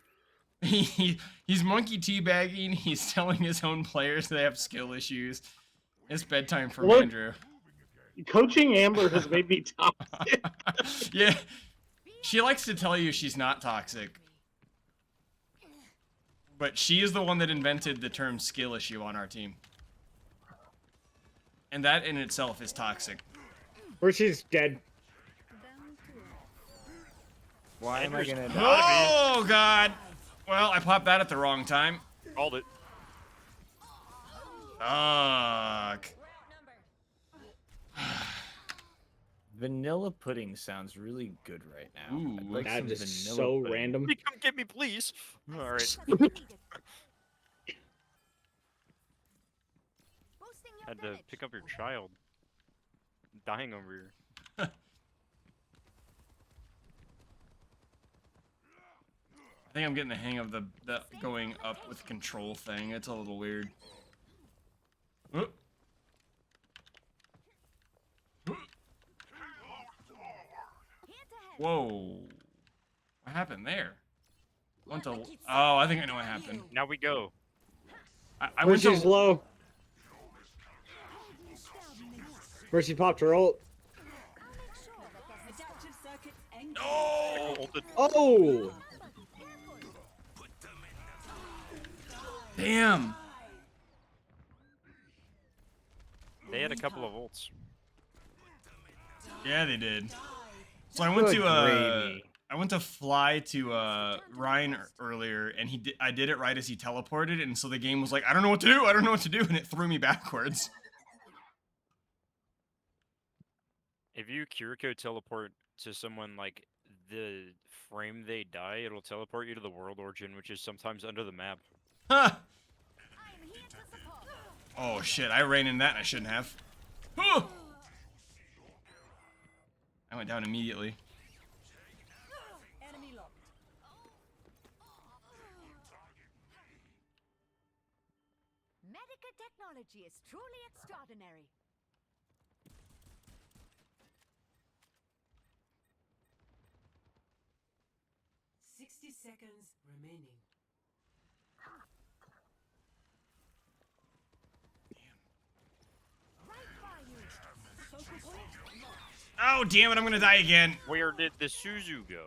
He's monkey teabagging. He's telling his own players they have skill issues. It's bedtime for Look, Andrew. Coaching Amber has made me toxic. Yeah. She likes to tell you she's not toxic. But she is the one that invented the term skill issue on our team. And that in itself is toxic. She's dead. Why am I gonna die? Oh, God. Well, I popped that at the wrong time. Called it. Fuck. Vanilla pudding sounds really good right now. Ooh, I'd like That some is vanilla so pudding. random. Hey, come get me, please. All right. Had to pick up your child. I'm dying over here. I think I'm getting the hang of the going up with control thing. It's a little weird. Oop. Whoa. What happened there? Went to... Oh, I think I know what happened. Now we go. I went Mercy's to... low. Mercy popped her ult. Oh! Oh! Damn! They had a couple of ults. Yeah, they did. So I went Good to gravy. I went to fly to Ryan earlier, and I did it right as he teleported, and so the game was like, I don't know what to do, I don't know what to do, and it threw me backwards. If you Kiriko teleport to someone like the frame they die, it'll teleport you to the world origin, which is sometimes under the map. Huh. Oh shit, I ran in that and I shouldn't have. Whew. I went down immediately. Enemy locked. Medical technology is truly extraordinary. Seconds remaining. Oh damn it, I'm gonna die again. Where did the Suzu go?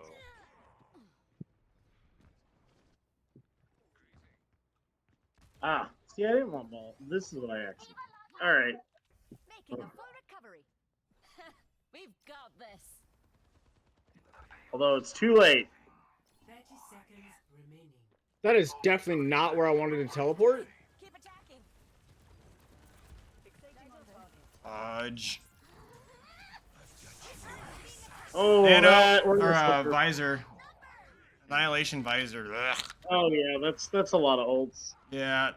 Ah, see, I didn't want ball. This is what I actually... Alright. Making a full recovery. We've got this. Although it's too late. 30 seconds remaining. That is definitely not where I wanted to teleport. Keep attacking. Fudge. Oh, Nano, that we're or gonna slip visor. Annihilation visor. Ugh. Oh yeah, that's a lot of ults. Yeah.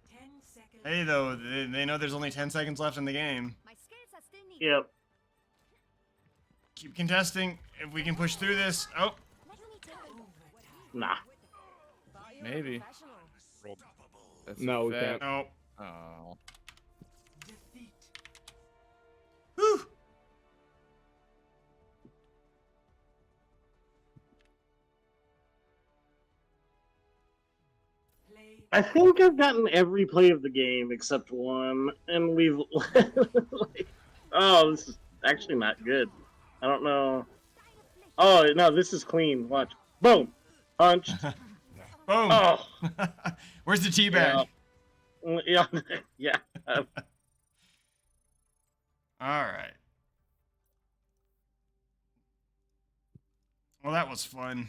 10 seconds. Hey, though, they know there's only 10 seconds left in the game. My skills are still needed. Yep. Keep contesting. If we can push through this. Oh, Let me take a look. Nah. Maybe. Roll. That's No, we fair. can't. no. Oh. Defeat. Whew. Play. I think I've gotten every play of the game except one, and we've like, oh, this is actually not good. I don't know. Oh no, this is clean. Watch. Boom. Punch. Boom. Oh. Where's the tea bag? Yeah. Yeah. All right. Well, that was fun.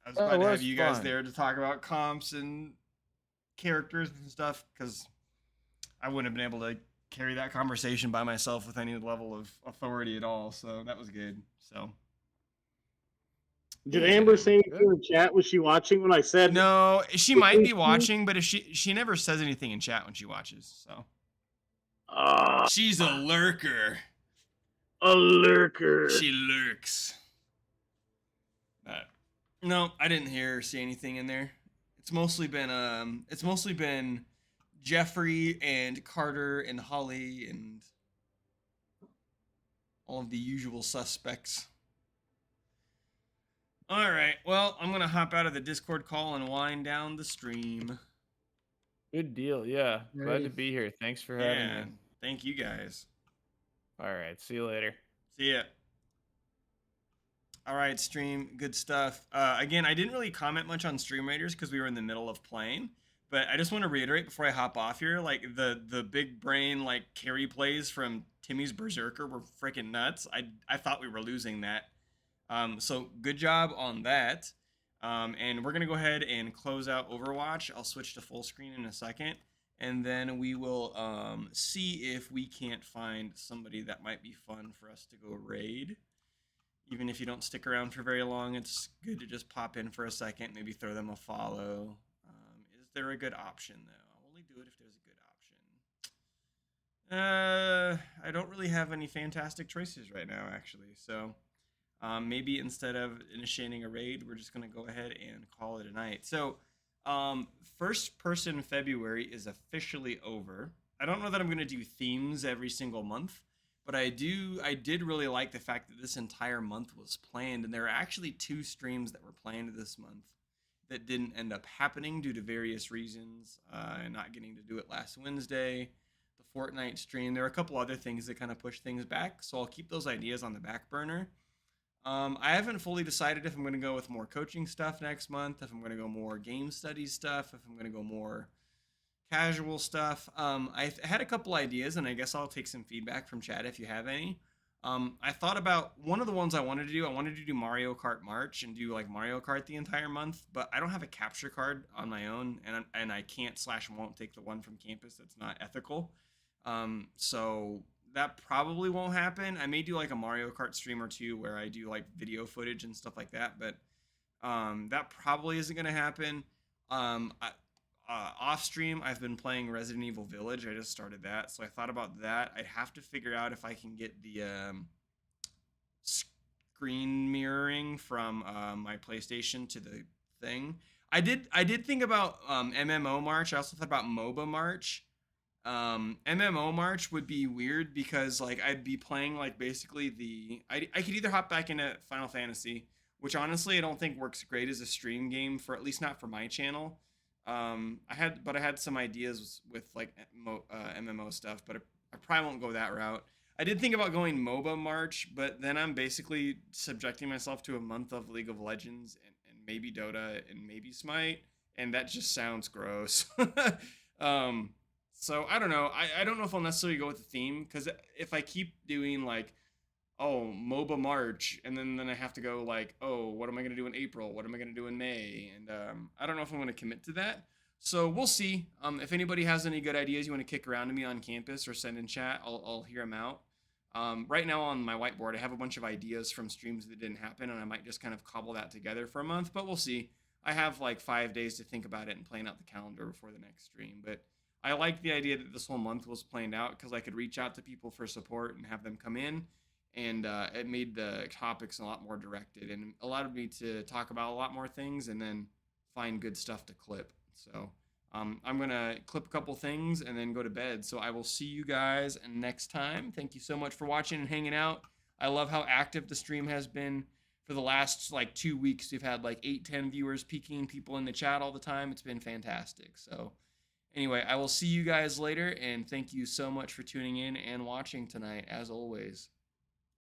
I was That glad to have was you guys fun. there to talk about comps and characters and stuff, because I wouldn't have been able to carry that conversation by myself with any level of authority at all. So that was good. So Did Amber say anything in the chat? Was she watching when I said? no, she might be watching, but if she never says anything in chat when she watches. So she's a lurker. A lurker. She lurks. No, I didn't hear or see anything in there. It's mostly been Jeffrey and Carter and Holly and all of the usual suspects. All right, well, I'm gonna hop out of the Discord call and wind down the stream. Good deal. Yeah. Glad to Nice. be here. Thanks for having Yeah, me. thank you guys. All right. See you later. See ya. All right, stream, good stuff. Again, I didn't really comment much on Stream Raiders because we were in the middle of playing, but I just want to reiterate before I hop off here, like the big brain like carry plays from Timmy's Berserker were freaking nuts. I thought we were losing that. So good job on that. And we're gonna go ahead and close out Overwatch. I'll switch to full screen in a second, and then we will see if we can't find somebody that might be fun for us to go raid. Even if you don't stick around for very long, it's good to just pop in for a second, maybe throw them a follow. Is there a good option, though? I'll only do it if there's a good option. I don't really have any fantastic choices right now, actually. So maybe instead of initiating a raid, we're just going to go ahead and call it a night. So first person February is officially over. I don't know that I'm going to do themes every single month. But I did really like the fact that this entire month was planned, and there are actually 2 streams that were planned this month that didn't end up happening due to various reasons, not getting to do it last Wednesday, the Fortnite stream. There are a couple other things that kind of push things back, so I'll keep those ideas on the back burner. I haven't fully decided if I'm going to go with more coaching stuff next month, if I'm going to go more game studies stuff, if I'm going to go more casual stuff. I had a couple ideas, and I guess I'll take some feedback from chat if you have any. I thought about one of the ones I wanted to do. I wanted to do Mario Kart March and do like Mario Kart the entire month, but I don't have a capture card on my own, and I can't / won't take the one from campus. That's not ethical. So that probably won't happen. I may do like a Mario Kart stream or two where I do like video footage and stuff like that, but that probably isn't going to happen. Off stream, I've been playing Resident Evil Village. I just started that, so I thought about that. I'd have to figure out if I can get the screen mirroring from my PlayStation to the thing. I did think about MMO March. I also thought about MOBA March. MMO March would be weird because like I'd be playing like basically I could either hop back into Final Fantasy, which honestly I don't think works great as a stream game, for at least not for my channel. I had some ideas with like MMO stuff, but I probably won't go that route. I did think about going MOBA March, but then I'm basically subjecting myself to a month of League of Legends and maybe Dota and maybe Smite, and that just sounds gross. So I don't know. I don't know if I'll necessarily go with the theme, because if I keep doing like oh, MOBA March, and then I have to go like, oh, what am I gonna do in April? What am I gonna do in May? And I don't know if I'm gonna commit to that. So we'll see. If anybody has any good ideas you want to kick around to me on campus or send in chat, I'll hear them out. Right now on my whiteboard, I have a bunch of ideas from streams that didn't happen, and I might just kind of cobble that together for a month, but we'll see. I have like 5 days to think about it and plan out the calendar before the next stream. But I like the idea that this whole month was planned out because I could reach out to people for support and have them come in, and it made the topics a lot more directed and allowed me to talk about a lot more things and then find good stuff to clip. So I'm gonna clip a couple things and then go to bed. So I will see you guys next time. Thank you so much for watching and hanging out. I love how active the stream has been. For the last like 2 weeks, we've had like 8-10 viewers peeking, people in the chat all the time. It's been fantastic. So anyway, I will see you guys later, and thank you so much for tuning in and watching tonight, as always.